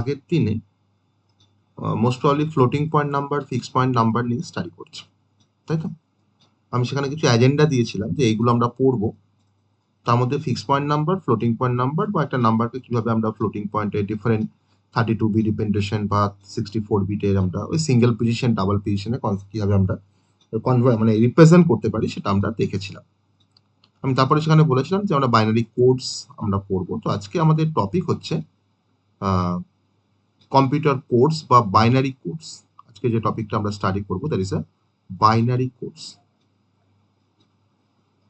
আগের দিনে most probably floating point number, fixed point number নিয়ে স্টাডি করছি, তাই তো? আমি সেখানে কিছু এজেন্ডা দিয়েছিলাম যে এইগুলো আমরা পড়বো। তার মধ্যে fixed point number, floating point number বা একটা নাম্বারকে কিভাবে আমরা ফ্লোটিং পয়েন্টে ডিফারেন্ট 32 বিট রিপ্রেজেন্টেশন বা 64 বিটের আমরা ওই সিঙ্গেল পজিশন, ডাবল পজিশনে কিভাবে আমরা মানে রিপ্রেজেন্ট করতে পারি সেটা আমরা দেখেছিলাম। আমি তারপরে সেখানে বলেছিলাম যে আমরা বাইনারি কোডস আমরা পড়বো। তো আজকে আমাদের টপিক হচ্ছে কম্পিউটার কোডস বা বাইনারি কোডস। আজকে যে টপিকটা আমরা স্টাডি করবো that is a binary codes.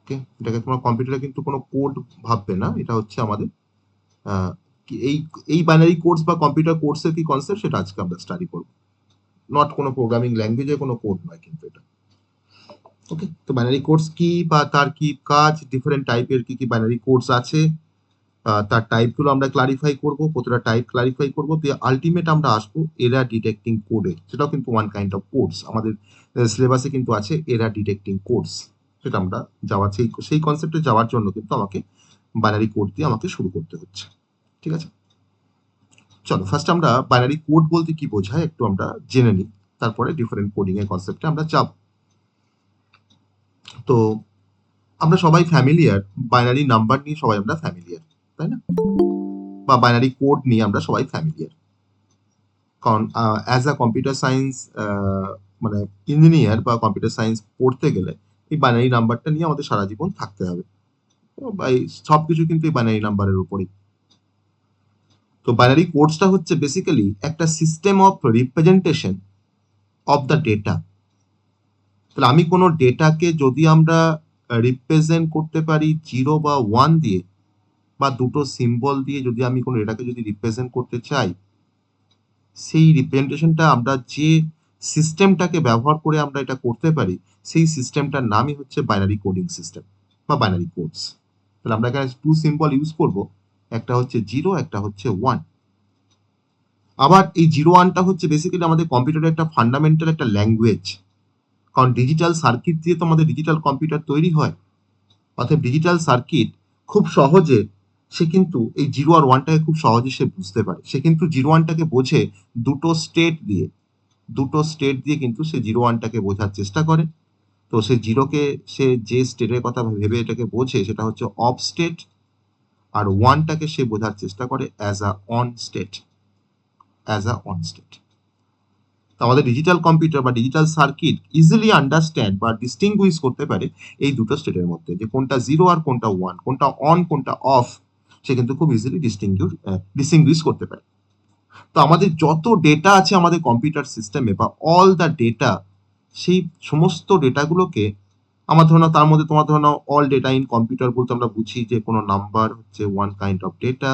Okay, এটাকে তোমার কম্পিউটারে কিন্তু কোনো কোড ভাববে না, এটা হচ্ছে আমাদের এই এই বাইনারি কোডস বা কম্পিউটার কোডসের কি কনসেপ্ট সেটা আজকে আমরা স্টাডি করবো। নট কোনো প্রোগ্রামিং ল্যাঙ্গুয়েজের কোনো কোড নয় কিন্তু এটা। ওকে, তো বাইনারি কোডস কি বা তার কি কাজ, ডিফারেন্ট টাইপের কি কি বাইনারি কোডস আছে, তার টাইপগুলো আমরা ক্লারিফাই করব, কতটা টাইপ ক্লারিফাই করব, দিয়ে আলটিমেট আমরা আসবো এরা ডিটেক্টিং কোডে। সেটাও কিন্তু ওয়ান কাইন্ড অফ কোডস আমাদের সিলেবাসে কিন্তু আছে, এরা ডিটেক্টিং কোডস। সেটা আমরা যাওয়ার সেই কনসেপ্টে যাওয়ার জন্য কিন্তু আমাকে বাইনারি কোড দিয়ে আমাকে শুরু করতে হচ্ছে। ঠিক আছে, চলো ফার্স্ট আমরা বাইনারি কোড বলতে কি বোঝায় একটু আমরা জেনে নিই, তারপরে ডিফারেন্ট কোডিং এর কনসেপ্টে আমরা যাব। তো আমরা সবাই ফ্যামিলিয়ার, বাইনারি নাম্বার নিয়ে সবাই আমরা ফ্যামিলিয়ার, তাই না? বা বাইনারি কোড নিয়ে আমরা সবাই ফ্যামিলিয়ার। কারণ অ্যাজ আ কম্পিউটার সায়েন্স মানে ইঞ্জিনিয়ার বা কম্পিউটার সায়েন্স পড়তে গেলে এই বাইনারি নাম্বারটা নিয়ে আমাদের সারা জীবন থাকতে হবে। বা এই সবকিছু কিন্তু এই বাইনারি নাম্বারের উপরই। তো বাইনারি কোডসটা হচ্ছে বেসিক্যালি একটা system of representation of the data. তাহলে আমি কোনো ডেটাকে যদি আমরা রিপ্রেজেন্ট করতে পারি 0 বা 1 দিয়ে বা দুটো সিম্বল দিয়ে, যদি আমি কোনো ডেটাকে যদি রিপ্রেজেন্ট করতে চাই, সেই রিপ্রেজেন্টেশনটা আমরা যে সিস্টেমটাকে ব্যবহার করে আমরা এটা করতে পারি, সেই সিস্টেমটার নামই হচ্ছে বাইনারি কোডিং সিস্টেম বা বাইনারি কোডস। তাহলে আমরা এখানে টু সিম্বল ইউজ করব, একটা হচ্ছে 0, একটা হচ্ছে 1। আবার এই 0-1টা হচ্ছে বেসিক্যালি আমাদের কম্পিউটারের একটা ফান্ডামেন্টাল একটা ল্যাঙ্গুয়েজ। কারণ ডিজিটাল সার্কিট দিয়ে তো আমাদের ডিজিটাল কম্পিউটার তৈরি হয়। অর্থাৎ ডিজিটাল সার্কিট খুব সহজে সে কিন্তু এই 0 আর 1টাকে খুব সহজে সে বুঝতে পারে। সে কিন্তু 0-1টাকে বোঝে দুটো স্টেট দিয়ে। দুটো স্টেট দিয়ে কিন্তু সে 0-1টাকে বোঝার চেষ্টা করে। তো সে 0কে সে যে স্টেটের কথা ভেবে এটাকে বোঝে সেটা হচ্ছে অফ স্টেট, আর 1টাকে সে বোঝার চেষ্টা করে as a on state, as a on state. তো আমাদের ডিজিটাল কম্পিউটার বা ডিজিটাল সার্কিট ইজিলি আন্ডারস্ট্যান্ড বা ডিস্টিংগুইশ করতে পারে এই দুটো স্টেটের মধ্যে, যে কোনটা 0 আর কোনটা 1, কোনটা অন কোনটা অফ, সে কিন্তু খুব ইজিলি ডিস্টিংগুইশ করতে পারে। তো আমাদের যত ডেটা আছে আমাদের কম্পিউটার সিস্টেমে বা অল দ্য ডেটা, সেই সমস্ত ডেটাগুলোকে আমার ধরো তার মধ্যে তোমার ধরো অল ডেটা ইন কম্পিউটার বলতে আমরা বুঝি যে কোনো নাম্বার হচ্ছে ওয়ান কাইন্ড অফ ডেটা,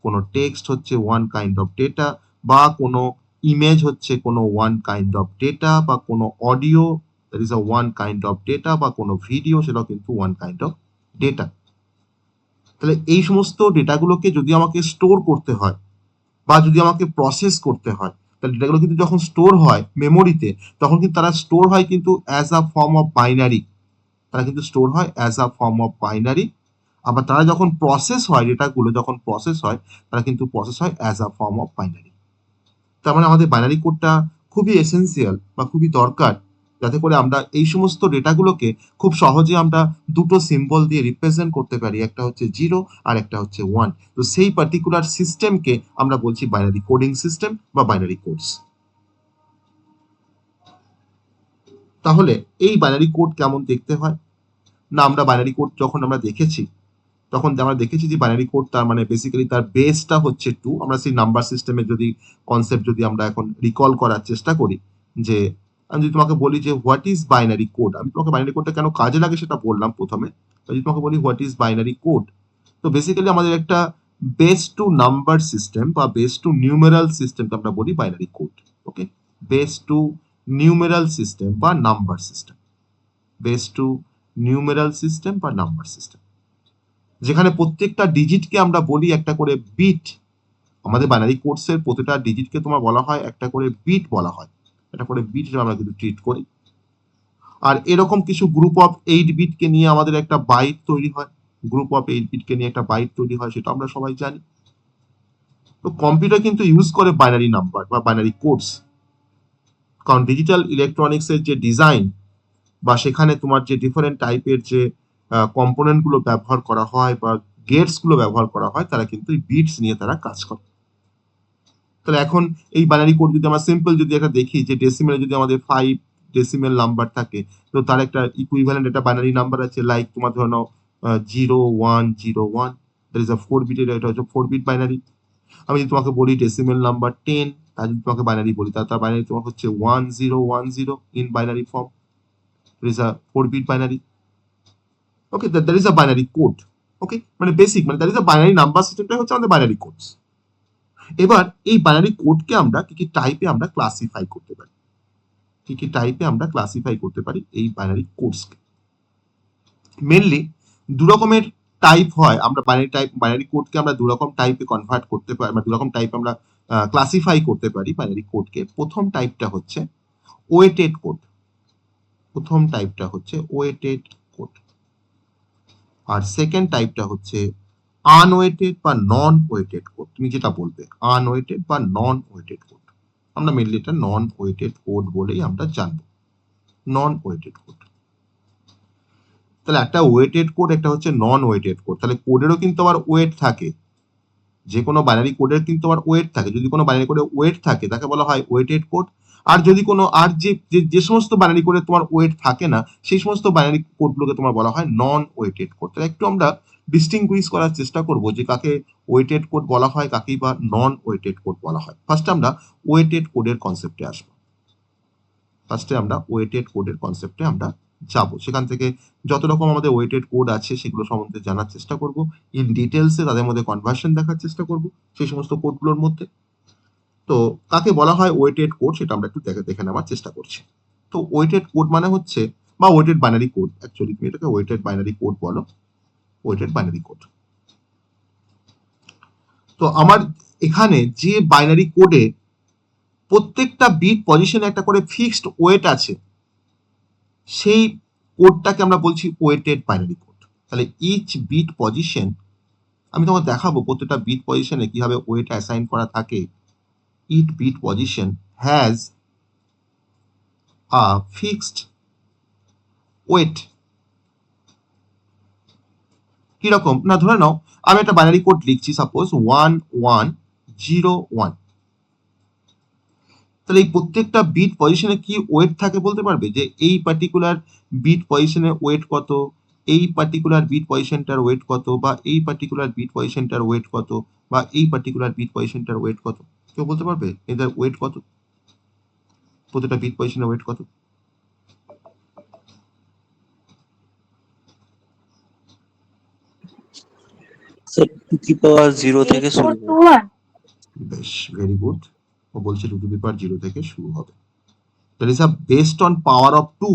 কোনো টেক্সট হচ্ছে ওয়ান কাইন্ড অফ ডেটা, বা কোনো ইমেজ হচ্ছে কোনো ওয়ান কাইন্ড অফ ডেটা, বা কোনো audio that is a one kind of data, বা কোনো ভিডিও সেটাও কিন্তু ওয়ান কাইন্ড অফ ডেটা। তাহলে এই সমস্ত ডেটাগুলোকে যদি আমাকে স্টোর করতে হয় বা যদি আমাকে প্রসেস করতে হয়, তাহলে ডেটাগুলো কিন্তু যখন স্টোর হয় মেমোরিতে, তখন কিন্তু তারা স্টোর হয় কিন্তু as a form of binary. তারা কিন্তু স্টোর হয় as a form of binary. আবার তারা যখন প্রসেস হয়, ডেটাগুলো যখন প্রসেস হয়, তারা কিন্তু প্রসেস হয় as a form of binary. তার মানে আমাদের বাইনারি কোডটা খুবই এসেন্সিয়াল বা খুবই দরকার, যাতে করে আমরা এই সমস্ত ডেটাগুলোকে খুব সহজে আমরা দুটো সিম্বল দিয়ে রিপ্রেজেন্ট করতে পারি, একটা হচ্ছে 0 আর একটা হচ্ছে 1। তো সেই পার্টিকুলার সিস্টেমকে আমরা বলছি বাইনারি কোডিং সিস্টেম বা বাইনারি কোডস। তাহলে এই বাইনারি কোড কেমন দেখতে হয়? না, আমরা বাইনারি কোড যখন আমরা দেখেছি, তখন আমরা দেখেছি যে বাইনারি কোড তার মানে বেসিক্যালি তার বেসটা হচ্ছে 2। আমরা সেই নাম্বার সিস্টেমের যদি কনসেপ্ট যদি আমরা এখন রিকল করার চেষ্টা করি, যে আমি যদি তোমাকে বলি যে হোয়াট ইজ বাইনারি কোড, আমি তোমাকে বাইনারি কোডটা কেন কাজে লাগে সেটা বললাম প্রথমে। যদি তোমাকে বলি হোয়াট ইজ বাইনারি কোড, তো বেসিক্যালি আমাদের একটা বেস টু নাম্বার সিস্টেম বা বেস টু নিউমেরাল সিস্টেমকে আমরা বলি binary code. Okay, base two numeral system বা number system, base two numeral system বা নাম্বার সিস্টেম, যেখানে প্রত্যেকটা ডিজিটকে আমরা বলি একটা করে বিট। আমাদের বাইনারি কোডসের প্রতিটা ডিজিটকে তোমার বলা হয় একটা করে বিট বলা হয়, একটা করে বিট হিসেবে আমরা কিন্তু ট্রিট করি। আর এরকম কিছু গ্রুপ অফ 8 বিটকে নিয়ে আমাদের একটা বাইট তৈরি হয়, গ্রুপ অফ 8 বিটকে নিয়ে একটা বাইট তৈরি হয়, সেটা আমরা সবাই জানি। তো কম্পিউটার কিন্তু ইউজ করে বাইনারি নাম্বার বা বাইনারি কোডস, কারণ ডিজিটাল ইলেকট্রনিক্সের যে ডিজাইন বা সেখানে তোমার যে ডিফারেন্ট টাইপের যে কম্পোনেন্ট গুলো ব্যবহার করা হয় বা গেটস গুলো ব্যবহার করা হয়, তারা কিন্তু এই বিটস নিয়ে তারা কাজ করে। তাহলে এখন এই বাইনারি কোড যদি আমরা সিম্পল যদি একটা দেখি, যে ডেসিমেলে যদি আমাদের 5 ডেসিমেল নাম্বার থাকে, তো তার একটা ইকুইভ্যালেন্ট একটা বাইনারি নাম্বার আছে, লাইক তোমার ধরে নাও 0101, দ্যাট ইজ আ 4 বিটের, এটা হচ্ছে 4 বিট বাইনারি। আমি যদি তোমাকে বলি ডেসিমেল নাম্বার 10, তার যদি তোমাকে বাইনারি বলি, তার বাইনারি তোমার হচ্ছে 1010 in binary form, that is a 4 bit binary. Okay, that is a binary code. Okay, মানে বেসিক, মানে that is a binary number সিস্টেমটাই হচ্ছে আমাদের বাইনারি কোডস। এবার এই বাইনারি কোডকে আমরা কি কি টাইপে আমরা ক্লাসিফাই করতে পারি, কি কি টাইপে আমরা ক্লাসিফাই করতে পারি এই বাইনারি কোডসকে। মেনলি দু রকমের টাইপ হয়, আমরা বাইনারি কোডকে আমরা দু রকম টাইপে কনভার্ট করতে পারি, মানে দু রকম টাইপ আমরা ক্লাসিফাই করতে পারি বাইনারি কোডকে। প্রথম টাইপটা হচ্ছে ওয়েটেড কোড, প্রথম টাইপটা হচ্ছে ওয়েটেড কোড, আর সেকেন্ড টাইপটা হচ্ছে আনওয়েটেড বা নন ওয়েটেড কোড। তুমি যেটা বলবে আনওয়েটেড বা নন ওয়েটেড কোড, আমরা মেনলি এটা নন ওয়েটেড কোড বলেই আমরা জানবো, নন ওয়েটেড কোড। তাহলে একটা ওয়েটেড কোড, একটা হচ্ছে নন ওয়েটেড কোড। তাহলে কোডেরও কিন্তু আবার ওয়েট থাকে, যে কোনো বাইনারি কোডের কিন্তু আবার ওয়েট থাকে। যদি কোনো বাইনারি কোডে ওয়েট থাকে তাকে বলা হয় ওয়েটেড কোড। আর যদি কোনো আর যে সমস্ত বাইনারি কোডে তোমার ওয়েট থাকে না, সেই সমস্ত বাইনারি কোডগুলোকে তোমার বলা হয় নন ওয়েটেড কোড। তাহলে একটু আমরা ডিস্টিংগুইশ করার চেষ্টা করব যে কাকে ওয়েটেড কোড বলা হয়, কাকেই বা নন ওয়েটেড কোড বলা হয়। ফার্স্টে আমরা ওয়েটেড কোডের কনসেপ্টে আসবো, ফার্স্টে আমরা ওয়েটেড কোডের কনসেপ্টে আমরা যাব, সেখান থেকে যত রকম আমাদের ওয়েটেড কোড আছে সেগুলো সম্বন্ধে জানার চেষ্টা করব, ইন ডিটেলসে তাদের মধ্যে কনভার্সন দেখার চেষ্টা করব সেই সমস্ত কোডগুলোর মধ্যে। তো কাকে বলা হয় ওয়েটেড কোড সেটা আমরা একটু দেখে নেওয়ার চেষ্টা করছি। তো ওয়েটেড কোড মানে হচ্ছে, বা ওয়েটেড বাইনারি কোড, অ্যাকচুয়ালি তুমি এটাকে ওয়েটেড বাইনারি কোড বলো, ওয়েটেড বাইনারি কোড। তো আমার এখানে যে বাইনারি কোডে প্রত্যেকটা বিট পজিশনে একটা করে ফিক্সড ওয়েট আছে, সেই কোডটাকে আমরা বলছি ওয়েটেড বাইনারি কোড। তাহলে ইচ বিট পজিশন, আমি তোমাকে দেখাবো প্রত্যেকটা বিট পজিশনে কিভাবে ওয়েট অ্যাসাইন করা থাকে। Each bit position has a fixed weight. কিরকম না, ধরে নাও আমি একটা বাইনারি কোড লিখছি, সাপোজ 1101। তাহলে এই প্রত্যেকটা বিট পজিশনে কি ওয়েট থাকে বলতে পারবে, যে এই পার্টিকুলার বিট পজিশনে ওয়েট কত, এই পার্টিকুলার বিট পজিশনটার ওয়েট কত, বা এই পার্টিকুলার বিট পজিশনটার ওয়েট কত, বা এই পার্টিকুলার বিট পজিশনটার ওয়েট কত? কেউ বলতে পারবে এদের ওয়েট কত, প্রত্যেকটা বিট পজিশনের ওয়েট কত? স্যার 2 থেকে শুরু হবে। বেশ, ভেরি গুড। ও বলছে 2 থেকে শুরু হবে। That is a based on power of 2।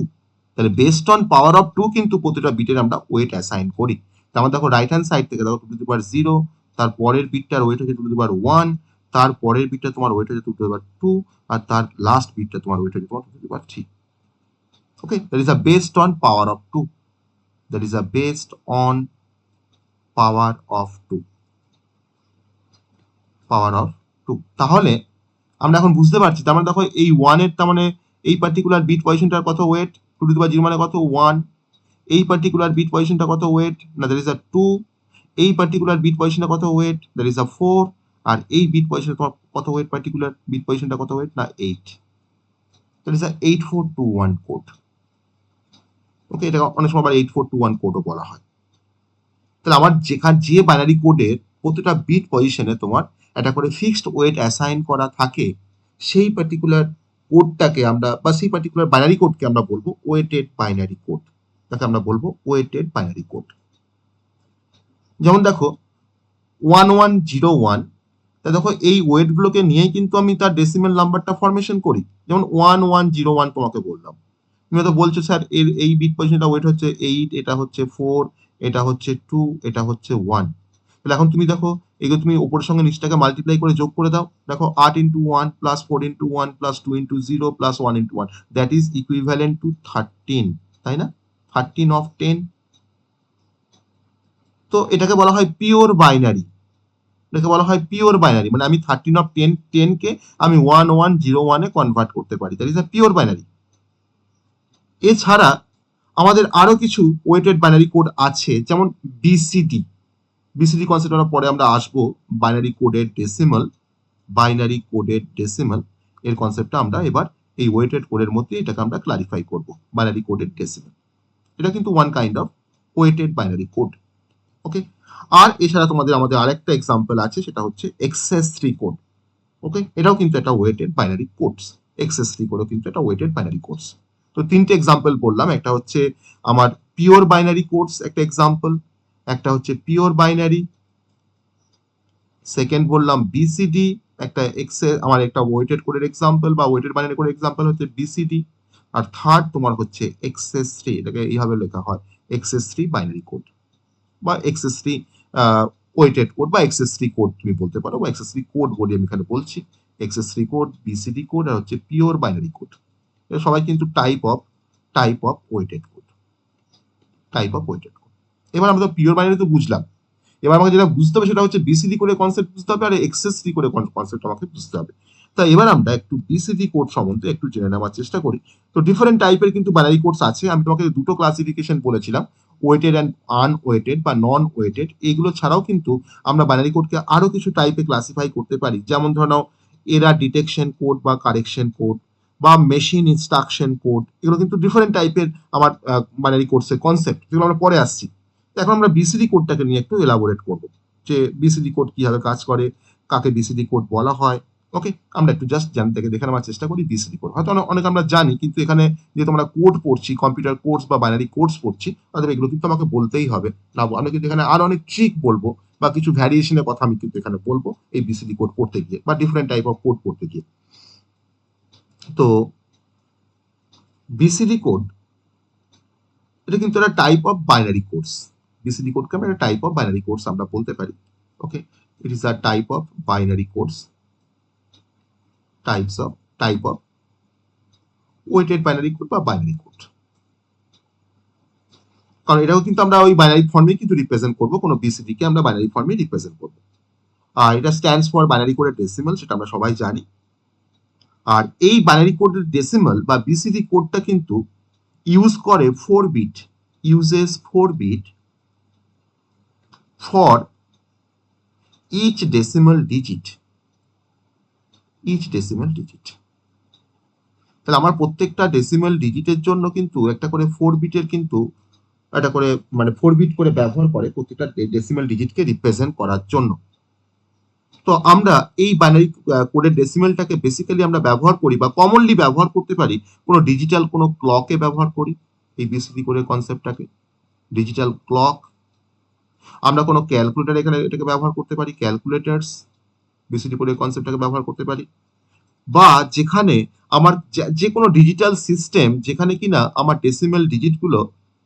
তাহলে বেসড অন পাওয়ার অফ 2 কিন্তু প্রতিটা বিটের আমরা ওয়েট অ্যাসাইন করি। তার মানে দেখো রাইট হ্যান্ড সাইড থেকে দেখো 2 তার পরের বিটটার ওয়েট হচ্ছে 2 তার পরের বিটটা তোমার ওয়েট হচ্ছে 2 আর তার লাস্ট বিটটা তোমার ওয়েট হচ্ছে তোমার 2 okay, that is a based on power of 2, that is a based on power of 2, power of 2। তাহলে আমরা এখন বুঝতে পারছি, তার মানে দেখো এই 1 এর, তার মানে এই পার্টিকুলার বিট পজিশনটার কত ওয়েট, 2 মানে কত 1। এই পার্টিকুলার বিট পজিশনটা কত ওয়েট, না দ্যাট ইজ আ 2। এই পার্টিকুলার বিট পজিশনটা কত ওয়েট, দ্যাট ইজ আ 4। আর এই বিট পজিশনটা তোমার কত ওয়েট, পার্টিকুলার বিট পজিশনটা কত ওয়েট, না 8। That is a 8421 code. Okay, এটা অনেক সময় আবার 8421 কোডও বলা হয়। তাহলে আমার যে বাইনারি কোডের প্রতিটা বিট পজিশনে তোমার একটা করে ফিক্সড ওয়েট অ্যাসাইন করা থাকে, সেই পার্টিকুলার কোডটাকে আমরা, বা সেই পার্টিকুলার বাইনারি কোডকে আমরা বলবো ওয়েটেড বাইনারি কোড। তাকে আমরা বলবো ওয়েটেড বাইনারি কোড। যেমন দেখো 1101, তা দেখো এই ওয়েটগুলোকে নিয়েই কিন্তু আমি তার ডেসিমেল নাম্বারটা ফরমেশন করি। যেমন 1101 তোমাকে বললাম, তুমি হয়তো বলছো স্যার এর এই বিট পজিশনটা ওয়েট হচ্ছে 8, এটা হচ্ছে 4, এটা হচ্ছে 2, এটা হচ্ছে 1। তাহলে এখন তুমি দেখো এগুলো তুমি উপরের সঙ্গে নিচটাকে মাল্টিপ্লাই করে যোগ করে দাও। দেখো 8 into 1 plus 4 into 1 plus 2 into 0 plus 1 into 1, that is equivalent to 13, তাই না? 13 of 10। তো এটাকে বলা হয় পিওর বাইনারি। এটাকে বলা হয় পিওর বাইনারি, মানে আমি 13 কে আমি 1101 এ কনভার্ট করতে পারি, that is a pure binary. এছাড়া আমাদের আরো কিছু ওয়েটেড বাইনারি কোড আছে, যেমন বিসিডি। বিসিডি কনসেপ্ট আমরা পরে আমরা আসবো। বাইনারি কোডের ডেসিমাল, বাইনারি কোডের ডেসিমাল এর কনসেপ্টটা আমরা এবার এই ওয়েটেড কোডের মধ্যে এটাকে আমরা ক্লারিফাই করব। বাইনারি কোডের ডেসিমাল, এটা কিন্তু one kind of weighted binary code. Okay, আর এছাড়া তোমাদের আমাদের আরেকটা এক্সাম্পল আছে, সেটা হচ্ছে XS3 কোড। ওকে, এটাও কিন্তু একটা ওয়েটেড বাইনারি কোডস। XS3 কোডও কিন্তু একটা ওয়েটেড বাইনারি কোডস। তো তিনটে এক্সাম্পল বললাম, একটা হচ্ছে আমার পিওর বাইনারি কোডস একটা এক্সাম্পল, একটা হচ্ছে পিওর বাইনারি, সেকেন্ড বললাম বিসিডি, একটা আমার একটা ওয়েটেড কোডের এক্সাম্পল বা ওয়েটেড বাইনারি কোডের এক্সাম্পল হচ্ছে বিসিডি, আর থার্ড তোমার হচ্ছে XS3, এটাকে এইভাবে লেখা হয় XS3 বাইনারি কোড বা XS3 ওয়েটেড কোড বা XS3 কোড তুমি বলতে পারো, বা XS3 কোড বলি আমি এখানে বলছি। XS3 কোড, বিসিডি কোড, আর হচ্ছে পিওর বাইনারি কোড। এটা সবাই কিন্তু type of weighted code, type of weighted code. এবার আমরা তো পিওর বাইনারি তো বুঝলাম, এবার আমাকে যেটা বুঝতে হবে সেটা হচ্ছে বিসিডি কোডের কনসেপ্ট বুঝতে হবে, আর XS3 কোডের কনসেপ্ট আমাকে বুঝতে হবে। তা এবার আমরা একটু বিসিডি কোড সম্বন্ধে একটু জেনে নেওয়ার চেষ্টা করি। তো ডিফারেন্ট টাইপের কিন্তু বাইনারি কোডস আছে, আমি তোমাকে দুটো ক্লাসিফিকেশন বলেছিলাম, ওয়েটেড অ্যান্ড আনওয়েটেড বা নন ওয়েটেড। এগুলো ছাড়াও কিন্তু আমরা বাইনারি কোডকে আরো কিছু টাইপে ক্লাসিফাই করতে পারি, যেমন ধরো নাও এরার ডিটেকশন কোড বা কারেকশন কোড বা মেশিন ইনস্ট্রাকশন কোড। এগুলো কিন্তু ডিফারেন্ট টাইপের আমার বাইনারি কোডসের কনসেপ্ট, যেগুলো আমরা পরে আসছি। এখন আমরা বিসিডি কোডটাকে নিয়ে একটু এলাবোরেট করব, যে বিসিডি কোড কিভাবে কাজ করে, কাকে বিসিডি কোড বলা হয়। ওকে, আমরা একটু জাস্ট দেখে নেওয়ার চেষ্টা করি বিসিডি কোড। হয়তো অনেক আমরা জানি, কিন্তু এখানে যেহেতু আমরা কোড পড়ছি, কম্পিউটার কোর্স বা বাইনারি কোর্স পড়ছি, অর্থাৎ এগুলো কিন্তু আমাকে বলতেই হবে না। আমি কিন্তু এখানে আরো অনেক ট্রিক বলবো বা কিছু ভ্যারিয়েশনের কথা আমি কিন্তু এখানে বলবো এই বিসিডি কোড পড়তে গিয়ে বা ডিফারেন্ট টাইপ অফ কোড পড়তে গিয়ে। তো বিসিডি কোড এটা কিন্তু একটা type of binary codes. BCD কোডকে আমরা একটা টাইপ অফ বাইনারি কোডস আমরা বলতে পারি। Okay, it is a type of binary codes, type of weighted binary code বা বাইনারি কোড। কারণ এটাও কিন্তু আমরা ওই বাইনারি ফর্মে কিন্তু রিপ্রেজেন্ট করব, কোনো বিসিডি কে আমরা বাইনারি ফর্মে রিপ্রেজেন্ট করব। আর এটা স্ট্যান্ডস ফর বাইনারি কোডের ডেসিমাল, সেটা আমরা সবাই জানি। আর এই বাইনারি কোডের ডেসিমাল বা বিসিডি কোডটা কিন্তু ইউজ করে 4 bit, uses 4 bit for each decimal digit, each decimal digit. তাহলে আমার প্রত্যেকটা ডেসিমাল ডিজিটের জন্য কিন্তু একটা করে 4 বিটের কিন্তু একটা করে মানে 4 বিট করে ব্যবহার করে প্রত্যেকটা ডেসিমাল ডিজিটকে রিপ্রেজেন্ট করার জন্য। তো আমরা এই বাইনারি কোডের ডেসিমালটাকে বেসিক্যালি আমরা ব্যবহার করি বা কমনলি ব্যবহার করতে পারি কোনো ডিজিটাল কোনো ক্লকে ব্যবহার করি এই বিসিডি কোডের কনসেপ্টটাকে, ডিজিটাল ক্লক। আমরা কোনো ক্যালকুলেটর এখানে এটাকে ব্যবহার করতে পারি, ক্যালকুলেটরস বিসিডি কোডের কনসেপ্টটাকে ব্যবহার করতে পারি। বা যেখানে আমার যে কোনো ডিজিটাল সিস্টেম যেখানে কিনা আমার ডেসিমাল ডিজিটগুলো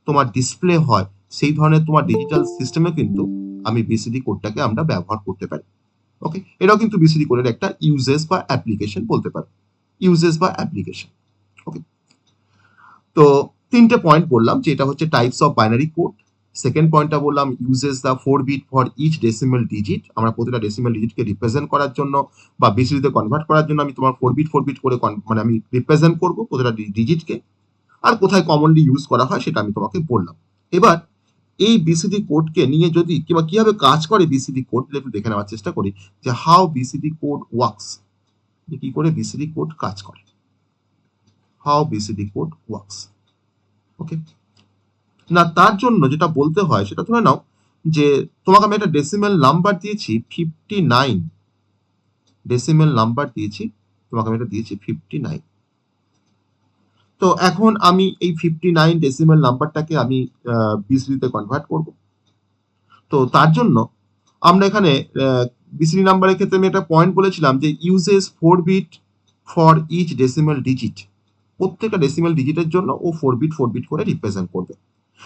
তোমার ডিসপ্লে হয়, সেই ধরনের তোমার ডিজিটাল সিস্টেমে কিন্তু আমি বিসিডি কোডটাকে আমরা ব্যবহার করতে পারি। ওকে, এটাও কিন্তু বিসিডি কোডের একটা ইউজেস বা অ্যাপ্লিকেশন বলতে পারো, ইউজেস বা অ্যাপ্লিকেশন। ওকে, তো তিনটে পয়েন্ট বললাম যে এটা হচ্ছে types of binary code. Second পয়েন্টটা বললাম uses the 4 bit for each decimal digit, আমরা প্রতিটা ডেসিমাল ডিজিটকে রিপ্রেজেন্ট করার জন্য বা বিসিডিতে কনভার্ট করার জন্য আমি তোমার 4 বিট করে মানে আমি রিপ্রেজেন্ট করব প্রতিটা ডিজিটকে। আর কোথায় কমনলি ইউজ করা হয় সেটা আমি তোমাকে বললাম। এবার এই বিসিডি কোডকে নিয়ে যদি কিংবা কিভাবে কাজ করে বিসিডি কোড একটু দেখে নেওয়ার চেষ্টা করি যে হাউ বিসিডি কোড ওয়ার্কস, কি করে বিসিডি কোড কাজ করে, হাউ বিসিডি কোড ওয়ার্কস। ওকে, না তার জন্য যেটা বলতে হয় সেটা ধরে নাও যে তোমাকে আমি একটা ডেসিমাল নাম্বার দিয়েছি 59, ডেসিমাল নাম্বার দিয়েছি তোমাকে আমি এটা দিয়েছি 59। তো এখন আমি এই 59 ডেসিমাল নাম্বারটাকে আমি বিসিডিতে কনভার্ট করব। তো তার জন্য আমরা এখানে বিসিডি নাম্বারের ক্ষেত্রে আমি একটা পয়েন্ট বলেছিলাম যে uses 4 bit for each decimal digit, প্রত্যেকটা ডেসিমাল ডিজিটের জন্য ও 4 বিট করে রিপ্রেজেন্ট করবে।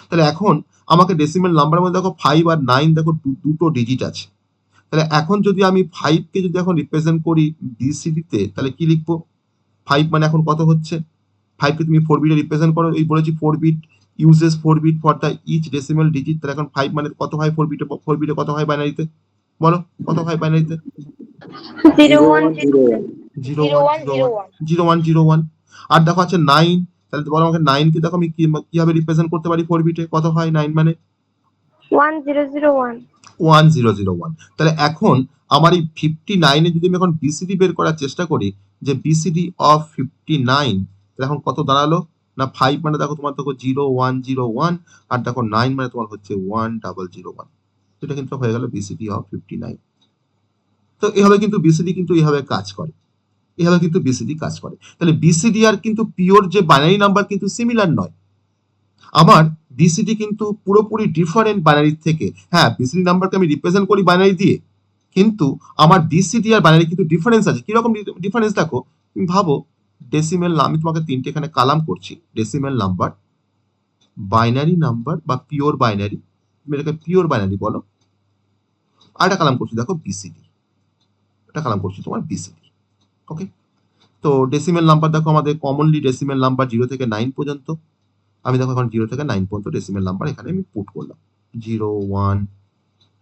তাহলে এখন আমাকে ডেসিমাল নাম্বারের মধ্যে দেখো 5 আর 9 দেখো দুটো ডিজিট আছে। তাহলে এখন যদি আমি 5 কে যদি এখন রিপ্রেজেন্ট করি বিসিডিতে, তাহলে কি লিখবো? 5 মানে এখন কত হচ্ছে? 5 কে তুমি 4 বিটে রিপ্রেজেন্ট করো, এই বলেছি 4 bit uses 4 bit for the each decimal digit. তাহলে এখন 5 মানে কত হয় 4 বিটে কত হয় বাইনারিতে? বলো কত হয় বাইনারিতে? 0101 0101 আর দেখো আছে 9, তাহলে বলো আমাকে 9 কে দেখো আমি কিভাবে রিপ্রেজেন্ট করতে পারি 4 বিটে? কত হয় 9 মানে? 1001। তাহলে এখন আমার এই 59 এ যদি আমি এখন বিসিডি বের করার চেষ্টা করি, যে বিসিডি অফ 59, তাহলে এখন কত দাঁড়ালো? না 5 মানে দেখো তোমার দেখো 0101, আর দেখো 9 মানে তোমার হচ্ছে 1001। এটা কিন্তু হয়ে গেল বিসিডি অফ 59। তো এভাবে কিন্তু বিসিডি কিন্তু এভাবে কাজ করে, এভাবে কিন্তু বিসিডি কাজ করে। তাহলে বিসিডি আর কিন্তু পিওর যে বাইনারি নাম্বার কিন্তু সিমিলার নয়। আমার বিসিডি কিন্তু পুরোপুরি ডিফারেন্ট বাইনারি থেকে। হ্যাঁ, বিসিডি নাম্বারকে আমি রিপ্রেজেন্ট করি বাইনারি দিয়ে, কিন্তু আমার বিসিডি আর বাইনারি কিন্তু ডিফারেন্স আছে। কিরকম ডিফারেন্স দেখো, তুমি ভাবো ডেসিমেল, আমি তোমাকে তিনটে এখানে কালাম করছি, ডেসিমেল নাম্বার, বাইনারি নাম্বার বা পিওর বাইনারি, তুমি এটাকে পিওর বাইনারি বলো, আর একটা কালাম করছি দেখো বিসিডি, এটা কালাম করছি তোমার বিসিডি। ওকে, তো ডেসিমেল নাম্বার দেখো আমাদের কমনলি ডেসিমেল নাম্বার 0 থেকে 9 পর্যন্ত। আমি দেখো এখন 0 থেকে 9 পর্যন্ত ডেসিমেল নাম্বার এখানে আমি পুট করলাম, 0 1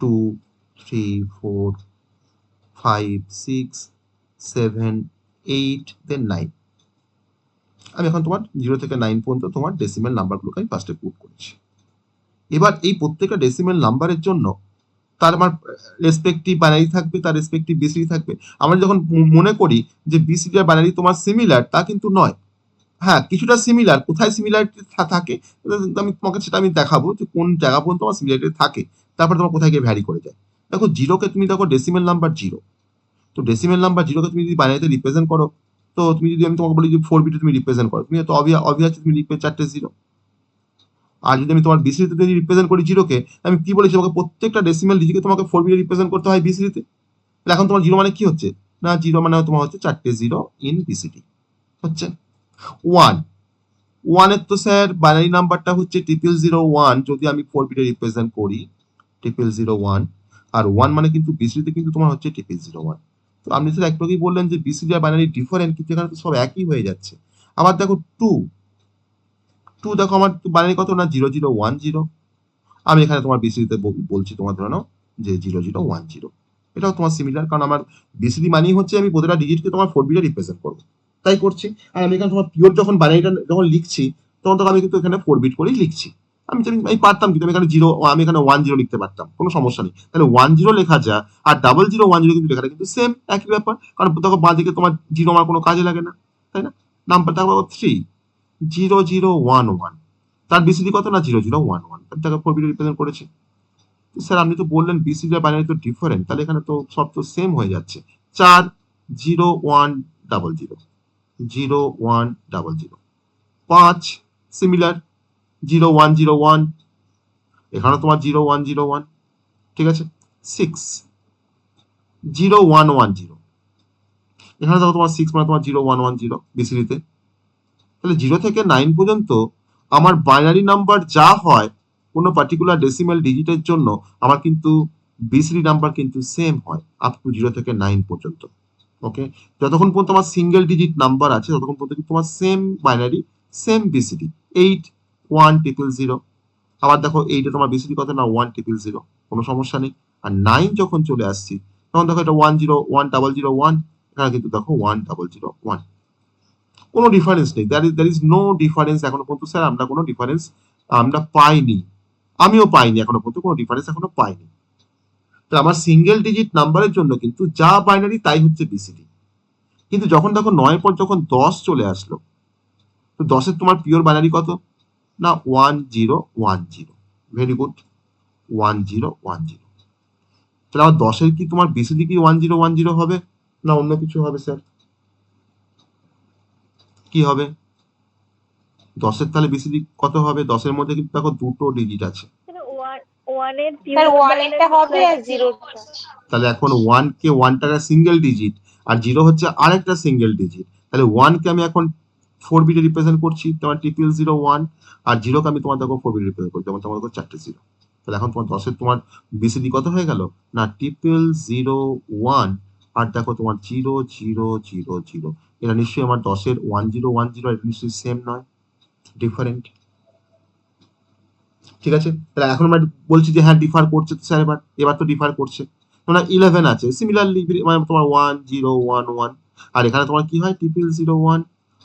2 3 4 5 6 7 8 দেন 9। আমি এখন তোমার 0 থেকে 9 পর্যন্ত তোমার ডেসিমেল নাম্বারগুলোকে আমি ফার্স্টে পুট করেছি। এবার এই প্রত্যেকটা ডেসিমেল নাম্বারের জন্য তার আমার রেসপেক্টিভ বাইনারি থাকবে, তার রেসপেক্টিভ বিসিডি থাকবে। আমরা যখন মনে করি যে বিসিডি আর বাইনারি তোমার সিমিলার, তা কিন্তু নয়। হ্যাঁ, কিছুটা সিমিলার, কোথায় সিমিলারিটি থাকে আমি তোমাকে সেটা আমি দেখাবো যে কোন জায়গা পর্যন্ত তোমার সিমিলারিটি থাকে, তারপরে তোমার কোথায় গিয়ে ভ্যারি করে যায়। দেখো জিরোকে তুমি দেখো ডেসিমেল নাম্বার 0, তো ডেসিমেল নাম্বার 0কে তুমি যদি বাইনারিতে রিপ্রেজেন্ট করো, তো তুমি যদি আমি তোমাকে বলি যে 4 বিটে তুমি রিপ্রেজেন্ট করো, তুমি তো অবভিয়াসলি তুমি লিখবে 4টে 0। আর যদি আমি তোমার বিসিডিতে যদি রিপ্রেজেন্ট করি 0কে, আমি কি বলেছি তোমাকে প্রত্যেকটা ডেসিমেল ডিজিটকে তোমাকে 4 বিটে রিপ্রেজেন্ট করতে হয় বিসিডিতে। তাহলে এখন তোমার 0 মানে কি হচ্ছে? না 0 মানে তোমার হচ্ছে 4টে 0 ইন বিসিডি হচ্ছে। 1 এর তো স্যার বাইনারি নাম্বারটা হচ্ছে 0001, যদি আমি 4 বিটে রিপ্রেজেন্ট করি 0001, আর 1 মানে কিন্তু বিসিডিতে কিন্তু তোমার হচ্ছে 0001। তো আপনি স্যার একটু আগেই বললেন যে বিসিডি আর বাইনারি ডিফারেন্ট, কিন্তু এখানে তো সব একই হয়ে যাচ্ছে। আবার দেখো 2 দেখো আমার বাইনারি কত না 0010, আমি এখানে তোমার বিসিডিতে বলছি তোমার ধরে নাও যে 0010। এটাও তোমার সিমিলার, কারণ আমার বিসিডি মানেই হচ্ছে আমি প্রতিটা ডিজিটকে তোমার 4 বিটে রিপ্রেজেন্ট করবো, তাই করছি। আর আমি এখানে তোমার পিওর যখন বাইনারিটা যখন লিখছি, তখন তো আমি কিন্তু এখানে 4 বিট করেই লিখছি। আমি পারতাম কিন্তু আমি এখানে 0, আমি এখানে 10 লিখতে পারতাম, কোনো সমস্যা নেই। তাহলে 10 লেখা যা, আর 0010 কিন্তু লেখাটা কিন্তু সেম, একই ব্যাপার, কারণ দেখো বাঁ দিকে তোমার 0 আমার কোনো কাজে লাগে না, তাই না? নাম্বার থাকবে 30011, তার বিসিডি কত না 0011, তাকে 4 বিটে রিপ্রেজেন্ট করেছি। স্যার আপনি তো বললেন বিসিডি আর বাইনারি তো ডিফারেন্ট, তাহলে এখানে তো সব তো সেম হয়ে যাচ্ছে। 40100, 0100, 5 সিমিলার 0101, এখানে তোমার 0101, ঠিক আছে। 6 0110, এখানে দেখো তোমার 6 মানে তোমার 0110 বিসিডিতে। তাহলে 0 থেকে 9 পর্যন্ত আমার বাইনারি নাম্বার যা হয় কোনো পার্টিকুলার ডেসিমেল ডিজিটের জন্য, আমার কিন্তু বিসিডি নাম্বার কিন্তু সেম হয় আপ টু 0 থেকে 9 পর্যন্ত। ওকে, যতক্ষণ পর্যন্ত আমার সিঙ্গেল ডিজিট নাম্বার আছে ততক্ষণ পর্যন্ত কিন্তু তোমার সেম বাইনারি, সেম বিসিডি। 81000, আবার দেখো 8 তোমার বিসিডি কত না 1000, কোনো সমস্যা নেই। আর 9 যখন চলে আসছি, তখন দেখো এটা 101001, এখানে কিন্তু দেখো 1001, কোনো ডিফারেন্স নেই, দ্যার ইজ নো ডিফারেন্স এখনো পর্যন্ত। স্যার আমরা কোনো ডিফারেন্স আমরা পাইনি, আমিও পাইনি এখনো পর্যন্ত, কোনো ডিফারেন্স এখনো পাইনি। তো আমার সিঙ্গেল ডিজিট নাম্বারের জন্য কিন্তু যা বাইনারি তাই হচ্ছে বিসিডি। কিন্তু যখন দেখো 9 পর যখন 10 চলে আসলো, তো 10-এর তোমার পিওর বাইনারি কত না 1010, ভেরি গুড, 1010। তাহলে আমার 10-এর কি তোমার বিসিডি কি 1010 হবে না অন্য কিছু হবে স্যার? কি হবে 10-এর তাহলে বিসিডি কত হবে? 10-এর মধ্যে কিন্তু দেখো দুটো ডিজিট আছে, তাহলে এখন 1 কে 1টাকা সিঙ্গেল ডিজিট, আর 0 হচ্ছে আরেকটা সিঙ্গেল ডিজিট। তাহলে 1 কে আমি এখন 4 বিটে রিপ্রেজেন্ট করছি তোমার 0001, আর 0 কে আমি তোমার দেখো 4 বিটে রিপ্রেজেন্ট করছি, যেমন তোমার দেখো 4টে 0। তাহলে এখন তোমার 10-এর তোমার বিসিডি কত হয়ে গেল না 0001, আর দেখো তোমার 0000। এটা নিশ্চয়ই আমার 10-এর 1010, এটা নিশ্চয়ই সেম নয়, ডিফারেন্ট। ঠিক আছে, তাহলে এখন আমরা বলছি যে হ্যাঁ ডিফার করছে, তো স্যার এবার তো ডিফার করছে। তোমার 11 আছে, সিমিলারলি মানে তোমার 1011, আর এখানে তোমার কি হয় 0001,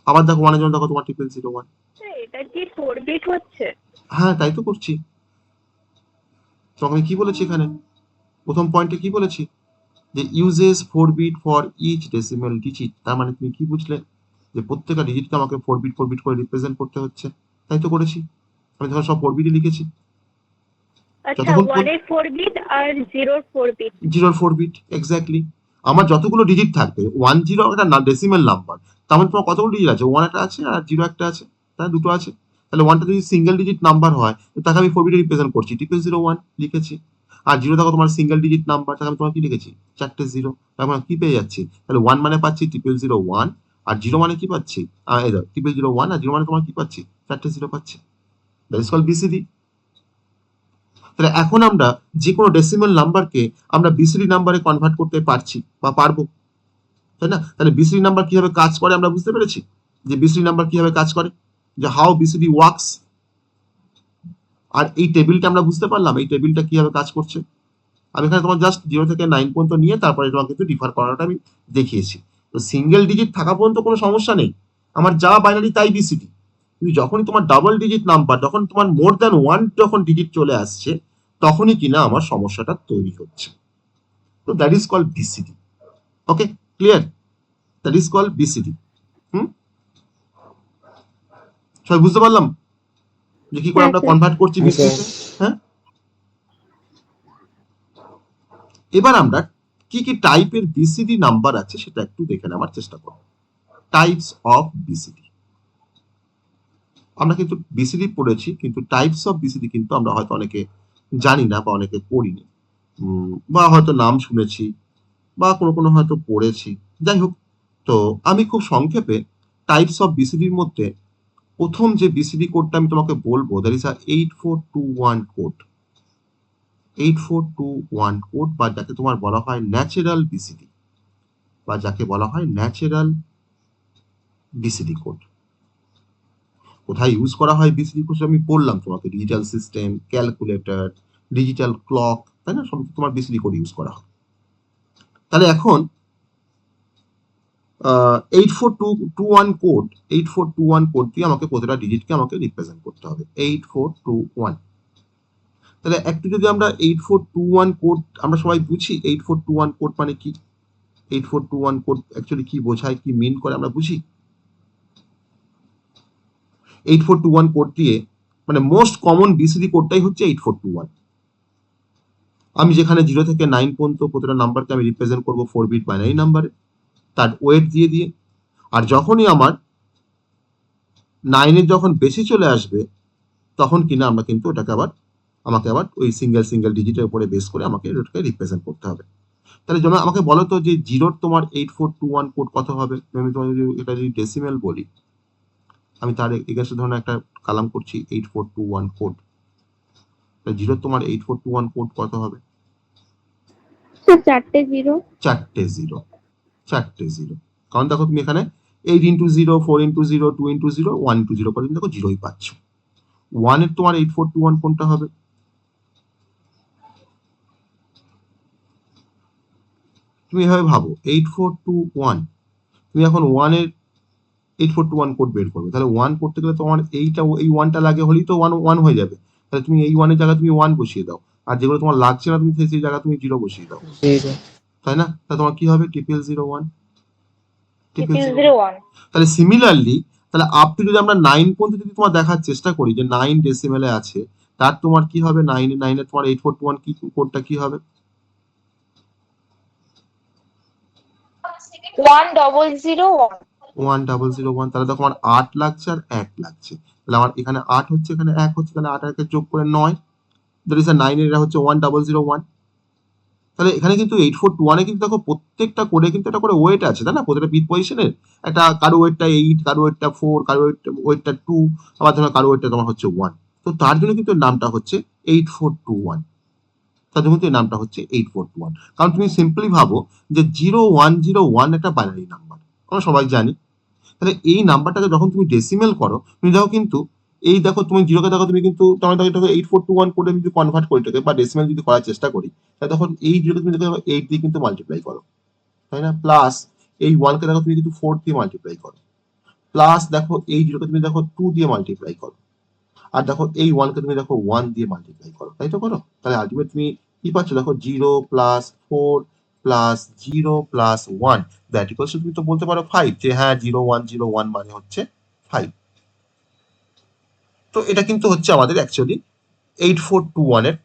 আবার দেখো 1 এর জন্য দেখো তোমার 0001। এটা কি 4 বিট হচ্ছে? হ্যাঁ তাই তো করছি। তোমাকে আমি কি বলেছি এখানে প্রথম পয়েন্টে কি বলেছি, যে uses 4 bit for each decimal digit. তার মানে তুমি কি বুঝলে, যে প্রত্যেকটা ডিজিটকে আমাকে 4 বিট করে রিপ্রেজেন্ট করতে হচ্ছে। তাই তো করেছি, আমি ধরো সব 4 বিটই লিখেছি। আচ্ছা, যতক্ষণ 1 এর 4 বিট আর 0 এর 4 বিট। 0 4 bit exactly. আমার যতগুলো ডিজিট থাকবে 10 একটা ডেসিমাল নাম্বার, তার মানে তোমার কতগুলো ডিজিট আছে, 1 একটা আছে আর 0 একটা আছে, তাই দুটো আছে। তাহলে 1টা যদি সিঙ্গেল ডিজিট নাম্বার হয় তাকে আমি 4 বিটে রিপ্রেজেন্ট করছি 0001 লিখেছি। আর 0 দেখো তোমার সিঙ্গেল ডিজিট নাম্বার, তাহলে আমি তোমার কি লিখেছি 4টে 0। তারপর কি পেয়ে যাচ্ছি, তাহলে 1 মানে পাচ্ছি 0001, আর 0 মানে কি পাচ্ছি, এই দেখো 0001, আর 0 মানে তোমার কি পাচ্ছি 4টে 0 পাচ্ছি। That is called BCD. তাহলে এখন আমরা যে কোনো ডেসিমাল নাম্বারকে আমরা বিসিডি নাম্বারে কনভার্ট করতে পারছি বা পারবো, তাই না? তাহলে বিসিডি নাম্বার কিভাবে কাজ করে আমরা বুঝতে পেরেছি, যে বিসিডি নাম্বার কিভাবে কাজ করে, যে হাউ বিসিডি ওয়ার্কস। আর এই টেবিলটা আমরা বুঝতে পারলাম এই টেবিলটা কিভাবে কাজ করছে। আমি এখানে তোমার জাস্ট 0 থেকে 9 পর্যন্ত নিয়ে তারপরে তোমাকে কিন্তু ডিফার করাটা আমি দেখিয়েছি। তো সিঙ্গেল ডিজিট থাকা পর্যন্ত কোনো সমস্যা নেই, আমার যা বাইনারি তাই বিসিডি। কিন্তু যখনই তোমার ডাবল ডিজিট নাম্বার, যখন তোমার মোর দ্যান 1 যখন ডিজিট চলে আসছে, তখনই কিনা আমার সমস্যাটা তৈরি হচ্ছে। তো that is called BCD. Okay, clear? That is called BCD. সবাই বুঝতে পারলাম যে কি করে আমরা কনভার্ট করছি বিসিডিতে? হ্যাঁ, এবার আমরা কি কি টাইপের বিসিডি নাম্বার আছে সেটা একটু দেখে নেওয়ার চেষ্টা করব। Types of BCD. আমরা কিন্তু বিসিডি পড়েছি, কিন্তু টাইপস অফ বিসিডি কিন্তু আমরা হয়তো অনেকে জানি না বা অনেকে করিনি, বা হয়তো নাম শুনেছি বা কোনো হয়তো পড়েছি, যাই হোক। তো আমি খুব সংক্ষেপে টাইপস অফ বিসিডির মধ্যে প্রথম যে বিসিডি কোডটা আমি তোমাকে বলবো, দ্যাট ইজ 8421 কোড। 8421 কোড, বা যাকে তোমার বলা হয় ন্যাচারাল বিসিডি, বা যাকে বলা হয় ন্যাচারাল বিসিডি কোড। কোথায় ইউজ করা হয় বিসিডি কোড আমি বললাম তোমাকে, digital system, calculator, digital clock, তাই না, সব তোমার বিসিডি কোড ইউজ করা হয়। তাহলে এখন 8421 কোড, 8421 কোড দিয়ে আমাকে প্রতিটা ডিজিটকে আমাকে রিপ্রেজেন্ট করতে হবে 8421। তাহলে একটু যদি আমরা 8421 কোড আমরা সবাই বুঝি, 8421 কোড মানে কি, 8421 কোড অ্যাকচুয়ালি কি বোঝায়, কি মিন করে আমরা বুঝি। 8421 কোড দিয়ে মানে মোস্ট কমন বিসিডি কোডটাই হচ্ছে 8421। আমি যেখানে 0 থেকে 9 পর্যন্ত প্রতিটা নাম্বারকে আমি রিপ্রেজেন্ট করবো 4 বিট বাইনারি নাম্বারে, তার ওয়েট দিয়ে। আর যখনই আমার 9 এর যখন বেশি চলে আসবে, তখন কিনা আমরা কিন্তু ওটাকে আমাকে আবার ওই সিঙ্গেল ডিজিটের উপরে বেস করে আমাকে ওটাকে রিপ্রেজেন্ট করতে হবে। তাহলে যেমন আমাকে বলো তো যে 0 তোমার 8421 কোড কত হবে। আমি তোমার যদি এটা যদি ডেসিমেল বলি, আমি তার এগেন্সে ধরনের একটা কালাম করছি 8421 কোড। 0 তোমার 8421 কোড কত হবে? 4টে 0। 4টে 0, 4টে 0। কারণ দেখো তুমি এখানে 8 ইন্টু 0, 4 ইন্টু 0, 2 ইন্টু 0, 1 ইন্টু 0 করে দেখো 0ই পাচ্ছ। 1 এর তোমার 8421 কোনটা হবে? তুমি এভাবে ভাবো 8421, তুমি এখন 1 এর 8421 কোড বের করবে, তাহলে 1 করতে গেলে তোমার এই 1টা লাগে হলেই তো 1 হয়ে যাবে। তাহলে তুমি এই 1 এর জায়গায় তুমি 1 বসিয়ে দাও, আর যেগুলো তোমার লাগছে না তুমি সেই জায়গায় তুমি 0 বসিয়ে দাও, তাই না? তাহলে তোমার কি হবে 0001। তাহলে সিমিলারলি, তাহলে আপ টু যদি আমরা 9 পর্যন্ত যদি তোমার দেখার চেষ্টা করি যে 9 ডেসিমেলে আছে, তার তোমার কি হবে 9 এ তোমার 8421 কি কোডটা কি হবে? 1001। তাহলে দেখো আমার 8 লাগছে আর 1 লাগছে, তাহলে আমার এখানে 8 হচ্ছে, এখানে 1 হচ্ছে, তাহলে 8 আর 1 যোগ করে 9, দ্যাট ইজ 9 এর হচ্ছে 1001। তাহলে এখানে কিন্তু 8421 এ কিন্তু দেখো প্রত্যেকটা কোডে কিন্তু একটা করে ওয়েট আছে, তাই না? প্রত্যেকটা বিট পজিশনের একটা, কারো ওয়েটটা 8, কারো ওয়েটটা 4, কারো ওয়েটটা 2, আবার ধরো কারো ওয়েটটা তোমার হচ্ছে 1। তো তার জন্য কিন্তু নামটা হচ্ছে 8421। তার জন্য কিন্তু নামটা হচ্ছে 8421। কারণ তুমি সিম্পলি ভাবো যে 0101 একটা বাইনারি নাম্বার, আমরা সবাই জানি। তাহলে এই নাম্বারটাকে যখন তুমি ডেসিমেল করো, তুমি দেখো কিন্তু এই দেখো তুমি জিরোকে দেখো তুমি কিন্তু তোমার দেখো 8421 কোডে যদি কনভার্ট করি এটাকে বা ডেসিমাল যদি করার চেষ্টা করি তাহলে তখন এই জিরোকে তুমি দেখো 8 দিয়ে কিন্তু মাল্টিপ্লাই করো, তাই না? প্লাস এই 1 কে দেখো তুমি কিন্তু 4 দিয়ে মাল্টিপ্লাই করো, প্লাস দেখো এই জিরোকে তুমি দেখো 2 দিয়ে মাল্টিপ্লাই করো, আর দেখো এই 1 কে তুমি দেখো 1 দিয়ে মাল্টিপ্লাই করো, তাই তো করো? তাহলে আলটিমেট তুমি কি পাচ্ছ দেখো 0 plus 4 plus 0 plus 1 that equals তুমি তো বলতে পারো 5, যে হ্যাঁ 0101 মানে হচ্ছে 5। তো এটা কিন্তু হচ্ছে আমাদের অ্যাকচুয়ালি 8421 এর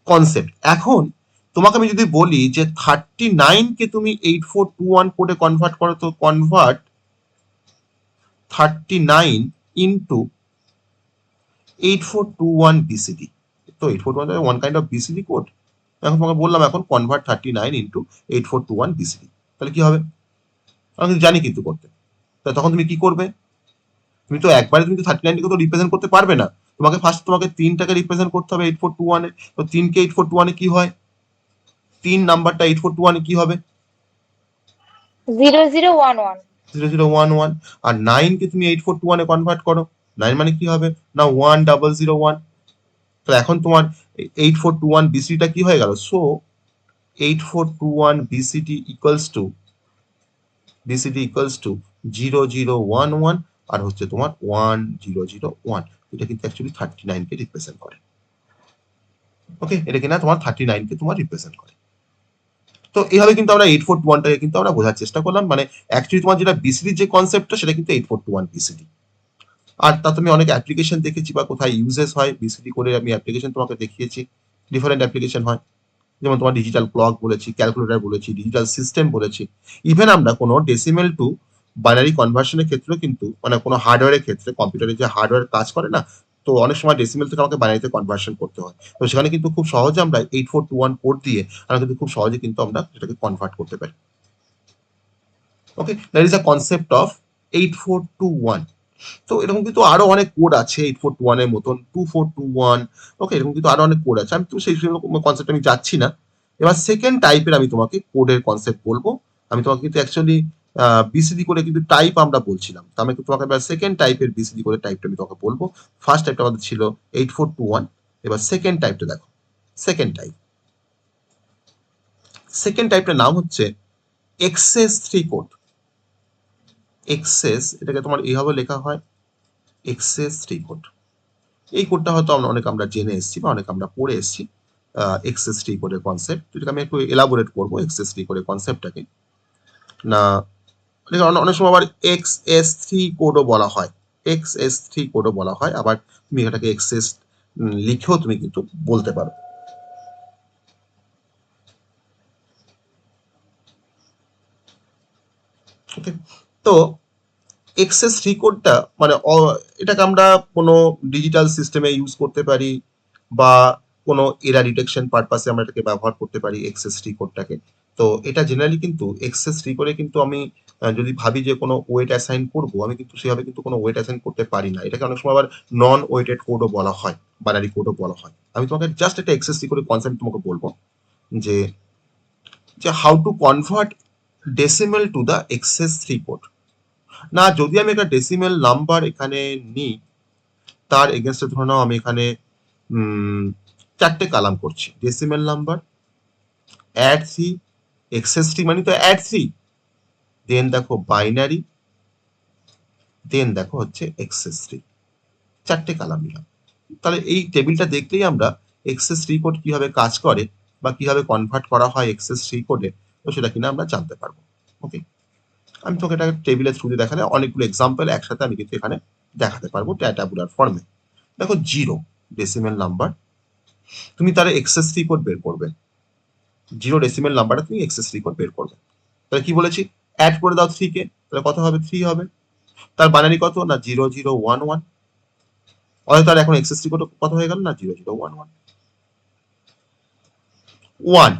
কনসেপ্ট। এখন তোমাকে আমি যদি বলি যে 39 কে তুমি 8421 কোডে কনভার্ট করো, তো কনভার্ট 39 ইনটু 8421 BCD। তো 8421 one kind of BCD code. এখন তোমাকে বললাম এখন কনভার্ট 39 ইনটু 8421 BCD, তাহলে কি হবে? আমি জানি কিন্তু করতে। তা তখন তুমি কি করবে? তুমি তো একবারে তুমি তো 39 কে তো রিপ্রেজেন্ট করতে পারবে না, তোমাকে ফার্স্ট তোমাকে 3টাকে রিপ্রেজেন্ট করতে হবে 8421 এ। তো 3 কে 8421 এ কি হয়? 3 নাম্বারটা 8421 এ কি হবে? 0011 0011। আর 9 কে তুমি 8421 এ কনভার্ট করো, 9 মানে কি হবে না 1001। তো এখন তোমার 8421 BCD টা কি হয়ে গেল? সো 8421 BCD ইকুয়ালস টু 0011 আর হচ্ছে তোমার 1001। এটা কিন্তু অ্যাকচুয়ালি 39 কে রিপ্রেজেন্ট করে। ওকে, এটা কিনা তোমার 39 কে তোমার রিপ্রেজেন্ট করে। তো এইভাবে কিন্তু আমরা 8421টাকে কিন্তু আমরা বোঝার চেষ্টা করলাম, মানে অ্যাকচুয়ালি তোমার যেটা BCD যে কনসেপ্টটা সেটা কিন্তু 8421 BCD। আর তা তুমি অনেক অ্যাপ্লিকেশন দেখেছি বা কোথায় ইউজেস হয় BCD করে আমি অ্যাপ্লিকেশন তোমাকে দেখিয়েছি, ডিফারেন্ট অ্যাপ্লিকেশন হয়, যেমন তোমার ডিজিটাল ক্লক বলেছি, ক্যালকুলেটর বলেছি, ডিজিটাল সিস্টেম বলেছি। ইভেন আমরা কোনো ডেসিমেল টু বাইনারি কনভার্সনের ক্ষেত্রেও কিন্তু মানে কোনো হার্ডওয়্যারের ক্ষেত্রে কম্পিউটারে যে হার্ডওয়্যার কাজ করে না, তো অনেক সময় ডেসিমেল থেকে আমাকে বাইনারিতে কনভার্সন করতে হয়, তো সেখানে কিন্তু খুব সহজে আমরা 8421 কোড দিয়ে আমরা কিন্তু খুব সহজে কিন্তু আমরা সেটাকে কনভার্ট করতে পারি। Okay, that is a concept of 8421। তো এরকম কিন্তু আরো অনেক কোড আছে 8421 এর মতন, 2421। ওকে, এরকম কিন্তু আরো অনেক কোড আছে, আমি তো সেই কনসেপ্ট আমি যাচ্ছি না। এবার সেকেন্ড টাইপের আমি তোমাকে কোডের কনসেপ্ট বলবো। আমি তোমাকে কিন্তু অ্যাকচুয়ালি BCD করে কিন্তু টাইপ আমরা বলছিলাম, তো আমি তোমাকে এবার সেকেন্ড টাইপের BCD করে টাইপটা আমি তোমাকে বলবো। ফার্স্ট টাইপটা আমাদের ছিল 8421, এবার সেকেন্ড টাইপটা দেখো। সেকেন্ড টাইপ, সেকেন্ড টাইপটার নাম হচ্ছে এক্সেস 3 কোড। এক্সেস, এটাকে তোমার এইভাবে লেখা হয় এক্সেস 3 কোড। এই কোডটা হয়তো আমরা জেনে এসেছি বা অনেক আমরা পড়ে এসেছি XS3 কোডের কনসেপ্ট, যেটাকে আমি একটু এলাবোরেট করবো XS3 কোডের কনসেপ্টটাকে। না অনেক সময় আবার XS3 কোডও বলা হয়, XS3 কোডও বলা হয়, আবার তুমি এটাকে XS লিখেও তুমি কিন্তু বলতে পারো। ওকে, তো XS3 কোডটা মানে এটাকে আমরা কোনো ডিজিটাল সিস্টেমে ইউজ করতে পারি বা কোনো এরার ডিটেকশন পারপাসে আমরা এটাকে ব্যবহার করতে পারি XS3 কোডটাকে। তো এটা জেনারেলি কিন্তু XS3 করে কিন্তু আমি যদি ভাবি যে কোনো ওয়েট অ্যাসাইন করবো, আমি কিন্তু সেভাবে কিন্তু কোনো ওয়েট অ্যাসাইন করতে পারি না। এটাকে অনেক সময় আবার নন ওয়েটেড কোডও বলা হয়, বাইনারি কোডও বলা হয়। আমি তোমাকে জাস্ট একটা XS3 করে কনসেপ্ট তোমাকে বলবো যে যে how to convert decimal to the XS3 code. না, যদি আমি একটা ডেসিমেল নাম্বার এখানে নিই, তার এগেনস্টে ধরে নাও আমি এখানে 4টে কালাম করছি, ডেসিমেল নাম্বার, অ্যাড 3, XS3 মানে তো অ্যাড 3, দেন দেখো বাইনারি, দেন দেখো হচ্ছে XS3, 4টে কালাম নিলাম। তাহলে এই টেবিলটা দেখলেই আমরা XS3 কোড কিভাবে কাজ করে বা কিভাবে কনভার্ট করা হয় XS3 কোডে, তো সেটা কিনা আমরা জানতে পারবো। ওকে, আমি তোকে এটা টেবিলের থ্রুতে দেখালে অনেকগুলো এক্সাম্পল একসাথে আমি কিন্তু এখানে দেখাতে পারবো ট্যাবুলার ফর্মে। দেখো 0 ডেসিমেল নাম্বার, তুমি তার XS3 কোড বের করবে। 0 ডেসিমেল নাম্বারটা তুমি XS3 কোড বের করবে। তাহলে কি বলেছি, অ্যাড করে দাও 3 কে, তাহলে কত হবে? 3 হবে। তার বাইনারি কত না 0011, অথবা তার এখন XS3 কোড কত হয়ে গেল না 0011। 1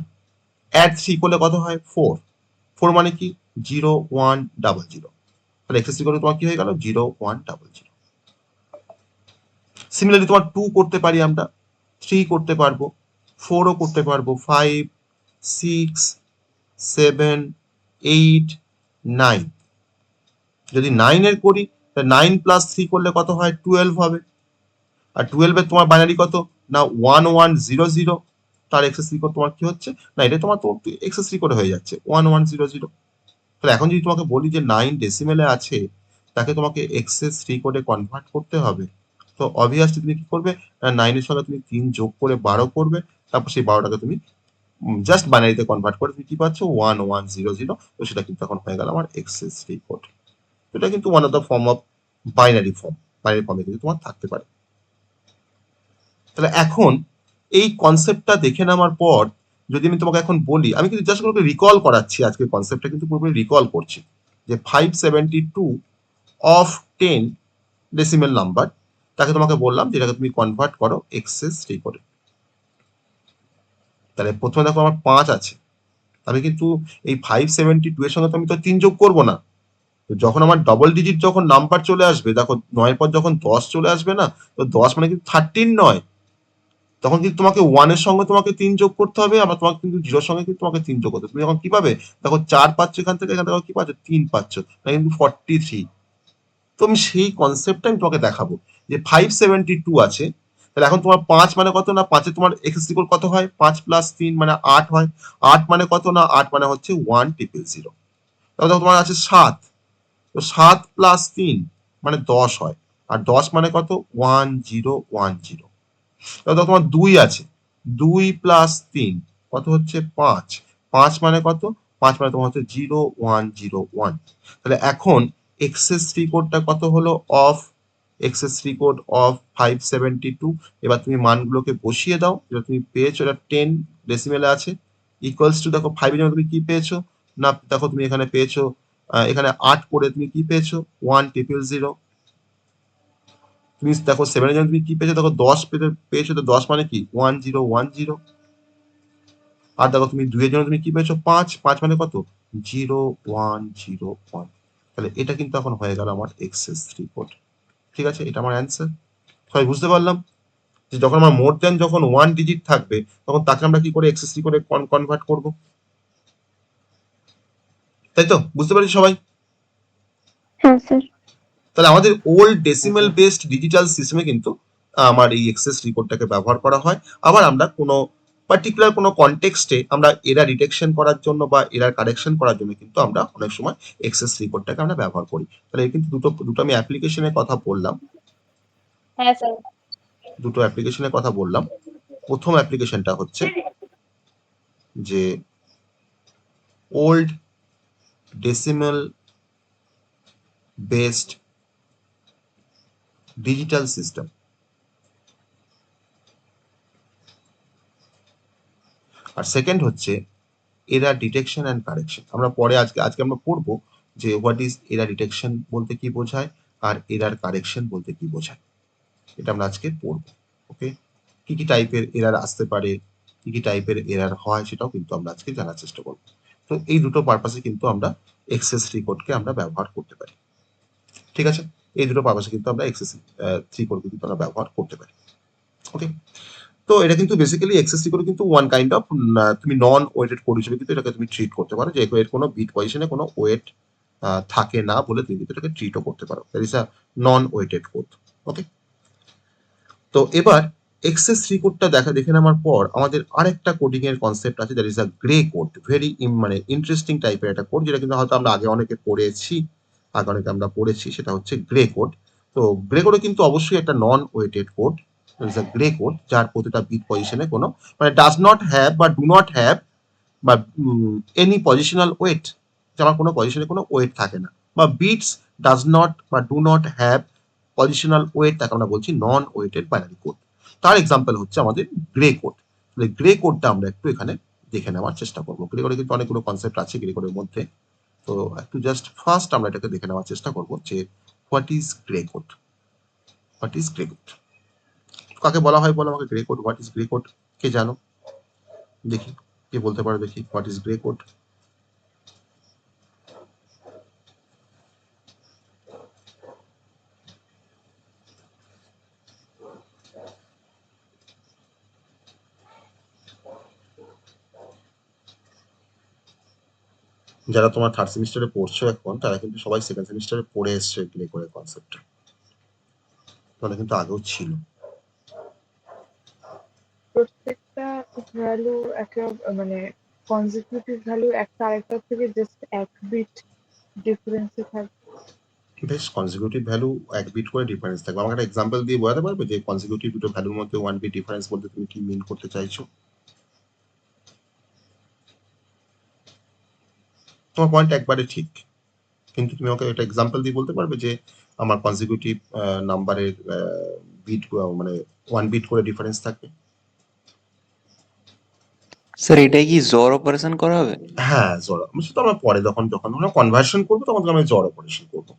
অ্যাড 3 করলে কত হয়? 4, 4 মানে কি 0100, তাহলে XS3 কোড তোমার কি হয়ে গেল 0100। সিমিলারলি তোমার 2 করতে পারি আমরা, 3 করতে পারবো, 4ও করতে পারবো, 5, 6, 7, 8, 9। যদি 9 এর করি 9 প্লাস 3 করলে কত হয় 12 হবে। আর 12 এর তোমার বাইনারি কত না 1100, তার এক্সেস 3 কোড তোমার কি হচ্ছে না এটা তোমার তো এক্সেস 3 কোড হয়ে যাচ্ছে 1100। তাহলে এখন যদি তোমাকে বলি যে 9 ডেসিমেলে আছে তাকে তোমাকে এক্সেস 3 কোডে কনভার্ট করতে হবে, তো অবভিয়াসলি তুমি কি করবে না 9 এর সঙ্গে তুমি 3 যোগ করে 12 করবে, তারপর সেই 12টাকে তুমি জাস্ট বাইনারিতে কনভার্ট করে তুমি কি পাচ্ছ 1100, তো সেটা কিন্তু এখন হয়ে গেল আমার এক্সেস 3 কোড। এটা কিন্তু one of the form of binary form, binary ফর্মে কিন্তু তোমার থাকতে পারে। তাহলে এখন এই কনসেপ্টটা দেখে নেওয়ার পর যদি আমি তোমাকে এখন বলি, আমি কিন্তু জাস্ট পুরোপুরি রিকল করাচ্ছি, আজকের কনসেপ্টটা কিন্তু পুরোপুরি রিকল করছি যে 572 অফ 10 ডেসিমেল নাম্বার, তাকে তোমাকে বললাম যেটাকে তুমি কনভার্ট করো এক্সেস 3 করে। তাহলে প্রথমে দেখো আমার 5 আছে, আমি কিন্তু এই 572 এর সঙ্গে তো আমি তো 3 যোগ করবো না, তো যখন আমার ডবল ডিজিট যখন নাম্বার চলে আসবে, দেখো 9 পর যখন 10 চলে আসবে না, তো 10 মানে কিন্তু 13 নয়, তখন কিন্তু তোমাকে 1 এর সঙ্গে তোমাকে 3 যোগ করতে হবে, আবার তোমাকে কিন্তু 0 এর সঙ্গে কিন্তু তোমাকে 3 যোগ করতে হবে। তুমি এখন কি পাবে দেখো 4 পাচ্ছ এখান থেকে, এখান থেকে কি পাচ্ছ 3 পাচ্ছ, তাহলে কিন্তু 43। তো আমি সেই কনসেপ্টটা আমি তোমাকে দেখাবো যে 572 আছে, তাহলে এখন তোমার 5 মানে কত না 5 এ তোমার এক্স ইকুয়াল কত হয় 5 প্লাস 3 মানে 8 হয়, 8 মানে কত না 8 মানে হচ্ছে 1000। তাহলে দেখো তোমার আছে 7, তো 7 প্লাস 3 মানে 10 হয়, আর 10 মানে কত 1010। তাহলে দেখো তোমার 2 আছে, 2 প্লাস 3 কত হচ্ছে 5, 5 মানে কত 5 মানে তোমার হচ্ছে 0101। তাহলে এখন এক্সেস 3 কোডটা কত হলো অফ এক্সেস 3 কোড অফ 572। এবার তুমি মানগুলোকে বসিয়ে দাও, যেটা তুমি পেয়েছো এটা 10 ডেসিমেলে আছে, ইকুয়ালস টু দেখো 5 এর জন্য তুমি কি পেয়েছো না দেখো তুমি এখানে পেয়েছো এখানে 8 করে তুমি কি পেয়েছো 1000। তুমি দেখো 7 এর জন্য তুমি কি পেয়েছো দেখো 10 পেয়েছো, তো 10 মানে কি 1010। আর দেখো তুমি 2 এর জন্য তুমি কি পেয়েছো 5, 5 মানে কত 0101। তাহলে এটা কিন্তু এখন হয়ে গেল আমার এক্সেস 3 কোড। ঠিক আছে, এটা আমার অ্যান্সার। সবাই বুঝতে পারলাম যে যখন আমার মোর দ্যান যখন 1 ডিজিট থাকবে তখন তাকে আমরা কি করে এক্সেস 3 করে কনভার্ট করব, তাই তো বুঝতে পারছি সবাই? হ্যাঁ স্যার। তাহলে আমাদের ওল্ড ডেসিমেল বেসড ডিজিটাল সিস্টেমে কিন্তু আমার এই এক্সেস রেকর্ডটাকে ব্যবহার করা হয়। আবার আমরা কোনো পার্টিকুলার কোনো কনটেক্সটে আমরা এরার ডিটেকশন করার জন্য বা এরার কারেকশন করার জন্য কিন্তু আমরা অনেক সময় এক্সেস রেকর্ডটাকে আমরা ব্যবহার করি। তাহলে কিন্তু দুটো আমি অ্যাপ্লিকেশনের কথা বললাম, হ্যাঁ স্যার। দুটো অ্যাপ্লিকেশনের কথা বললাম। প্রথম অ্যাপ্লিকেশনটা হচ্ছে যে old decimal based digital system. আর সেকেন্ড হচ্ছে এরার ডিটেকশন অ্যান্ড কারেকশন। আমরা পরে আজকে আমরা পড়বো যে হোয়াট ইজ এরার ডিটেকশন বলতে কি বোঝায় আর এরার কারেকশন বলতে কি বোঝায়, এটা আমরা আজকে পড়বো। ওকে, কি কি টাইপের এরার আসতে পারে, কি কি টাইপের এরার হয় সেটাও কিন্তু আমরা আজকে জানার চেষ্টা করবো। তো এই দুটো পারপাসে কিন্তু আমরা এক্সেস রিকোডকে আমরা ব্যবহার করতে পারি। ঠিক আছে, এই দুটো পারপাসে কিন্তু আমরা এক্সেস রিকোডকে কিন্তু আমরা ব্যবহার করতে পারি। ওকে, তো এটা কিন্তু বেসিক্যালি এক্সেস করে কিন্তু ওয়ান কাইন্ড অফ তুমি নন ওয়েটেড কোড হিসেবে কিন্তু এটাকে তুমি ট্রিট করতে পারো, যে এর কোনো বিট পজিশনে কোনো ওয়েট থাকে না বলে তুমি কিন্তু এটাকে ট্রিটও করতে পারো, that is a non weighted code. Okay, তো এবার এক্সেস কোডটা দেখে নেওয়ার পর আমাদের আরেকটা কোডিং এর কনসেপ্ট আছে, that is a gray code. Very মানে ইন্টারেস্টিং টাইপের একটা কোড, যেটা কিন্তু হয়তো আমরা আগে অনেকে পড়েছি, আমরা পড়েছি, সেটা হচ্ছে গ্রে কোড। তো গ্রে কোডে কিন্তু অবশ্যই একটা non weighted code, is a gray code, যার প্রতিটা বিট পজিশনে কোনো মানে ডাজ নট হ্যাভ বা ডু নট হ্যাভ বা এনি পজিশনাল ওয়েট, আমার কোনো পজিশনে কোনো ওয়েট থাকে না, বা বিটস ডাজ নট বা do not have positional weight, তাকে আমরা বলছি নন ওয়েটেড বাইনারি কোড। তার এক্সাম্পল হচ্ছে আমাদের গ্রে কোড। তাহলে গ্রে কোডটা আমরা একটু এখানে দেখে নেওয়ার চেষ্টা করবো। গ্রে কোডে কিন্তু অনেকগুলো কনসেপ্ট আছে গ্রে কোডের মধ্যে, তো একটু জাস্ট ফার্স্ট আমরা এটাকে দেখে নেওয়ার চেষ্টা করবো যে what is gray code. What is gray code কাকে বলা হয় বলো আমাকে? Gray code, what is gray code কে জানো দেখি, কে বলতে পারো দেখি হোয়াট ইজ গ্রে কোড? যারা তোমার থার্ড সেমিস্টারে পড়ছো এখন তারা কিন্তু সবাই সেকেন্ড সেমিস্টারে পড়ে এসছো গ্রে কোডের কনসেপ্টটা, তাহলে কিন্তু আগেও ছিল। প্রত্যেকটা ভ্যালু একটা মানে কনজিকিউটিভ ভ্যালু একটা আরেকটার থেকে জাস্ট এক বিট ডিফারেন্সে থাকবে। বেশ, কনজিকিউটিভ ভ্যালু এক বিট করে ডিফারেন্স থাকবে। আমাকে একটা এক্সাম্পল দিয়ে বোঝাতে পারবে যে কনজিকিউটিভ দুটো ভ্যালুর মধ্যে 1 বিট ডিফারেন্স বলতে তুমি কি মিন করতে চাইছো? তোমার পয়েন্ট একবারে ঠিক, কিন্তু তুমি আমাকে একটা এক্সাম্পল দিয়ে বলতে পারবে যে আমার কনজিকিউটিভ নাম্বারের বিট মানে 1 বিট করে ডিফারেন্স থাকবে? স্যার এটা কি জর অপারেশন করা হবে? হ্যাঁ, জড় সেটা আমরা পরে যখন আমরা কনভার্সন করবো তখন আমি জড় অপারেশন করবো।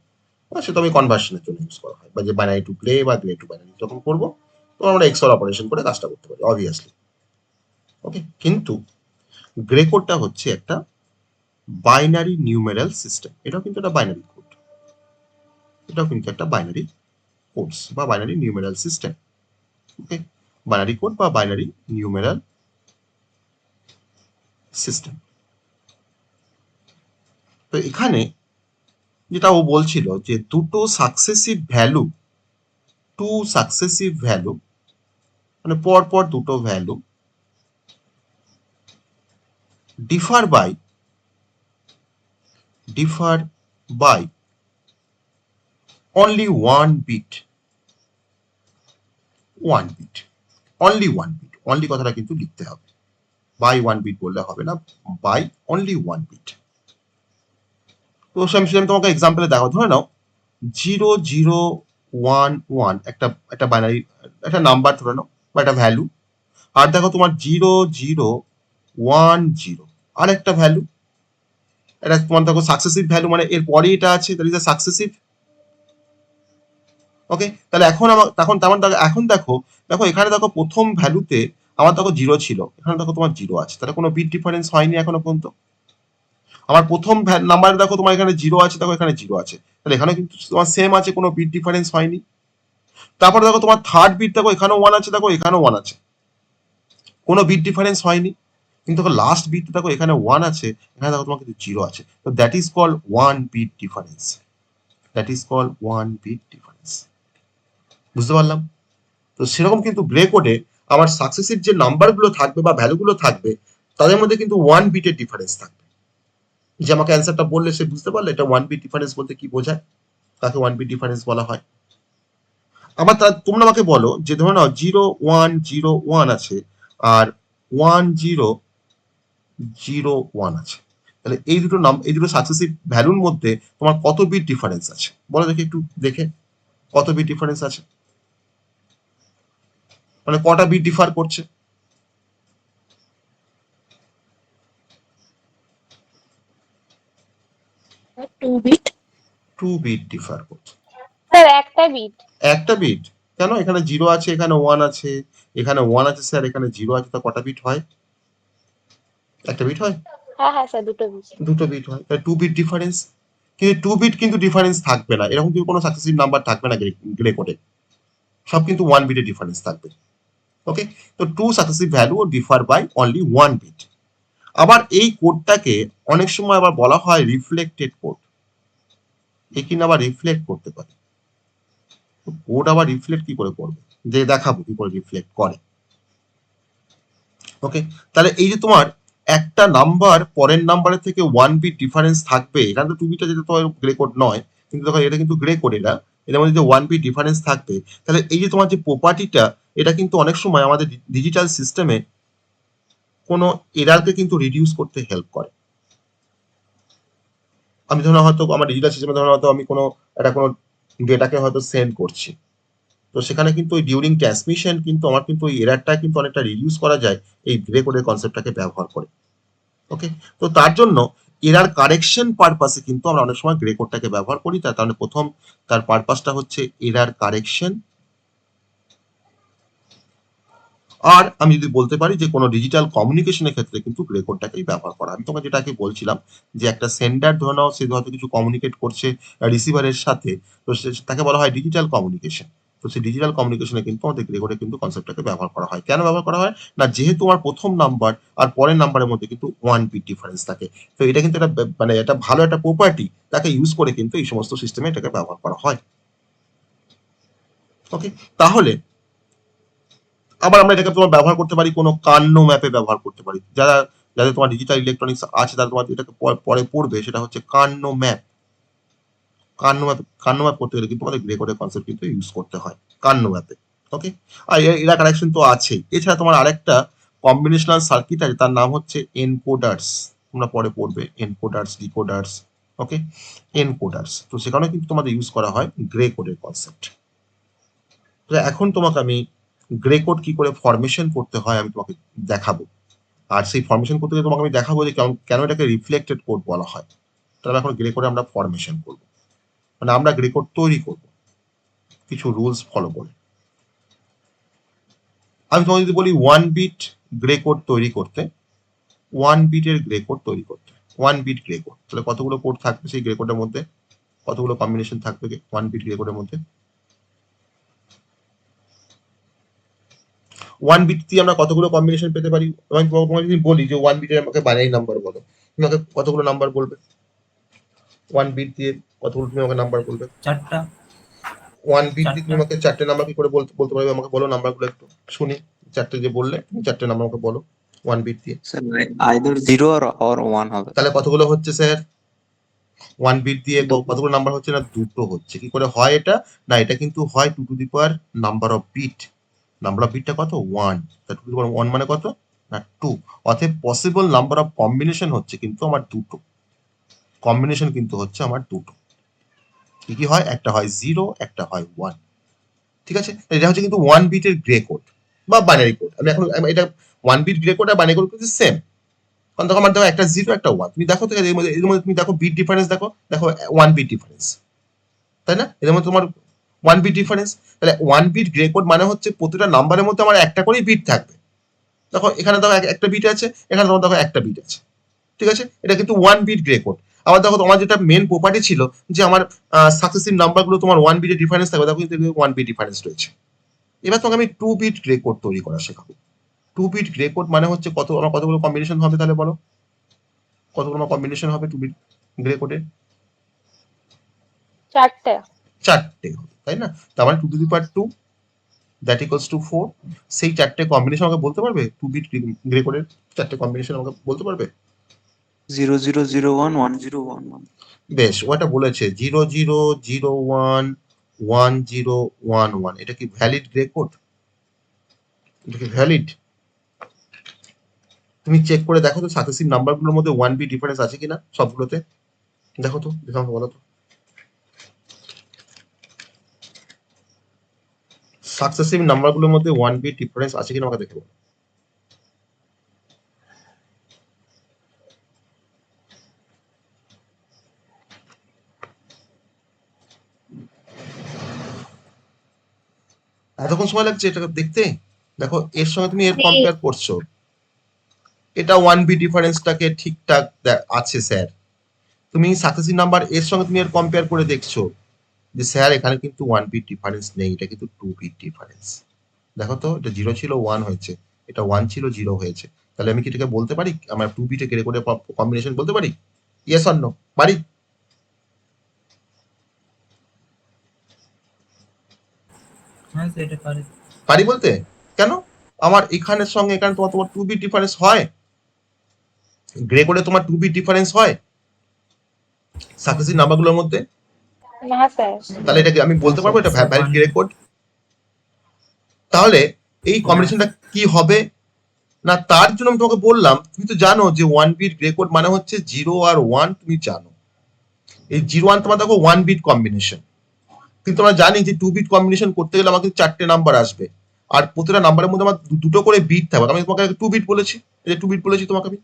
সেটা আমি কনভার্সনের জন্য ইউজ করা হয়, বা যে বাইনারি টু গ্রে বা গ্রে টু বাইনারি যখন করবো তখন আমরা এক্সর অপারেশন করে কাজটা করতে পারি অবভিয়াসলি। ওকে, কিন্তু গ্রে কোডটা হচ্ছে একটা বাইনারি নিউমেরাল সিস্টেম, এটাও কিন্তু একটা বাইনারি কোড, এটাও কিন্তু একটা বাইনারি কোডস বা বাইনারি নিউমেরাল সিস্টেম। ওকে, বাইনারি কোড বা বাইনারি নিউমেরাল সিস্টেম। তো এখানে যেটা ও বলছিল যে দুটো সাকসেসিভ ভ্যালু মানে পরপর দুটো value differ by only one bit, only কথাটা কিন্তু লিখতে হবে, by one bit বললে হবে না, by only one bit। তো আমি তোমাকে এক্সাম্পলে দেখো, ধরে নাও 0011 একটা বাইনারি একটা নাম্বার ধরে নাও বা একটা ভ্যালু, আর দেখো তোমার 0010 আর একটা ভ্যালু, এটা তোমার দেখো সাকসেসিভ ভ্যালু, মানে এর পরে এটা আছে, দ্যাট ইজ আ সাকসেসিভ। ওকে, তাহলে এখন দেখো এখানে দেখো প্রথম ভ্যালুতে আমার দেখো 0 ছিল, এখানে দেখো তোমার 0 আছে, তাহলে কোনো বিট ডিফারেন্স হয়নি এখনো পর্যন্ত। আমার প্রথম নাম্বারে দেখো তোমার এখানে 0 আছে, দেখো এখানে 0 আছে, তাহলে এখানে কিন্তু তোমার সেম আছে, কোনো বিট ডিফারেন্স হয়নি। তারপর দেখো তোমার থার্ড বিট দেখো এখানেও 1 আছে, দেখো এখানেও 1 আছে, কোনো বিট ডিফারেন্স হয়নি। কিন্তু দেখো লাস্ট বিট দেখো এখানে 1 আছে, এখানে দেখো তোমার কিন্তু 0 আছে, তো that is called 1 bit difference, বুঝতে পারলাম? তো সেরকম কিন্তু গ্রে কোডে আমার সাকসেসিভ যে নাম্বারগুলো থাকবে বা ভ্যালুগুলো থাকবে তাদের মধ্যে কিন্তু 1 বিটের ডিফারেন্স থাকবে। যে আমাকে অ্যান্সারটা বললে সে বুঝতে পারলে এটা 1 বিট ডিফারেন্স বলতে কি বোঝায়, তাকে 1 বিট ডিফারেন্স বলা হয়। আবার তোমরা আমাকে বলো যে ধরে নাও 0101 আছে আর 1001 আছে, তাহলে এই দুটো সাকসেসিভ ভ্যালুর মধ্যে তোমার কত বিট ডিফারেন্স আছে বলো দেখি, একটু দেখে কত বিট ডিফারেন্স আছে, মানে কটা বিট ডিফার করছে? 2 বিট। 2 বিট ডিফার করছে। স্যার একটা বিট। কেন? এখানে 0 আছে, এখানে 1 আছে, এখানে 1 আছে স্যার, এখানে 0 আছে, তা কটা বিট হয়? একটা বিট হয়? হ্যাঁ স্যার, দুটো বিট। হয়, তাহলে 2 বিট ডিফারেন্স। কিন্তু 2 বিট কিন্তু ডিফারেন্স থাকবে না, এরকম কিন্তু কোনো সাকসেসিভ নাম্বার থাকবে না গ্রে কোডে, সব কিন্তু 1 বিটের ডিফারেন্স থাকবে। ওকে, তো 2 successive value differ by only 1 bit. আবার এই কোডটাকে অনেক সময় আবার বলা হয় রিফ্লেক্টেড কোড, এ কিনা আবার রিফ্লেক্ট করতে পারে। কোড আবার রিফ্লেক্ট কি করে করবে, যে দেখাবো কি করে রিফ্লেক্ট করে। ওকে, তাহলে এই যে তোমার একটা নাম্বার পরের নাম্বারের থেকে 1 বিট ডিফারেন্স থাকবে, এখানে তো 2 বিটটা যেটা তোমার গ্রে কোড নয়, কিন্তু দেখো এটা কিন্তু গ্রে কোড, এটার মধ্যে যে 1 বিট ডিফারেন্স থাকবে, তাহলে এই যে তোমার যে প্রপার্টিটা, এটা কিন্তু অনেক সময় আমাদের ডিজিটাল সিস্টেমে কোনো এরারকে কিন্তু রিডিউস করতে হেল্প করে। আমি ধরো হয়তো আমার ডিজিটাল সিস্টেমে ধরো হয়তো আমি কোনো ডেটাকে হয়তো সেন্ড করছি, তো সেখানে কিন্তু ওই ডিউরিং ট্রান্সমিশন কিন্তু আমার কিন্তু ওই এরারটা কিন্তু অনেকটা রিডিউস করা যায় এই গ্রে কোডের কনসেপ্টটাকে ব্যবহার করে। ওকে, তো তার জন্য এরার কারেকশন পারপাসে কিন্তু আমরা অনেক সময় গ্রে কোডটাকে ব্যবহার করি। তার কারণে প্রথম তার পারপাসটা হচ্ছে এরার কারেকশন। আর আমি যদি বলতে পারি যে কোনো ডিজিটাল কমিউনিকেশনের ক্ষেত্রে কিন্তু গ্রে কোডটাকেই ব্যবহার করা। আমি তোমাকে যেটাকে বলছিলাম যে একটা সেন্ডার ধরে নাও, সে হয়তো কিছু কমিউনিকেট করছে রিসিভারের সাথে, তো তাকে বলা হয় ডিজিটাল কমিউনিকেশন। তো সেই ডিজিটাল কমিউনিকেশনে কিন্তু আমাদের গ্রে কোডের কিন্তু কনসেপ্টটাকে ব্যবহার করা হয়। কেন ব্যবহার করা হয় না, যেহেতু আমার প্রথম নাম্বার আর পরের নাম্বারের মধ্যে কিন্তু 1 বিট ডিফারেন্স থাকে, তো এটা কিন্তু একটা মানে এটা ভালো একটা প্রপার্টি, তাকে ইউজ করে কিন্তু এই সমস্ত সিস্টেমে এটাকে ব্যবহার করা হয়। ওকে, তাহলে আবার আমরা এটাকে তোমার ব্যবহার করতে পারি কোনো কান্ন ম্যাপে ব্যবহার করতে পারি। যাদের তোমার ডিজিটাল ইলেকট্রনিক্স আছে তারা তোমার এটাকে পরে পড়বে, সেটা হচ্ছে কান্ন ম্যাপ। কান্ন ম্যাপ করতে গেলে কিন্তু আমাদের গ্রে কোডের কনসেপ্ট কিন্তু ইউজ করতে হয় কান্ন ম্যাপে। ওকে, আর এরা কানেকশন তো আছেই। এছাড়া তোমার আরেকটা কম্বিনেশনাল সার্কিট আছে, তার নাম হচ্ছে এনকোডার্স। তোমরা পরে পড়বে এনকোডার্স, ডিকোডার্স। ওকে, এনকোডার্স, তো সেখানে কিন্তু তোমাদের ইউজ করা হয় গ্রে কোডের কনসেপ্ট। তো এখন তোমাকে আমি গ্রে কোড কি করে ফরমেশন করতে হয় আমি তোমাকে দেখাবো, আর সেই ফরমেশন করতে গিয়ে তোমাকে আমি দেখাবো যে কেন এটাকে রিফ্লেক্টেড কোড বলা হয়। তাহলে এখন গ্রে কোডে আমরা ফরমেশন করব, মানে আমরা গ্রে কোড তৈরি করব কিছু রুলস ফলো করে। আমি তোমাকে যদি বলি 1 বিট গ্রে কোড তৈরি করতে, 1 বিটের গ্রে কোড তৈরি করতে, 1 বিট গ্রে কোড, তাহলে কতগুলো কোড থাকবে সেই গ্রে কোডের মধ্যে, কতগুলো কম্বিনেশন থাকবে 1 বিট গ্রে কোডের মধ্যে? 1 বিট দিয়ে আমরা কতগুলো কম্বিনেশন পেতে পারি? আমি তোমাকে যদি বলি যে 1 বিটের আমাকে বাইনারি নাম্বার বলো, তুমি আমাকে কতগুলো নাম্বার বলবে? 1 বিট দিয়ে কতগুলো তুমি আমাকে নাম্বার বলবে? 4টা। 1 বিট দিয়ে তুমি আমাকে 4টে নাম্বার কি করে বলতে পারবে? আমাকে বলো নাম্বারগুলো একটু শুনি। 4টে যে বললে তুমি 4টে নাম্বার আমাকে বলো 1 বিট দিয়ে। স্যার আইদার 0 or 1 হবে। তাহলে কতগুলো হচ্ছে স্যার 1 বিট দিয়ে? কতগুলো নাম্বার হচ্ছে? না দুটো হচ্ছে। কি করে হয় এটা? না এটা কিন্তু হয় 2 to the power number of bit. Number of বিটটা কত? 1। তা 2 টু দি পাওয়ার 1 মানে কত? না 2। অতএব পসিবল নাম্বার অফ কম্বিনেশন হচ্ছে কিন্তু আমার দুটো। কম্বিনেশন কিন্তু হচ্ছে আমার দুটো। কি কি হয়? একটা হয় 0, একটা হয় 1। ঠিক আছে, এটা হচ্ছে কিন্তু 1 বিটের গ্রে কোড বা বাইনারি কোড। আমি এখন এটা 1 বিট গ্রে কোড আর বাইনারি কোড কিন্তু সেম। কারণ দেখো আমার দেখো একটা 0 একটা 1, তুমি দেখো তো এর মধ্যে তুমি দেখো বিট ডিফারেন্স, দেখো 1 বিট ডিফারেন্স, তাই না? এর মধ্যে তোমার 1 বিট ডিফারেন্স। তাহলে 1 বিট গ্রে কোড মানে হচ্ছে প্রতিটা নাম্বারের মধ্যে আমার একটা করেই বিট থাকবে। দেখো এখানে দেখো একটা বিট আছে, এখানে তোমার দেখো একটা বিট আছে। ঠিক আছে, এটা কিন্তু 1 বিট গ্রে কোড। আবার দেখো তোমার যেটা মেন প্রপার্টি ছিল যে আমার সাকসেসিভ নাম্বারগুলো তোমার 1 বিটের ডিফারেন্স থাকবে, দেখো কিন্তু 1 বিট ডিফারেন্স রয়েছে। এবার তোমাকে আমি 2 বিট গ্রে কোড তৈরি করা শেখাবো। 2 বিট গ্রে কোড মানে হচ্ছে আমার কতগুলো কম্বিনেশন হবে তাহলে বলো? কতগুলো কম্বিনেশন হবে 2 বিট গ্রে কোডে? 4টে। 4টে হবে, তাই না? তার মানে 2 to the power 2 that equals to 4। সেই 4টে কম্বিনেশন আমাকে বলতে পারবে? 2 বিট গ্রে কোডের 4টে কম্বিনেশন আমাকে বলতে পারবে? 0001 1011। বেশ, ওটা বলেছে 0001 1011। এটা কি ভ্যালিড গ্রে কোড? এটা কি ভ্যালিড? তুমি চেক করে দেখো তো সাকসেসিভ নাম্বারগুলোর মধ্যে 1 বিট ডিফারেন্স আছে কিনা সবগুলোতে। দেখো তো, দেখো আমাকে বলো তো সাকসেসিভ নাম্বারগুলোর মধ্যে 1 বিট ডিফারেন্স আছে কিনা আমাকে দেখে বলো। এতক্ষণ সময় লাগছে এটা দেখতে? দেখো এর সঙ্গে তুমি এর কম্পেয়ার করছো, এটা 1 বিট ডিফারেন্সটাকে ঠিকঠাক আছে স্যার। তুমি সাকসেসিভ নাম্বার এর সঙ্গে তুমি এর কম্পেয়ার করে দেখছো যে স্যার এখানে কিন্তু 1 বিট ডিফারেন্স নেই, এটা কিন্তু 2 বিট ডিফারেন্স। দেখো তো, এটা 0 ছিল 1 হয়েছে, এটা 1 ছিল 0 হয়েছে। তাহলে আমি কি এটাকে বলতে পারি আমার 2 বিটে গ্রে কোডের কম্বিনেশন বলতে পারি? Yes or no? পারি? হ্যাঁ স্যার, এটা পারে। পারি বলতে? কেন? আমার এখানের সঙ্গে এখানে তোমার 2 বিট ডিফারেন্স হয়, গ্রে কোডে তোমার 2 বিট ডিফারেন্স হয় সাকসেসিভ নাম্বারগুলোর মধ্যে। না স্যার। তাহলে এটাকে আমি বলতে পারবো এটা ভ্যালিড গ্রে কোড? তাহলে এই কম্বিনেশনটা কি হবে না, তার জন্য আমি তোমাকে বললাম, তুমি তো জানো যে 1 বিট গ্রে কোড মানে হচ্ছে 0 আর 1, তুমি জানো এই 0 1 তোমার দেখো 1 বিট কম্বিনেশন। কিন্তু আমরা জানি যে 2 বিট কম্বিনেশন করতে গেলে আমাকে 4টে নাম্বার আসবে, আর প্রতিটা নাম্বারের মধ্যে আমার দুটো করে বিট থাকবে। আমি তোমাকে 2 বিট বলেছি, এই যে 2 বিট বলেছি তোমাকে আমি।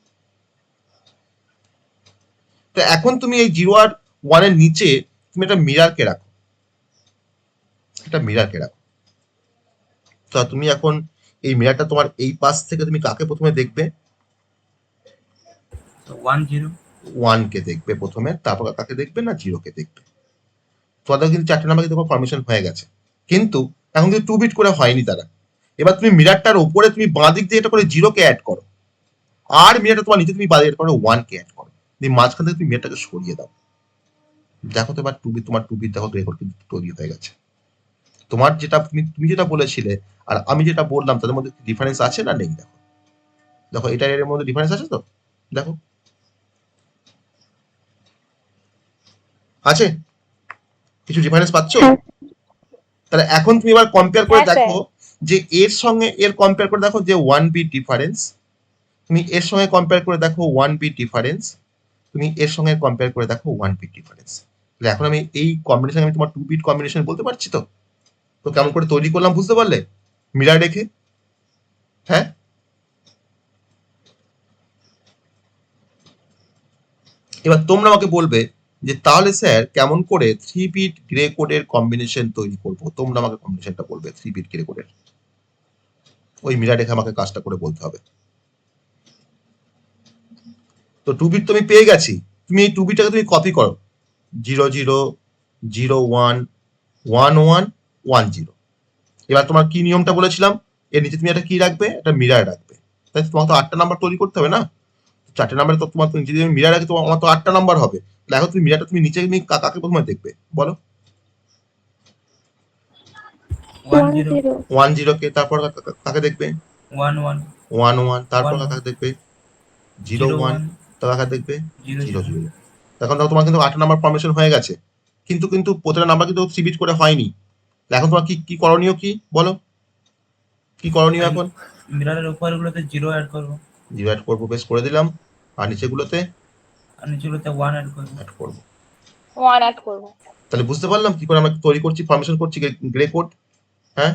তো এখন তুমি এই 0 আর 1 এর নিচে তুমি একটা মিররকে রাখো, একটা মিররকে রাখো। তো তুমি এখন এই মিররটা তোমার এই পাশ থেকে তুমি কাকে প্রথমে দেখবে? তো 1 0 1 কে দেখবে প্রথমে, তারপর কাকে দেখবে? না 0 কে দেখবে। তোমাদের কিন্তু 4টে নাম্বার কিন্তু ফরমেশন হয়ে গেছে। কিন্তু এখন কিন্তু 2 বিট করে হয়নি তারা। এবার তুমি মিরারটার উপরে তুমি বাঁ দিক দিয়ে এটা করে 0 কে অ্যাড করো, আর মিরারটা তোমার নিচে তুমি বাঁ দিকে করো 1 কে অ্যাড করো, দিয়ে মাঝখান থেকে তুমি মিরারটাকে সরিয়ে দাও। দেখো তো এবার 2 বিট, তোমার 2 বিট দেখো রেকর্ড কিন্তু তৈরি হয়ে গেছে। তোমার যেটা তুমি যেটা বলেছিলে আর আমি যেটা বললাম তাদের মধ্যে ডিফারেন্স আছে না নেই? দেখো দেখো এটা এর মধ্যে ডিফারেন্স আছে তো, দেখো আছে, কিছু ডিফারেন্স পাচ্ছ? তাহলে এখন তুমি এবার কম্পেয়ার করে হ্যাঁ, স্যার। দেখো যে এর সঙ্গে এর কম্পেয়ার করে দেখো যে 1 বিট ডিফারেন্স, তুমি এর সঙ্গে কম্পেয়ার করে দেখো 1 বিট ডিফারেন্স, তুমি এর সঙ্গে কম্পেয়ার করে দেখো 1 বিট ডিফারেন্স। তাহলে এখন আমি এই কম্বিনেশন, আমি তোমার 2 বিট কম্বিনেশন বলতে পারছি তো? তো কেমন করে তৈরি করলাম বুঝতে পারলে মিরার রেখে? হ্যাঁ, এবার তোমরা আমাকে বলবে যে তাহলে স্যার কেমন করে 3 বিট গ্রে কোডের কম্বিনেশন তৈরি করব? তোমরা আমাকে কম্বিনেশনটা বলবে 3 বিট গ্রে কোডের, ওই মিরার রেখে আমাকে কাজটা করে বলতে হবে। তো 2 বিট তো আমি পেয়ে গেছি, তুমি এই 2 বিটটাকে তুমি কপি করো 0 0 0 1 1 1 1 0। এবার তোমার কি নিয়মটা বলেছিলাম, এর নিচে তুমি একটা কি রাখবে, একটা মিরার রাখবে, তাই তোমার তো 8টা নাম্বার তৈরি করতে হবে না? 4টে নাম্বারে তো তোমার যদি আমি মিরার রাখি তোমার আমার তো 8টা নাম্বার হবে। তাহলে এখন তুমি মিরারটা তুমি নিচে তুমি কাকে প্রথমে দেখবে বলো? 1 0 1 0 কে, তারপর কাকে দেখবে? 1 1 1 1, তারপর 1 কাকে দেখবে? 0 0 1, 1 তারপর কাকে দেখবে? 0 0 0 0। এখন দেখো তোমার কিন্তু 8 নাম্বার ফরমেশন হয়ে গেছে, কিন্তু কিন্তু প্রতিটা নাম্বার কিন্তু 3 বিট করে হয়নি। এখন তোমার কি কি করণীয় কি বলো? কি করণীয় এখন? মিরারের উপরগুলোতে 0 অ্যাড করব 0 অ্যাড করবো, বেশ করে দিলাম। আর নিচেগুলোতে আর নিচেগুলোতে 1 অ্যাড করব। অ্যাড করবো। 1 অ্যাড করবো। তাহলে বুঝতে পারলাম কি করে আমরা তৈরি করছি, ফরমেশন করছি গ্রে কোড। হ্যাঁ,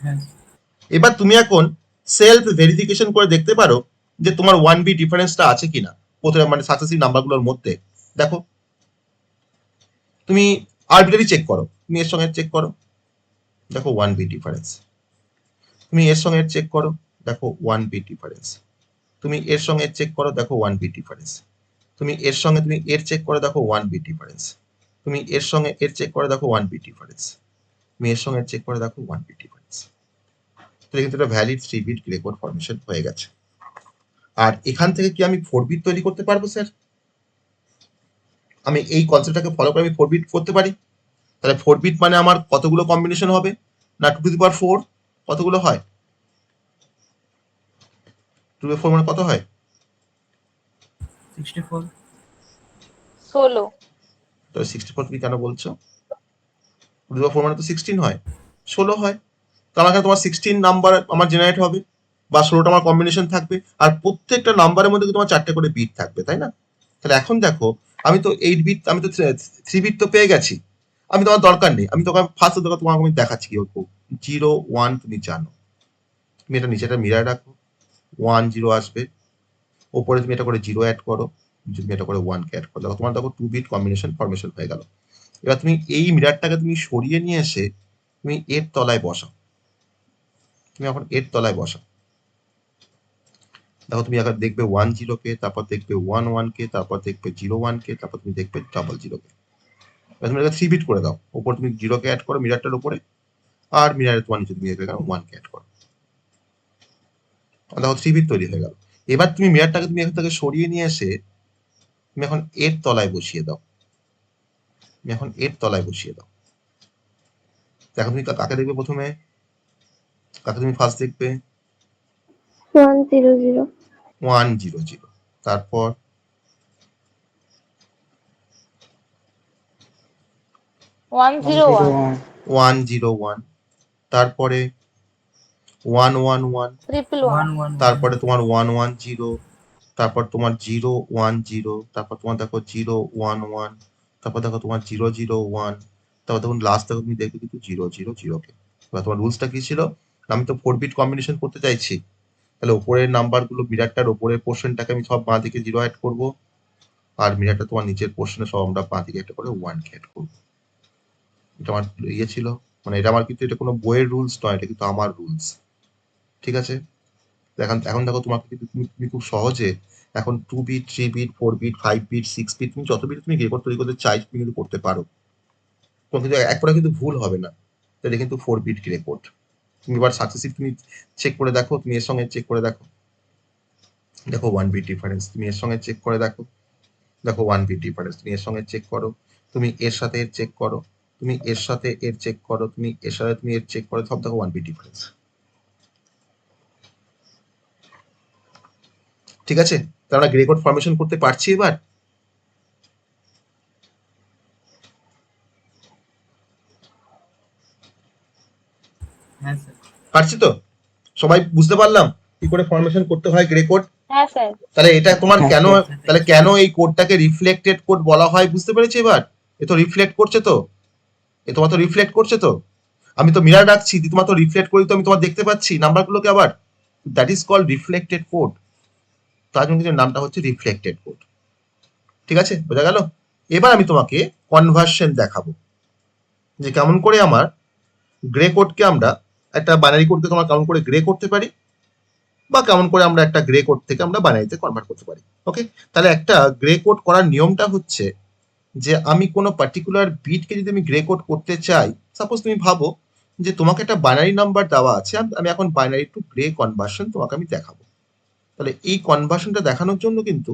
হ্যাঁ এবার তুমি এখন সেলফ ভেরিফিকেশন করে দেখতে পারো যে তোমার 1 বিট ডিফারেন্সটা আছে কিনা প্রতিটা মানে সাকসেসিভ নাম্বারগুলোর মধ্যে। দেখো তুমি আরবিটারি চেক করো, তুমি এর সঙ্গে চেক করো, দেখো 1 বিট ডিফারেন্স। তুমি এর সঙ্গে চেক করো, দেখো 1 বিট ডিফারেন্স। তুমি এর সঙ্গে চেক করো, দেখো 1 বিট ডিফারেন্স। তুমি এর সঙ্গে তুমি এর চেক করে দেখো 1 বিট ডিফারেন্স। তুমি এর সঙ্গে এর চেক করে দেখো 1 বিট ডিফারেন্স। তুমি এর সঙ্গে চেক করে দেখো 1 বিট ডিফারেন্স। তাহলে কিন্তু এটা valid 3 bit Gray code formation হয়ে গেছে। আর এখান থেকে কি আমি 4 বিট তৈরি করতে পারবো স্যার? আমি এই কনসেপ্টটাকে ফলো করে আমি 4 বিট করতে পারি। তাহলে 4 বিট মানে আমার কতগুলো কম্বিনেশন হবে না 2 টু দি পাওয়ার 4 কতগুলো হয়? 2 টু দি 4 মানে কত হয়? 64 16। তো 64 তুমি কেন বলছো? 2 টু দি পাওয়ার 4 মানে তো 16 হয়, 16 হয়। তো আমার এখানে তোমার 16 নাম্বার আমার জেনারেট হবে বা 16টা আমার কম্বিনেশন থাকবে, আর প্রত্যেকটা নাম্বারের মধ্যে তোমার 4টে করে বিট থাকবে, তাই না? তাহলে এখন দেখো আমি তো 8 বিট, আমি তো 3 বিট তো পেয়ে গেছি, আমি তোমার দরকার নেই, আমি তোমার ফার্স্ট দেখো তোমাকে আমি দেখাচ্ছি কি করবো। 0 1 তুমি জানো, তুমি এটা নিচেটা মিরার রাখো, 1 0 আসবে, ওপরে তুমি এটা করে 0 অ্যাড করো, তুমি এটা করে 1 কে অ্যাড করো, দেখো তোমার দেখো 2 বিট কম্বিনেশন ফরমেশন হয়ে গেল। এবার তুমি এই মিরারটাকে তুমি সরিয়ে নিয়ে এসে তুমি এর তলায় বসাও, তুমি এখন এর তলায় বসাও। দেখো তুমি আগে দেখবে 1 0 কে, তারপর দেখবে 1 1 কে, তারপর দেখবে 0 1 কে, তারপর তুমি দেখবে 0 0 কে। এবার তুমি এটা 3 বিট করে দাও, উপর তুমি 0 কে অ্যাড করো মিরারটার উপরে, আর মিরারের তোমার নিচে তুমি এখানে 1 কে অ্যাড করো। দেখো 3 বিট তৈরি হয়ে গেল। এবার তুমি মিরারটাকে তুমি এখান থেকে সরিয়ে নিয়ে এসে তুমি এখন এর তলায় বসিয়ে দাও, তুমি এখন এর তলায় বসিয়ে দাও। দেখো তুমি কাকে দেখবে প্রথমে, কাকে তুমি ফার্স্ট দেখবে? 1 0 0 1 0 0, তারপর 1 0 1 1 0 1, তারপরে 1 1 1, 1 1 1 1 তারপরে তোমার 1 1 0, তারপর তোমার 0 1 0, তারপর তোমার দেখো 0 1 1, তারপর দেখো তোমার 0 0 1, তারপর তখন লাস্ট দেখো তুমি দেখবে কিন্তু 0 0 0 কে। এবার তোমার রুলসটা কি ছিল? আমি তো 4 বিট কম্বিনেশন করতে চাইছি, তাহলে উপরের নাম্বারগুলো মিরারটার উপরের পোর্শনটাকে আমি সব বাঁ দিকে 0 অ্যাড করব, আর মিরারটা তোমার নিচের পোর্শনে সব আমরা বাঁ দিকে একটা করে 1 কে অ্যাড করব। এটা আমার ইয়ে ছিল, মানে এটা আমার কিন্তু এটা কোনো বইয়ের রুলস নয়, এটা কিন্তু আমার রুলস। ঠিক আছে? এখন এখন দেখো তোমাকে কিন্তু তুমি খুব সহজে এখন 2 bit 3 bit 4 bit 5 bit 6 bit তুমি যত বিট তুমি রেকর্ড তৈরি করতে চাই তুমি কিন্তু করতে পারো। তোমার কিন্তু একবারে কিন্তু ভুল হবে না, তাহলে কিন্তু 4 বিট গ্রে কোড। তুমি এবার সাকসেসিভ তুমি চেক করে দেখো, তুমি এর সঙ্গে চেক করে দেখো, দেখো 1 বিট ডিফারেন্স। তুমি এর সঙ্গে চেক করে দেখো, দেখো 1 বিট ডিফারেন্স। তুমি এর সঙ্গে চেক করো, তুমি এর সাথে এর চেক করো, তুমি এর সাথে এর চেক করো, তুমি এর সাথে তুমি এর চেক করো, সব দেখো 1 বিট ডিফারেন্স। ঠিক আছে, তাহলে আমরা গ্রে কোড ফরমেশন করতে পারছি এবার। হ্যাঁ স্যার। পারছি তো? সবাই বুঝতে পারলাম কি করে ফরমেশন করতে হয় গ্রে কোড? হ্যাঁ স্যার। তাহলে এটা তোমার হ্যাঁ, কেন, স্যার। তাহলে কেন এই কোডটাকে রিফ্লেক্টেড কোড বলা হয় বুঝতে পেরেছি এবার? এ তো রিফ্লেক্ট করছে তো, এ তোমার তো রিফ্লেক্ট করছে তো। আমি তো মিরার রাখছি, তোমার তো রিফ্লেক্ট করি, তো আমি তোমার দেখতে পাচ্ছি নাম্বারগুলোকে আবার। That is called reflected code. তার জন্য কিন্তু নামটা হচ্ছে রিফ্লেক্টেড কোড। ঠিক আছে, বোঝা গেল? এবার আমি তোমাকে কনভার্সন দেখাবো যে কেমন করে আমার গ্রে কোডকে আমরা একটা বাইনারি কোডকে তোমার কেমন করে গ্রে করতে পারি, বা কেমন করে আমরা একটা গ্রে কোড থেকে আমরা বাইনারিতে কনভার্ট করতে পারি। ওকে, তাহলে একটা গ্রে কোড করার নিয়মটা হচ্ছে যে আমি কোনো পার্টিকুলার বিটকে যদি আমি গ্রে কোড করতে চাই, সাপোজ তুমি ভাবো যে তোমাকে একটা বাইনারি নাম্বার দেওয়া আছে, আমি এখন বাইনারি টু গ্রে কনভার্সন তোমাকে আমি দেখাবো। তাহলে এই কনভার্সনটা দেখানোর জন্য কিন্তু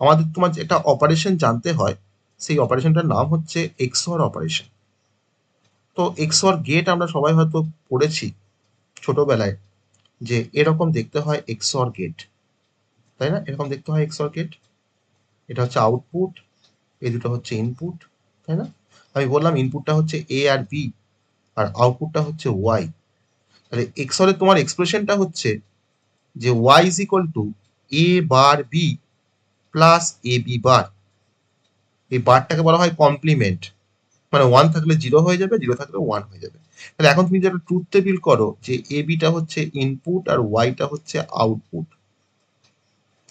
আমাদের তোমার যে একটা অপারেশন জানতে হয়, সেই অপারেশনটার নাম হচ্ছে এক্সঅর অপারেশন। তো এক্সঅর গেট আমরা সবাই হয়তো পড়েছি ছোটবেলায়, যে এরকম দেখতে হয় এক্সঅর গেট, তাই না? এরকম দেখতে হয় এক্সঅর গেট। এটা হচ্ছে আউটপুট, এই দুটো হচ্ছে ইনপুট, তাই না? আমি বললাম ইনপুটটা হচ্ছে এ আর বি, আর আউটপুটটা হচ্ছে ওয়াই। তাহলে এক্সঅর এর তোমার এক্সপ্রেশনটা হচ্ছে যে Y is equal to A bar B plus A B bar. এই বারটাকে বলা হয় কমপ্লিমেন্ট, মানে 1 থাকলে 0 হয়ে যাবে, 0 থাকলে 1 হয়ে যাবে। তাহলে এখন তুমি যেটা ট্রুথ টেবিল করো যে এ বিটা হচ্ছে ইনপুট আর ওয়াইটা হচ্ছে আউটপুট,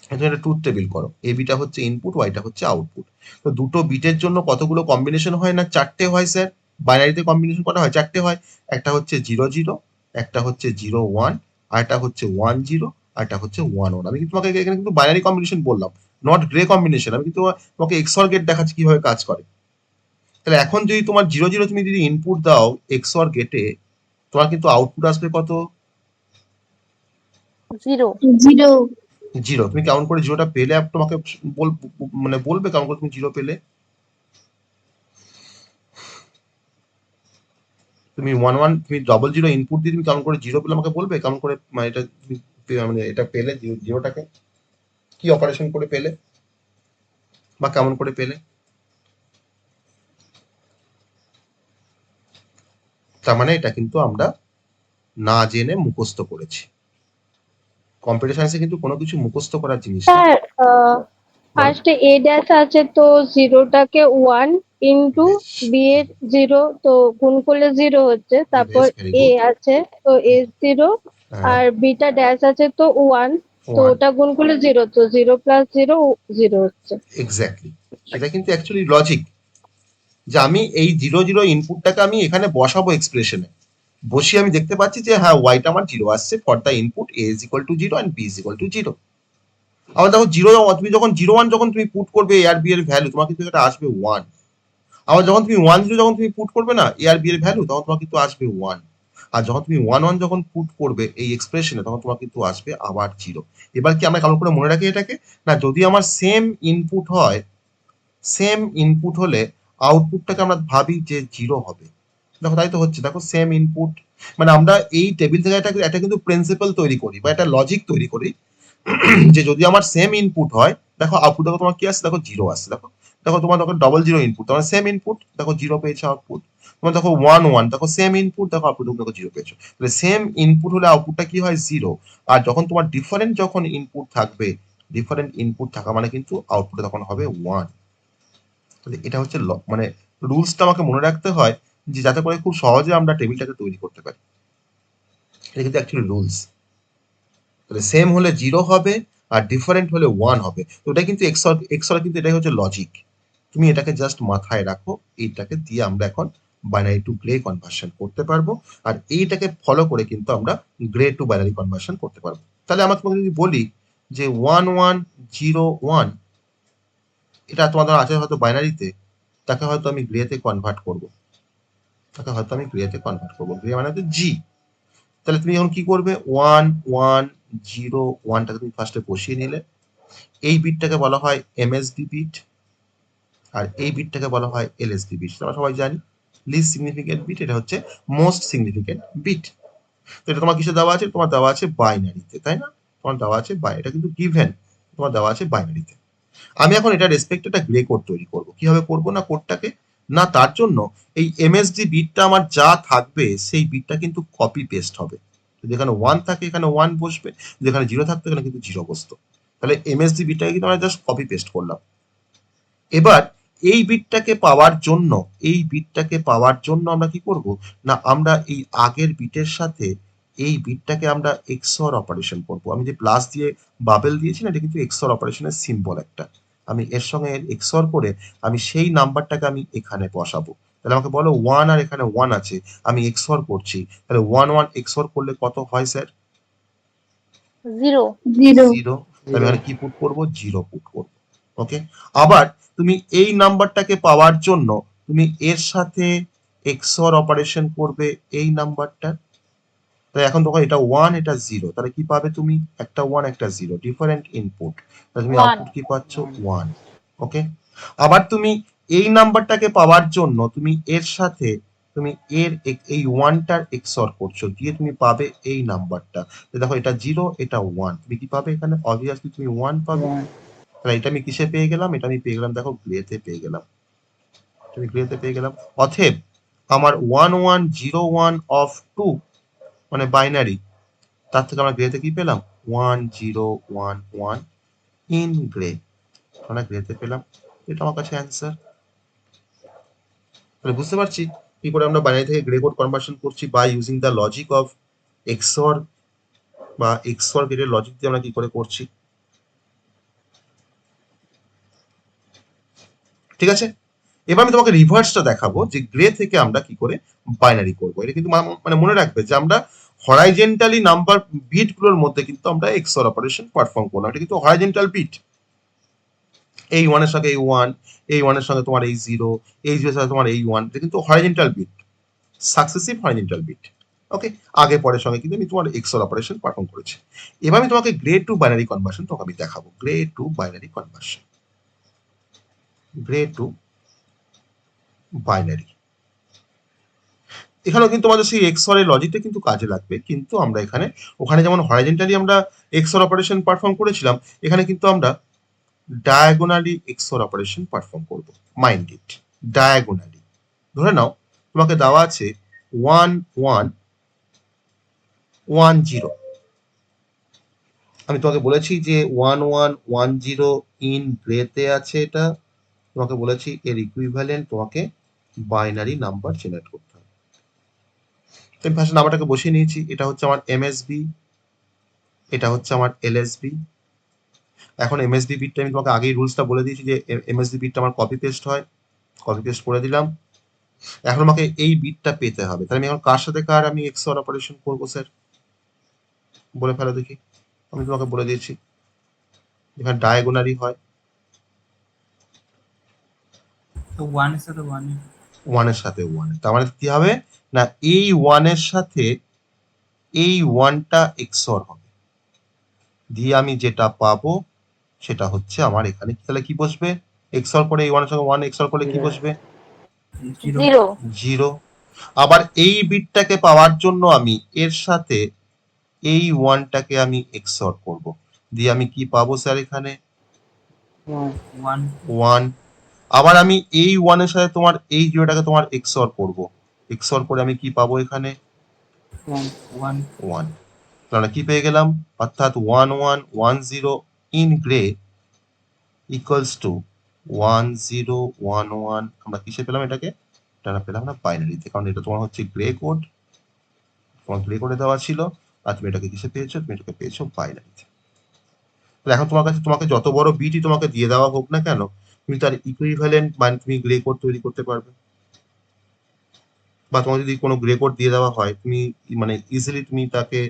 তুমি একটা ট্রুথ টেবিল করো, এ বিটা হচ্ছে ইনপুট, ওয়াইটা হচ্ছে আউটপুট। তো দুটো বিটের জন্য কতগুলো কম্বিনেশন হয় না? 4টে হয় স্যার। বাইনারিতে কম্বিনেশন করা হয় 4টে হয়। একটা হচ্ছে 0 0, একটা হচ্ছে 0 1, আর একটা হচ্ছে 1 0, আর একটা হচ্ছে 1 1। আমি কিন্তু তোমাকে এখানে কিন্তু বাইনারি কম্বিনেশন বললাম, নট গ্রে কম্বিনেশন। আমি কিন্তু তোমাকে এক্সঅর গেট দেখাচ্ছি কিভাবে কাজ করে। তাহলে এখন যদি তোমার 0 0 তুমি যদি ইনপুট দাও এক্সঅর গেটে, তোমার কিন্তু আউটপুট আসবে কত? 0। 0। তুমি কেমন করে 0টা পেলে তোমাকে মানে বলবে কেমন করে তুমি 0 পেলে। তুমি 1 1, তুমি 0 0 ইনপুট দিয়ে তুমি কেমন করে 0 পেলে আমাকে বলবে কেমন করে, মানে এটা তুমি মানে এটা পেলে 0টাকে কি অপারেশন করে পেলে বা কেমন করে পেলে। তার মানে এটা কিন্তু আমরা না জেনে মুখস্থ করেছি। কম্পিউটার সায়েন্সে কিন্তু কোনো কিছু মুখস্থ করার জিনিস না। স্যার ফার্স্টে এ ড্যাশ আছে তো জিরোটাকে 1 ইন্টু বি এর 0, তো গুণ করলে 0 হচ্ছে। তারপর Yes, very এ good. আছে তো এ 0, হ্যাঁ, আর বিটা ড্যাশ আছে তো 1, তো 1 ওটা গুণ করলে 0, তো 0 প্লাস 0 0 হচ্ছে। এক্স্যাক্টলি। এটা কিন্তু অ্যাকচুয়ালি লজিক, যে আমি এই 0 0 ইনপুটটাকে আমি এখানে বসাবো এক্সপ্রেশনে, বসিয়ে আমি দেখতে পাচ্ছি যে হ্যাঁ ওয়াইটা আমার 0 আসছে for the input A is equal to 0 and B is equal to 0। আবার দেখো 0 তুমি যখন 0 1 যখন তুমি পুট করবে এ আর বি এর ভ্যালু, তোমার কিন্তু এটা আসবে 1। আবার যখন তুমি 1 0 যখন তুমি পুট করবে না এ আর বি এর ভ্যালু, তখন তোমার কিন্তু আসবে 1। আর যখন তুমি 1 1 যখন পুট করবে এই এক্সপ্রেশনে, তখন তোমার কিন্তু আসবে আবার 0। এবার কি আমরা কেমন করে মনে রাখি এটাকে? না, যদি আমার সেম ইনপুট হয়, সেম ইনপুট হলে আউটপুটটাকে আমরা ভাবি যে 0 হবে। দেখো তাই তো হচ্ছে, দেখো সেম ইনপুট, মানে আমরা এই টেবিল থেকে একটা কিন্তু প্রিন্সিপাল তৈরি করি বা একটা লজিক তৈরি করি যে যদি আমার সেম ইনপুট হয়, দেখো আউটপুট দেখো তোমার কি আসছে, দেখো 0 আসছে। দেখো দেখো তোমার দেখো 0 0 ইনপুট, তোমার সেম ইনপুট, দেখো 0 পেয়েছে আউটপুট। তোমার দেখো 1 1, দেখো সেম ইনপুট, দেখো আউটপুট দেখো 0 পেয়েছো। তাহলে সেম ইনপুট হলে আউটপুটটা কি হয়? 0। আর যখন তোমার ডিফারেন্ট যখন ইনপুট থাকবে, ডিফারেন্ট ইনপুট থাকা মানে কিন্তু আউটপুট তখন হবে 1। তাহলে এটা হচ্ছে মানে রুলসটা আমাকে মনে রাখতে হয়, যে যাতে করে খুব সহজে আমরা টেবিলটাকে তৈরি করতে পারি। এটা কিন্তু অ্যাকচুয়ালি রুলস। তাহলে সেম হলে 0 হবে আর ডিফারেন্ট হলে 1 হবে। তো এটা কিন্তু এক্সর কিন্তু এটাই হচ্ছে লজিক। তুমি এটাকে জাস্ট মাথায় রাখো, এইটাকে দিয়ে আমরা এখন বাইনারি টু গ্রে কনভার্সন করতে পারবো, আর এইটাকে ফলো করে কিন্তু আমরা গ্রে টু বাইনারি কনভার্সন করতে পারবো। তাহলে আমার তোমাকে যদি বলি যে 1 1 0 1, এটা তোমাদের আছে হয়তো বাইনারিতে, তাকে হয়তো আমি গ্রেতে কনভার্ট করব। তাকে হয়তো আমি গ্রেতে কনভার্ট করবো, গ্রে মানে হচ্ছে জি। তাহলে তুমি এখন কি করবে, 1 1 0 1টাকে তুমি ফার্স্টে বসিয়ে নিলে। এই বিটটাকে বলা হয় এমএসবি বিট, আর এই বিটটাকে বলা হয় এলএসবি বিট। আমরা সবাই জানি লিস্ট সিগনিফিকেন্ট বিট, এটা হচ্ছে মোস্ট সিগনিফিকেন্ট বিট। তো এটা তোমার কিসে দেওয়া আছে, তোমার দেওয়া আছে বাইনারিতে, তাই না? তোমার দেওয়া আছে এটা কিন্তু গিভেন, তোমার দেওয়া আছে বাইনারিতে। আমি এখন এটা রেসপেক্ট একটা গ্রে কোড তৈরি করব। কিভাবে করব না কোডটাকে, না তার জন্য এই এমএসডি বিটটা আমার যা থাকবে সেই বিটটা কিন্তু কপি পেস্ট হবে। যেখানে 1 থাকে এখানে 1 বসবে, যেখানে 0 থাকতো এখানে কিন্তু 0 বসতো। তাহলে এমএসডি বিটটাকে কিন্তু আমরা জাস্ট কপি পেস্ট করলাম। এবার এই বিটটাকে পাওয়ার জন্য, এই বিটটাকে পাওয়ার জন্য আমরা কি করব না, আমরা এই আগের বিটের সাথে এই বিটটাকে আমরা এক্সঅর অপারেশন করব। আমি যে প্লাস দিয়ে বাবেল দিয়েছি না, এটা কিন্তু এক্সঅর অপারেশনের সিম্বল একটা। আমি এর সঙ্গে এক্সঅর করে আমি সেই নাম্বারটাকে আমি এখানে বসাবো। তাহলে আমাকে বলো 1 আর এখানে 1 আছে, আমি এক্সঅর করছি, তাহলে 1 1 এক্সঅর করলে কত হয় স্যার? 0 0। আমি এখানে কি পুট করব, 0 পুট করব। ওকে। আবার তুমি এই নাম্বারটাকে পাওয়ার জন্য তুমি এর সাথে এক্সঅর অপারেশন করবে এই নাম্বারটা। তাই এখন তখন এটা 1 এটা 0, তাহলে কি পাবে তুমি, একটা 1 একটা 0, ডিফারেন্ট ইনপুট, তাহলে তুমি 1 আউটপুট কি পাচ্ছ, 1। ওকে। আবার তুমি এই নাম্বারটাকে পাওয়ার জন্য তুমি এর সাথে তুমি এর এই 1টার এক্সঅর করছো, দিয়ে তুমি পাবে এই নাম্বারটা। দেখো এটা 0 এটা 1, তুমি কি পাবে এখানে, অবভিয়াসলি তুমি 1 পাবে। তাহলে এটা আমি কিসে পেয়ে গেলাম, এটা আমি পেয়ে গেলাম দেখো গ্রেতে পেয়ে গেলাম, তুমি গ্রেতে পেয়ে গেলাম। অতএব আমার 1 1 0 1 অফ 2 মানে বাইনারি, তার থেকে আমরা গ্রেতে কি পেলাম, 1 0 1 1 ইন গ্রে, আমরা গ্রেতে পেলাম। এটা আমার কাছে অ্যান্সার। তাহলে বুঝতে পারছি কি করে আমরা বাইনারি থেকে গ্রে কোড কনভার্সন করছি, by using the logic of XOR বা এক্সঅর গেটের লজিক দিয়ে আমরা কি করে করছি। ঠিক আছে, এবার আমি তোমাকে রিভার্সটা দেখাবো যে গ্রে থেকে আমরা কি করে বাইনারি করবো। এটা কিন্তু মানে মনে রাখবে যে আমরা হরাইজেন্টালি নাম্বার বিট গুলোর মধ্যে কিন্তু আমরা এক্সঅর অপারেশন পারফর্ম করলাম, এটা কিন্তু হরাইজেন্টাল বিট। এই 1 এর সঙ্গে এই 1, এই 1 এর সঙ্গে তোমার এই 0, এই 0 এর সঙ্গে তোমার এই 1, এটা কিন্তু horizontal bit, successive horizontal bit. Okay, আগে পরের সঙ্গে কিন্তু আমি তোমার এক্সঅর অপারেশন পারফর্ম করেছি। এবার আমি তোমাকে গ্রে টু বাইনারি কনভার্সন তোমাকে আমি দেখাবো, grey two binary conversion, grey two binary. এখানেও কিন্তু আমাদের সেই এক্সঅর এর লজিকটা কিন্তু কাজে লাগবে, কিন্তু আমরা এখানে ওখানে যেমন হরাইজেন্টালি আমরা এক্সঅর অপারেশন পারফর্ম করেছিলাম, এখানে কিন্তু আমরা ডায়াগোনালি এক্সঅর অপারেশন পারফর্ম করব। Mind it, diagonally. ধরে নাও তোমাকে দেওয়া আছে 1 1 1 0, আমি তোমাকে বলেছি যে 1 1 1 0 ইন গ্রেতে আছে, এটা তোমাকে বলেছি এর ইকুইভ্যালেন্ট তোমাকে বাইনারি নাম্বার জেনারেট করতে হবে। আমি ফার্স্ট নাম্বারটাকে বসিয়ে নিয়েছি, এটা হচ্ছে আমার এমএসবি, এটা হচ্ছে আমার এলএসবি। এখন এমএসবি বিটটা আমি তোমাকে আগেই রুলসটা বলে দিয়েছি যে এমএসবি বিটটা আমার কপি পেস্ট হয়, কপি পেস্ট করে দিলাম। এখন আমাকে এই বিটটা পেতে হবে, তাহলে আমি এখন কার সাথে কার আমি এক্সঅর অপারেশন করবো স্যার, বলে ফেলো দেখি। আমি তোমাকে বলে দিয়েছি এখানে ডায়াগোনালি হয়, তো 1 এর সাথে 1 1 এর সাথে 1, তার মানে কি হবে না এই 1 এর সাথে এই 1টা এক্সঅর হবে, দিয়ে আমি যেটা পাবো সেটা হচ্ছে আমার এখানে তাহলে কি বসবে, এক্সঅর করে এই 1 এর সঙ্গে 1 এক্সঅর করলে কি বসবে, 0 0 0। আবার এই বিটটাকে পাওয়ার জন্য আমি এর সাথে এই 1টাকে আমি এক্সঅর করব, দিয়ে আমি কি পাবো স্যার এখানে, 1 1। আবার আমি এই 1 এর সাথে তোমার এই 0টাকে তোমার এক্সঅর করব, এক্সঅর করে আমি কি পাবো এখানে, 1 1। তাহলে কি পেয়ে গেলাম, অর্থাৎ 1 1 1 0 ইন গ্রে ইকুয়ালস টু 1 0 1 1, আমরা কিসে পেলাম এটাকে, এটা পেলাম না বাইনারিতে, কারণ এটা তোমার হচ্ছে গ্রে কোড, তোমার গ্রে কোডে দেওয়া ছিল, আর তুমি এটাকে কিসে পেয়েছো, তুমি এটাকে পেয়েছো বাইনারিতে। তাহলে এখন তোমার কাছে তোমাকে যত বড় বিটই তোমাকে দিয়ে দেওয়া হোক না কেন, তুমি তার ইকুইভ্যালেন্ট মানে তুমি গ্রে কোড তৈরি করতে পারবে। বা তোমার যদি কোনো গ্রে কোড দিয়ে দেওয়া হয়, তুমি মানে ইজিলি তুমি তাকে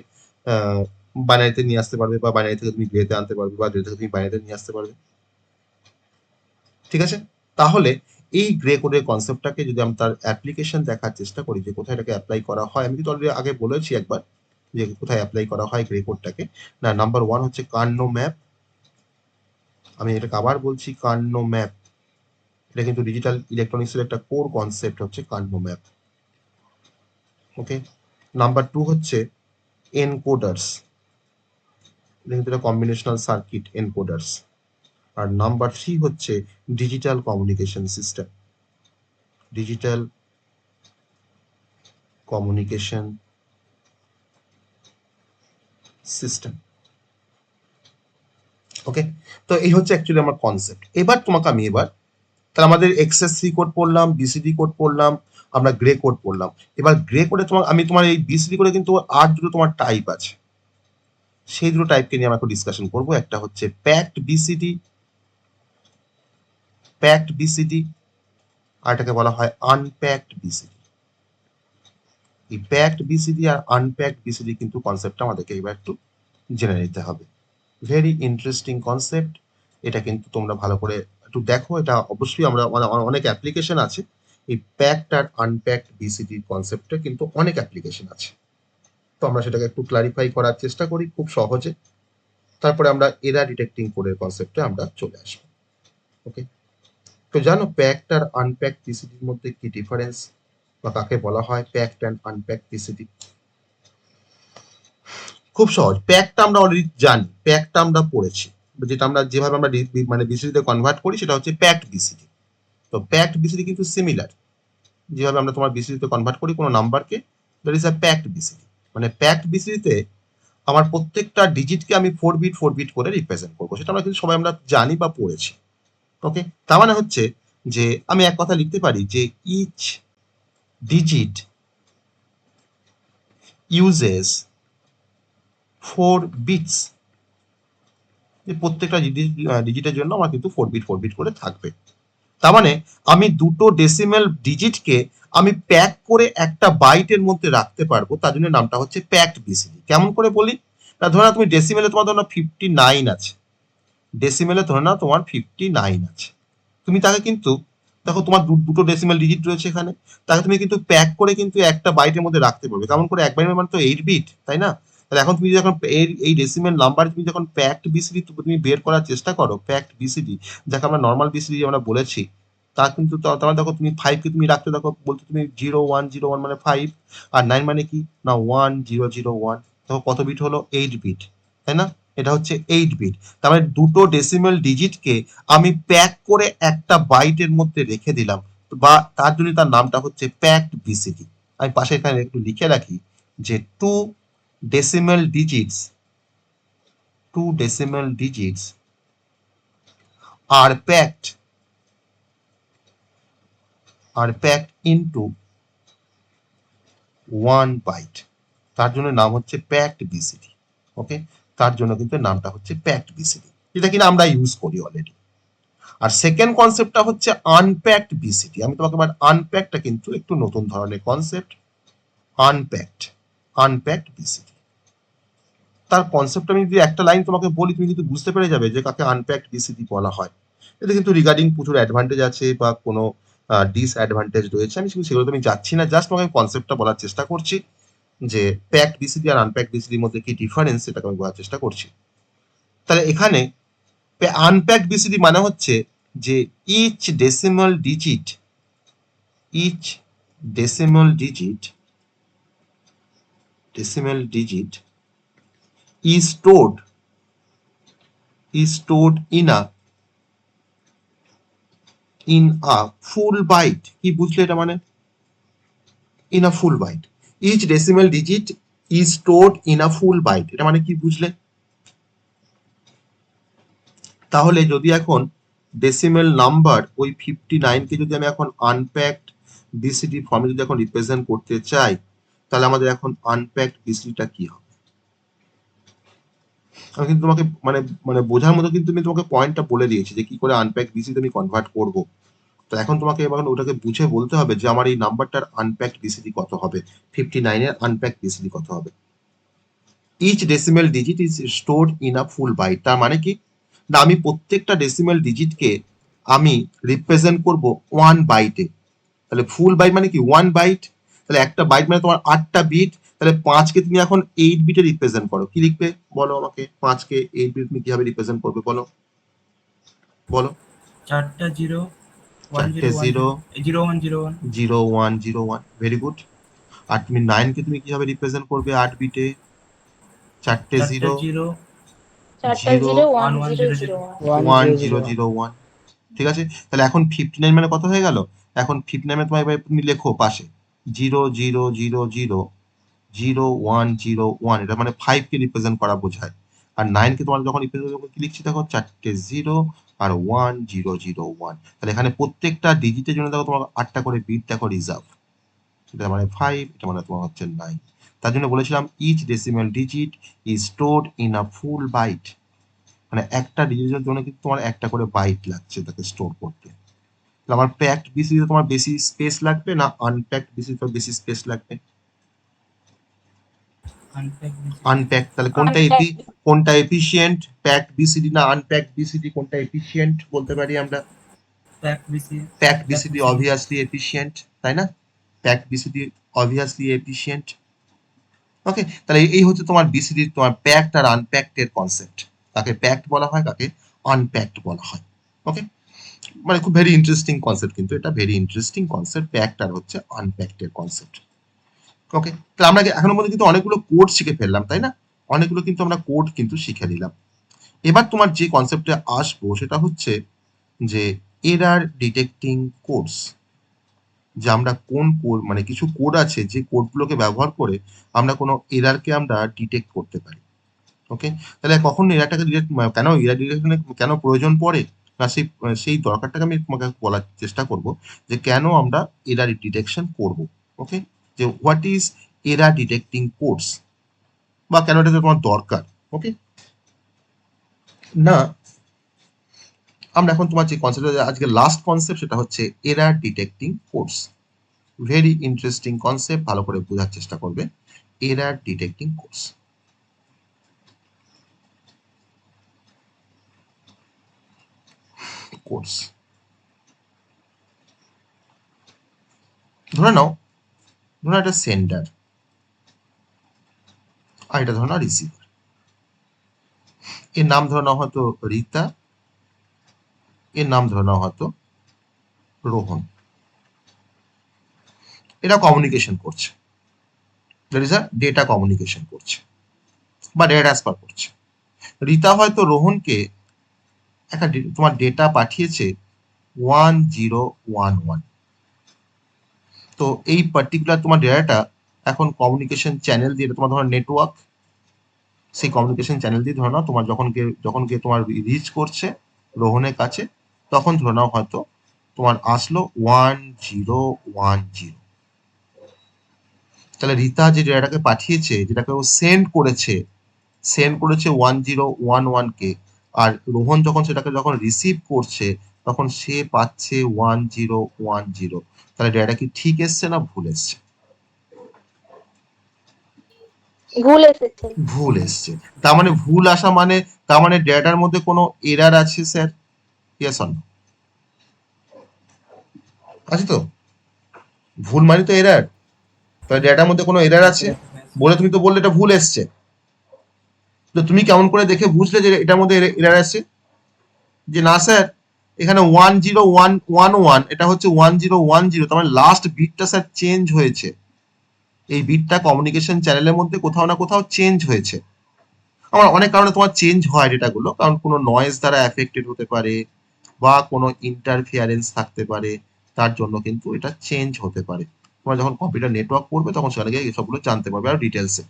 বাইনারিতে নিয়ে আসতে পারবে, বা বাইনারি থেকে তুমি গ্রেতে আনতে পারবে, বা গ্রে থেকে তুমি বাইনারিতে নিয়ে আসতে পারবে। ঠিক আছে, তাহলে এই গ্রে কোডের কনসেপ্টটাকে যদি আমি তার অ্যাপ্লিকেশন দেখার চেষ্টা করি যে কোথায় এটাকে অ্যাপ্লাই করা হয়, আমি কিন্তু অলরেডি আগে বলেছি একবার যে কোথায় অ্যাপ্লাই করা হয় গ্রে কোডটাকে। না, নাম্বার 1 হচ্ছে কার্নো ম্যাপ। আমি এটাকে আবার বলছি, কার্নো ম্যাপ। এটা কিন্তু ডিজিটাল ইলেকট্রনিক্সের একটা কোর কনসেপ্ট হচ্ছে কার্নো ম্যাপ। ওকে, নাম্বার 2 হচ্ছে এনকোডার্স। এটা কিন্তু একটা কম্বিনেশনাল সার্কিট এনকোডার্স। আর নাম্বার 3 হচ্ছে digital communication system. Digital communication system. Okay, তো এই হচ্ছে অ্যাকচুয়ালি আমার কনসেপ্ট। এবার তোমাকে আমি তাহলে আমাদের এক্সএসসি কোড পড়লাম, বিসিডি কোড পড়লাম, আমরা গ্রে কোড পড়লাম। এবার গ্রে কোডে তোমার এই বিসিডি কোডে কিন্তু আর দুটো তোমার টাইপ আছে, সেই দুটো টাইপকে নিয়ে আমরা একটু ডিসকাশন করবো। একটা হচ্ছে প্যাকড বিসিডি, প্যাকড বিসিডি, আর এটাকে বলা হয় আনপ্যাকড বিসিডি। এই প্যাকড বিসিডি আর আনপ্যাকড বিসিডি কিন্তু কনসেপ্টটা আমাদেরকে এবার একটু জেনে নিতে হবে। Very interesting concept. এটা কিন্তু তোমরা ভালো করে একটু দেখো। এটা অবশ্যই আমরা অনেক অ্যাপ্লিকেশন আছে। এই প্যাকড আর আনপ্যাকড বিসিডি কনসেপ্টে কিন্তু অনেক অ্যাপ্লিকেশন আছে। তো আমরা সেটাকে একটু ক্লারিফাই করার চেষ্টা করি খুব সহজে। তারপরে আমরা এরার ডিটেক্টিং কোডের কনসেপ্টে আমরা চলে আসবো। ওকে, তো জানো প্যাকড আর আনপ্যাকড বিসিডির মধ্যে কি ডিফারেন্স বা কাকে বলা হয় প্যাকড অ্যান্ড আনপ্যাকড বিসিডি? খুব সহজ। প্যাকটা আমরা অলরেডি জানি, প্যাকটা আমরা পড়েছি, যেটা আমরা যেভাবে আমরা মানে বিসিডিতে কনভার্ট করি সেটা হচ্ছে প্যাকড বিসিডি। তো প্যাকড বিসিডি কিন্তু সিমিলার, যেভাবে আমরা তোমার বিসিডিতে কনভার্ট করি কোনো নাম্বারকে, that is a packed BCD. মানে প্যাকড বিসিডিতে আমার প্রত্যেকটা ডিজিটকে আমি 4 বিট করে রিপ্রেজেন্ট করবো, সেটা আমরা কিন্তু সবাই আমরা জানি বা পড়েছি। ওকে, তার মানে হচ্ছে যে আমি এক কথা লিখতে পারি যে ইচ ডিজিট ইউজেস 4 বিটস। প্রত্যেকটা ডিজিটের জন্য আমার কিন্তু 4 বিট করে থাকবে। তার মানে আমি দুটো ডেসিমেল ডিজিটকে আমি প্যাক করে একটা বাইটের মধ্যে রাখতে পারবো, তার জন্য নামটা হচ্ছে প্যাকড বিসিডি। কেমন করে বলি? না, ধরে নাও তুমি ডেসিমেলে তোমার ধরো 59 আছে, ডেসিমেলে ধরে নাও তোমার 59 আছে। তুমি তাকে কিন্তু দেখো তোমার দুটো ডেসিমেল ডিজিট রয়েছে এখানে, তাকে তুমি কিন্তু প্যাক করে কিন্তু একটা বাইটের মধ্যে রাখতে পারবে। কেমন করে? এক বাইটের মানে তো 8 বিট, তাই না? তাহলে এখন তুমি যখন এই ডেসিমেল নাম্বার তুমি যখন প্যাকড বিসিডি তুমি বের করার চেষ্টা করো, প্যাকড বিসিডি যাকে আমরা নর্মাল বিসিডি আমরা বলেছি, তা কিন্তু তোমার দেখো তুমি 5 কে তুমি রাখতে দেখো, বলতে তুমি 0101 মানে 5, আর 9 মানে কি না 1001। দেখো কত বিট হলো? 8 বিট, তাই না? এটা হচ্ছে 8 বিট। তার মানে দুটো ডেসিমেল ডিজিটকে আমি প্যাক করে একটা বাইটের মধ্যে রেখে দিলাম, বা তার জন্য তার নামটা হচ্ছে প্যাকড বিসিডি। আমি পাশে এখানে একটু লিখে রাখি যে 2 decimal digits are packed into 1 byte। তার জন্য নাম হচ্ছে প্যাকড বিসিডি। ওকে, তার জন্য কিন্তু নামটা হচ্ছে প্যাকড বিসিডি, যেটা কিনা আমরা ইউজ করি অলরেডি। আর সেকেন্ড কনসেপ্টটা হচ্ছে আনপ্যাকড বিসিডি। আমি তোমাকে এবার আনপ্যাকডটা কিন্তু একটু নতুন ধরনের কনসেপ্ট, আনপ্যাকড বিসিডি। তার কনসেপ্ট আমি যদি একটা লাইন তোমাকে বলি, তুমি কিন্তু বুঝতে পেরে যাবে যে কাকে আনপ্যাকড বিসিডি বলা হয়। এতে কিন্তু রিগার্ডিং প্রচুর অ্যাডভান্টেজ আছে বা কোনো ডিসঅ্যাডভান্টেজ রয়েছে, আমি সেগুলো তো আমি যাচ্ছি না, জাস্ট তোমাকে কনসেপ্টটা বলার চেষ্টা করছি যে প্যাকড বিসিডি আর আনপ্যাকড বিসিডির মধ্যে কি ডিফারেন্স সেটাকে আমি বলার চেষ্টা করছি। তাহলে এখানে আনপ্যাকড বিসিডি মানে হচ্ছে যে each decimal digit is stored in a full byte। কি বুঝলে এটা মানে? in a full byte, each decimal digit is stored in a full byte। এটা মানে কি বুঝলে? তাহলে যদি এখন ডেসিমেল নাম্বার ওই 59 কে যদি আমি এখন আনপ্যাকড বিসিডি ফর্মে যদি এখন রিপ্রেজেন্ট করতে চাই, তাহলে আমাদের এখন আনপ্যাকড বিসিডিটা কি হবে? আমি কিন্তু তোমাকে মানে মানে বোঝার মতো কিন্তু আমি তোমাকে পয়েন্টটা বলে দিয়েছি যে কি করে আনপ্যাকড বিসিডি আমি কনভার্ট করব। তো এখন তোমাকে এবার ওটাকে বুঝে বলতে হবে যে আমার এই নাম্বারটার আনপ্যাকড বিসিডি কত হবে, 59 এর আনপ্যাকড বিসিডি কত হবে। Each decimal digit is stored in a full byte. তার মানে কি না আমি প্রত্যেকটা ডেসিমেল ডিজিটকে আমি রিপ্রেজেন্ট করব 1 বাইটে। তাহলে ফুল বাইট মানে কি 1 বাইট, তাহলে একটা বাইট মানে তোমার 8টা বিট, তাহলে 5কে তুমি এখন 8 বিটে রিপ্রেজেন্ট করো, কি লিখবে বলো আমাকে, 5কে 8 বিট তুমি কিভাবে রিপ্রেজেন্ট করবে বলো বলো। 4টা 0 1 চারটে 0 1 zero 0 1 0 1 zero one zero one, very good. আর তুমি 9কে তুমি কিভাবে রিপ্রেজেন্ট করবে 8 বিটে, চারটে 4টা জিরো 0 4টা zero 0 1 1 1 0 0 0 0 1 one zero zero one. ঠিক আছে, তাহলে এখন 59 মানে কত হয়ে গেল, এখন 59 তোমার এবার তুমি লেখো পাশে 0 0 0 0 0 1 0 1, এটা মানে 5কে রিপ্রেজেন্ট করা বোঝায়। আর 9কে তোমার যখন রিপ্রেজেন্ট কি লিখছি দেখো, চারটে 0 আর 1 0 0 1, তাহলে এখানে প্রত্যেকটা ডিজিটের জন্য দেখো তোমার 8টা করে বিট দেখো রিজার্ভ, এটা মানে 5, এটা মানে তোমার হচ্ছে 9। তার জন্য বলেছিলাম each decimal digit is stored in a full byte, মানে একটা ডিজিটের জন্য কিন্তু তোমার একটা করে বাইট লাগছে তাকে স্টোর করতে। তাহলে আমার প্যাকড বিসিতে তোমার বেশি স্পেস লাগবে না আনপ্যাকড বিসিতে বেশি স্পেস লাগবে? unpack this আনপ্যাক, তাহলে Unpacked. কোনটা এফিশিয়েন্ট, প্যাকড বিসিডি না আনপ্যাকড বিসিডি, কোনটা এফিশিয়েন্ট বলতে পারি আমরা? pack BC packed BCD obviously efficient, তাই না? Packed BCD obviously efficient. Okay, তাহলে এই হচ্ছে তোমার বিসিডি, তোমার প্যাকড আর আনপ্যাকড এর কনসেপ্ট, কাকে প্যাকড বলা হয় কাকে আনপ্যাকড বলা হয়। ওকে, মানে খুব ভেরি ইন্টারেস্টিং কনসেপ্ট, কিন্তু এটা ভেরি ইন্টারেস্টিং কনসেপ্ট, প্যাকড আর হচ্ছে আনপ্যাকড এর কনসেপ্ট। ওকে, তাহলে আমরা এখনো পর্যন্ত কিন্তু অনেকগুলো কোড শিখে ফেললাম, তাই না? অনেকগুলো কিন্তু আমরা কোড কিন্তু শিখে নিলাম। এবার তোমার যে কনসেপ্টে আসবো সেটা হচ্ছে যে এরার ডিটেক্টিং কোডস, যে আমরা কোন কোড, মানে কিছু কোড আছে যে কোডগুলোকে ব্যবহার করে আমরা কোনো এরারকে আমরা ডিটেক্ট করতে পারি। ওকে, তাহলে কখন এরারটাকে ডিটেক্ট, কেন এরার ডিটেকশনে কেন প্রয়োজন পড়ে, না সেই সেই দরকারটাকে আমি তোমাকে বলার চেষ্টা করব যে কেন আমরা এরার ডিটেকশন করব। ওকে, যে what is error detecting codes, বা কেন এটা তোমার দরকার। ওকে, না আমরা এখন তোমার যে কনসেপ্ট, আজকে লাস্ট কনসেপ্ট, সেটা হচ্ছে error detecting codes. Very interesting concept, ভালো করে বোঝার চেষ্টা করবে। এরার ডিটেক্টিং কোডস, কোডস ধরে নাও, এটা সেন্ডার আর এটা ধরে নাও রিসিভার। এর নাম ধরে নাও হয়তো রীতা, এর নাম ধরে নাও হয়তো রোহন। এরা কমিউনিকেশন করছে, that is a data communication করছে বা ডেটা ট্রান্সফার করছে। রীতা হয়তো রোহনকে একটা তোমার ডেটা পাঠিয়েছে 1011, তো এই পার্টিকুলার তোমার ডেটাটা এখন কমিউনিকেশন চ্যানেল দিয়ে, তোমার ধরো নেটওয়ার্ক, সেই কমিউনিকেশন চ্যানেল দিয়ে ধরে নাও তোমার যখন গিয়ে তোমার রিচ করছে রোহনের কাছে, তখন ধরে নাও হয়তো তোমার আসলো 1010। তাহলে রীতা যে ডেটাটাকে পাঠিয়েছে, যেটাকে ও সেন্ড করেছে 1011কে, আর রোহন যখন রিসিভ করছে তখন সে পাচ্ছে 1010। তাহলে ডেটা কি ঠিক এসছে না ভুল এসছে? ভুল এসেছে। ভুল এসছে। তার মানে ভুল আসা মানে, তার মানে ডেটার মধ্যে কোনো এরার আছে স্যার, ইয়েস অর নো? আছে তো, ভুল মানে তো এরার, তাহলে ডেটার মধ্যে কোনো এরার আছে বলে তুমি তো বললে এটা ভুল এসছে, তো তুমি কেমন করে দেখে বুঝলে যে এটার মধ্যে এরার আছে? যে না স্যার এখানে 1011, এটা হচ্ছে 1010, তার মানে লাস্ট বিটটা স্যার চেঞ্জ হয়েছে, এই বিটটা কমিউনিকেশন চ্যানেলের মধ্যে কোথাও না কোথাও চেঞ্জ হয়েছে। আমার অনেক কারণে তোমার চেঞ্জ হয় ডেটাগুলো, কারণ কোনো নয়েজ দ্বারা এফেক্টেড হতে পারে বা কোনো ইন্টারফিয়ারেন্স থাকতে পারে, তার জন্য কিন্তু এটা চেঞ্জ হতে পারে। তোমরা যখন কম্পিউটার নেটওয়ার্ক করবে তখন সেখানে গিয়ে এসবগুলো জানতে পারবে আরো ডিটেলসে।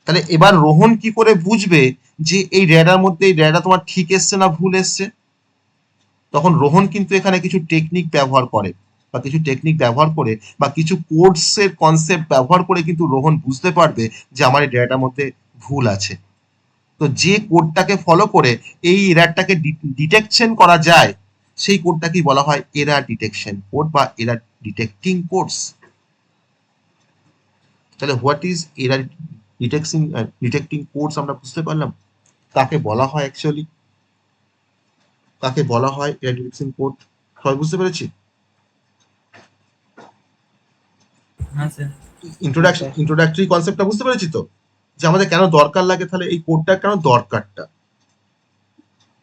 তাহলে এবার রোহন কি করে বুঝবে যে এই ডেটার মধ্যে এই ডেটা তোমার ঠিক এসছে না ভুল এসছে? তখন রোহন কিন্তু এখানে কিছু টেকনিক ব্যবহার করে, বা কিছু টেকনিক ব্যবহার করে বা কিছু কোডসের কনসেপ্ট ব্যবহার করে কিন্তু রোহন বুঝতে পারবে যে আমার এই ডেটার মধ্যে ভুল আছে। তো যে কোডটাকে ফলো করে এই এরারটাকে ডিটেকশন করা যায়, সেই কোডটাকেই বলা হয় এরার ডিটেকশন কোড বা এরার ডিটেক্টিং কোডস। তাহলে what is error detecting codes আমরা বুঝতে পারলাম কাকে বলা হয় অ্যাকচুয়ালি। কাকে বলা হয় এরা ডিটেকশন কোড, সবাই বুঝতে পেরেছি? হ্যাঁ স্যার। ইন্ট্রোডাক্টরি কনসেপ্টটা বুঝতে পেরেছি তো, যে আমাদের কেন দরকার লাগে, তাহলে এই কোডটা কেন দরকারটা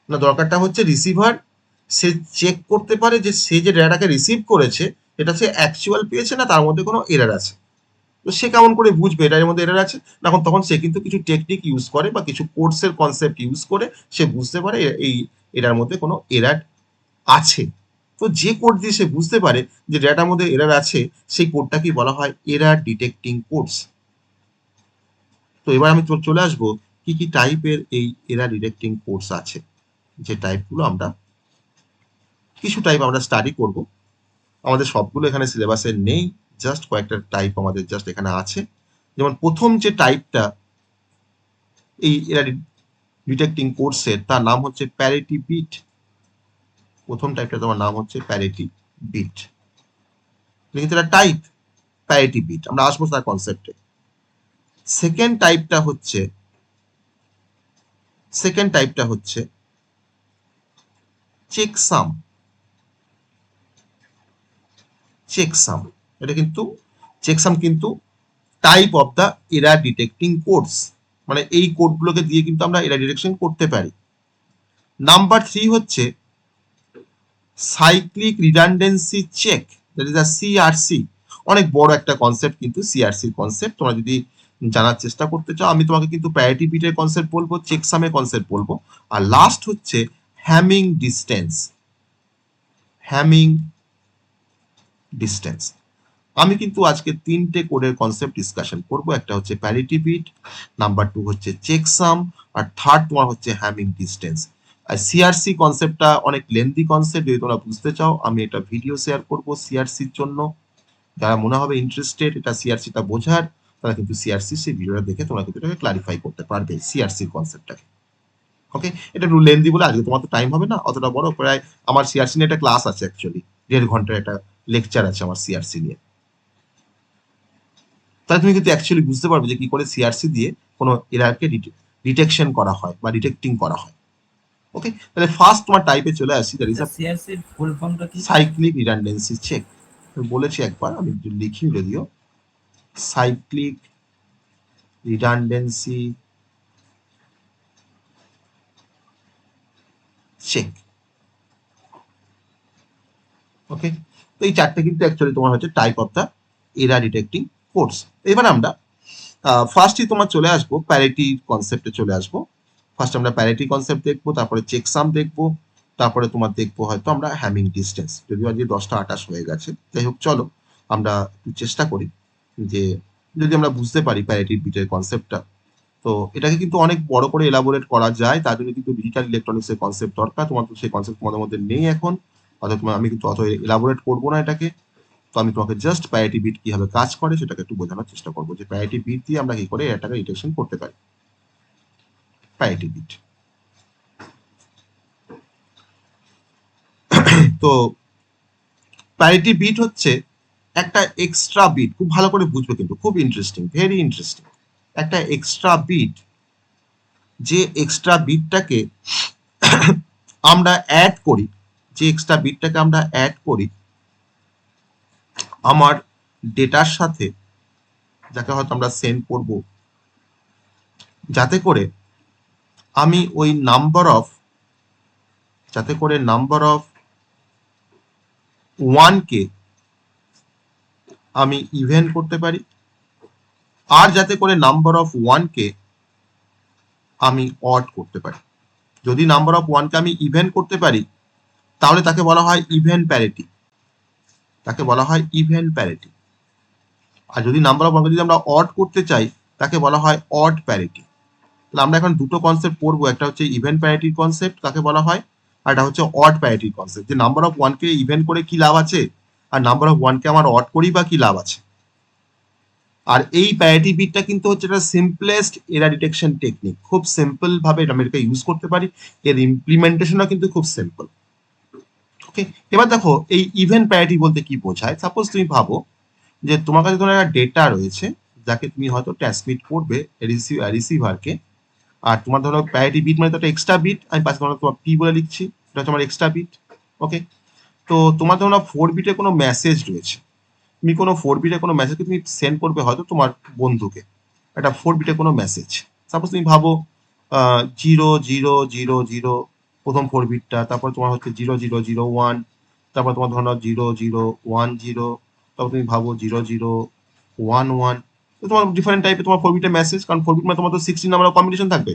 না, দরকারটা হচ্ছে রিসিভার সে চেক করতে পারে যে সে যে ডেটাটাকে রিসিভ করেছে এটা সে অ্যাকচুয়াল পেয়েছে না তার মধ্যে কোনো এরার আছে। তো সে কেমন করে বুঝবে এটার মধ্যে এরার আছে না, তখন সে কিন্তু কিছু টেকনিক ইউজ করে বা কিছু কোর্সের কনসেপ্ট ইউজ করে সে বুঝতে পারে এই এটার মধ্যে কোনো এরার আছে। তো যে কোড দিয়ে সে বুঝতে পারে যে ডেটার মধ্যে এরার আছে সেই কোডটাকে বলা হয় এরার ডিটেক্টিং কোডস। তো এবার আমি চলে আসবো কি কি টাইপের এই এরার ডিটেক্টিং কোডস আছে, যে টাইপগুলো আমরা কিছু টাইপ আমরা স্টাডি করব। আমাদের সবগুলো এখানে সিলেবাসে নেই, জাস্ট কয়েকটা টাইপ আমাদের জাস্ট এখানে আছে। যেমন প্রথম যে টাইপটা এই এরার ডিটেক্টিং কোডসের তার নাম হচ্ছে প্যারিটি বিট। প্রথম টাইপটা তোমার নাম হচ্ছে প্যারিটি বিট, কিন্তু এটা টাইপ প্যারিটি বিট, আমরা আসবো তার কনসেপ্টে। সেকেন্ড টাইপটা হচ্ছে চেকসাম। এটা কিন্তু চেকসাম কিন্তু type of the error detecting codes, মানে এই কোডগুলোকে দিয়ে কিন্তু আমরা এরার ডিটেকশন করতে পারি। নাম্বার 3 হচ্ছে cyclic redundancy check, that is a CRC. অনেক বড় একটা কনসেপ্ট কিন্তু সিআরসি কনসেপ্ট, তোমরা যদি জানার চেষ্টা করতে চাও আমি তোমাকে কিন্তু প্যারিটি বিটের কনসেপ্ট বলবো, চেকসামের কনসেপ্ট বলবো। আর লাস্ট হচ্ছে হ্যামিং ডিস্টেন্স। আমি কিন্তু আজকে 3টে কোডের কনসেপ্ট ডিসকাশন করব। একটা হচ্ছে প্যারিটি বিট, নাম্বার 2 হচ্ছে চেকসাম, আর থার্ড তোমার হচ্ছে হ্যামিং ডিস্টেন্স। আর সিআরসি কনসেপ্টটা অনেক লেন্দি কনসেপ্ট, যদি তোমরা বুঝতে চাও আমি একটা ভিডিও শেয়ার করব সিআরসির জন্য। যারা মনে হবে ইন্টারেস্টেড এটা সিআরসিটা বোঝার, তারা কিন্তু সিআরসি সেই ভিডিওটা দেখে তোমরা কিন্তু এটাকে ক্লারিফাই করতে পারবে সিআরসির কনসেপ্টটাকে। ওকে, এটা একটু লেন্দি বলে আজকে তোমার তো টাইম হবে না অতটা বড়, প্রায় আমার সিআরসি নিয়ে একটা ক্লাস আছে, অ্যাকচুয়ালি 1.5 ঘন্টার একটা লেকচার আছে আমার সিআরসি নিয়ে। তাহলে তুমি কিন্তু অ্যাকচুয়ালি বুঝতে পারবে যে কি করে সিআরসি দিয়ে কোনো এরারকে ডিটেকশন করা হয় বা ডিটেক্টিং করা হয়। ওকে, তাহলে ফার্স্ট তোমার টাইপে চলে আসি, দ্যাট ইজ আ সিআরসি এর ফুল ফর্মটা কি? Cyclic redundancy check. বলেছি একবার, আমি একটু লিখি যদিও, সাইক্লিক রিডান্ডেন্সি চেক। ওকে, তো এই চারটে কিন্তু অ্যাকচুয়ালি তোমার হচ্ছে type of the error detecting codes. এবার আমরা ফার্স্টই তোমার চলে আসবো প্যারিটি কনসেপ্টে চলে আসবো। ফার্স্ট আমরা প্যারিটি কনসেপ্ট দেখবো, তারপরে চেকসাম দেখবো, তারপরে তোমার দেখবো হয়তো আমরা হ্যামিং ডিস্টেন্স। যদিও আজকে 10টা 28 হয়ে গেছে, যাই হোক চলো আমরা একটু চেষ্টা করি যে যদি আমরা বুঝতে পারি প্যারিটি বিটের কনসেপ্টটা, তো এটাকে কিন্তু অনেক বড় করে এলাবোরেট করা যায়। তার জন্য কিন্তু ডিজিটাল ইলেকট্রনিক্স এর কনসেপ্ট দরকার, তোমার তো সেই কনসেপ্ট তোমাদের মধ্যে নেই এখন, অর্থাৎ আমি কিন্তু অত এলাবোরেট করবো না এটাকে। তো আমি তোমাকে জাস্ট প্যারিটি বিট কিভাবে কাজ করে সেটাকে একটু বোঝানোর চেষ্টা করবো, যে প্যারিটি বিট দিয়ে আমরা কি করে এটাকে ডিটেকশন করতে পারি। প্যারিটি বিট, তো প্যারিটি বিট হচ্ছে একটা এক্সট্রা বিট, খুব ভালো করে বুঝবে কিন্তু, খুব ইন্টারেস্টিং, ভেরি ইন্টারেস্টিং। একটা এক্সট্রা বিট, যে এক্সট্রা বিটটাকে আমরা অ্যাড করি, আমার ডেটার সাথে, যাকে হয়তো আমরা সেন্ড করব, যাতে করে আমি ওই নাম্বার অফ 1কে আমি ইভেন করতে পারি, আর যাতে করে নাম্বার অফ 1কে আমি অড করতে পারি। যদি নাম্বার অফ 1কে আমি ইভেন করতে পারি তাহলে তাকে বলা হয় ইভেন প্যারিটি, আর যদি নাম্বার অফ 1কে যদি আমরা অড করতে চাই তাকে বলা হয় অড প্যারিটি। তাহলে আমরা এখন দুটো কনসেপ্ট পড়বো, একটা হচ্ছে ইভেন প্যারিটির কনসেপ্ট কাকে বলা হয়, আর এটা হচ্ছে অড প্যারিটির কনসেপ্ট, যে নাম্বার অফ 1কে ইভেন করে কি লাভ আছে আর নাম্বার অফ 1কে আমার অড করি বা কি লাভ আছে। আর এই প্যারিটি বিটটা কিন্তু হচ্ছে একটা সিম্পলেস্ট এরার ডিটেকশন টেকনিক, খুব সিম্পল ভাবে আমরা এটা ইউজ করতে পারি, এর ইমপ্লিমেন্টেশনও কিন্তু খুব সিম্পল। ওকে, এবার দেখো এই ইভেন প্যারিটি বলতে কি বোঝায়। সাপোজ তুমি ভাবো যে তোমার কাছে ধরো একটা ডেটা রয়েছে যাকে তুমি হয়তো ট্রান্সমিট করবে রিসিভারকে, আর তোমার ধরো প্যারিটি বিট মানে তো একটা এক্সট্রা বিট, আমি পাশে ধরো তোমার পি বলে লিখছি, এটা হচ্ছে আমার এক্সট্রা বিট। ওকে, তো তোমার ধরো না 4 বিটে কোনো মেসেজ রয়েছে, তুমি কোনো 4 বিটে কোনো মেসেজ তুমি সেন্ড করবে হয়তো তোমার বন্ধুকে, একটা 4 বিটে কোনো মেসেজ। সাপোজ তুমি ভাবো 0000 প্রথম 4 বিটটা, তারপর তোমার হচ্ছে 0001, তারপর তোমার ধরো 0010, তারপর তুমি ভাবো 0011। তো তোমার ডিফারেন্ট টাইপের তোমার 4 বিটের মেসেজ, কারণ 4 বিট মানে তোমার তো 16 নাম্বার কম্বিনেশন থাকবে,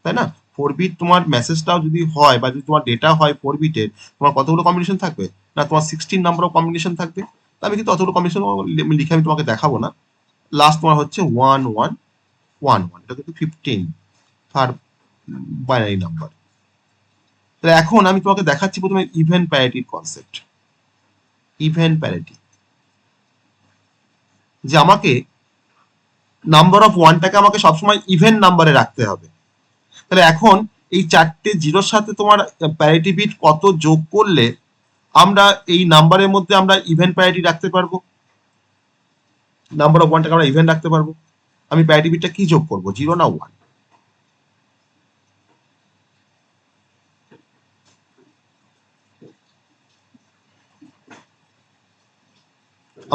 তাই না? 4 বিট তোমার মেসেজটাও যদি হয় বা যদি তোমার ডেটা হয় 4 বিটের, তোমার কতগুলো কম্বিনেশন থাকবে? না, তোমার 16 নাম্বার অফ কম্বিনেশন থাকবে। তো আমি কিন্তু অতগুলো কম্বিনেশন লিখে আমি তোমাকে দেখাবো না। লাস্ট তোমার হচ্ছে 1111, এটা কিন্তু 15 আর বাইনারি নাম্বার। তাহলে এখন আমি তোমাকে দেখাচ্ছি প্রথমে ইভেন্ট প্যারিটির কনসেপ্ট। ইভেন্ট প্যারিটি, যে আমাকে নাম্বার অফ ওয়ানটাকে আমাকে সবসময় ইভেন্ট নাম্বারে রাখতে হবে। তাহলে এখন এই 4টে জিরোর সাথে তোমার প্যারিটি বিট কত যোগ করলে আমরা এই নাম্বারের মধ্যে আমরা ইভেন্ট প্যারিটি রাখতে পারবো, নাম্বার অফ ওয়ানটাকে আমরা ইভেন্ট রাখতে পারবো। আমি প্যারিটি বিটটা কি যোগ করবো, 0 না 1?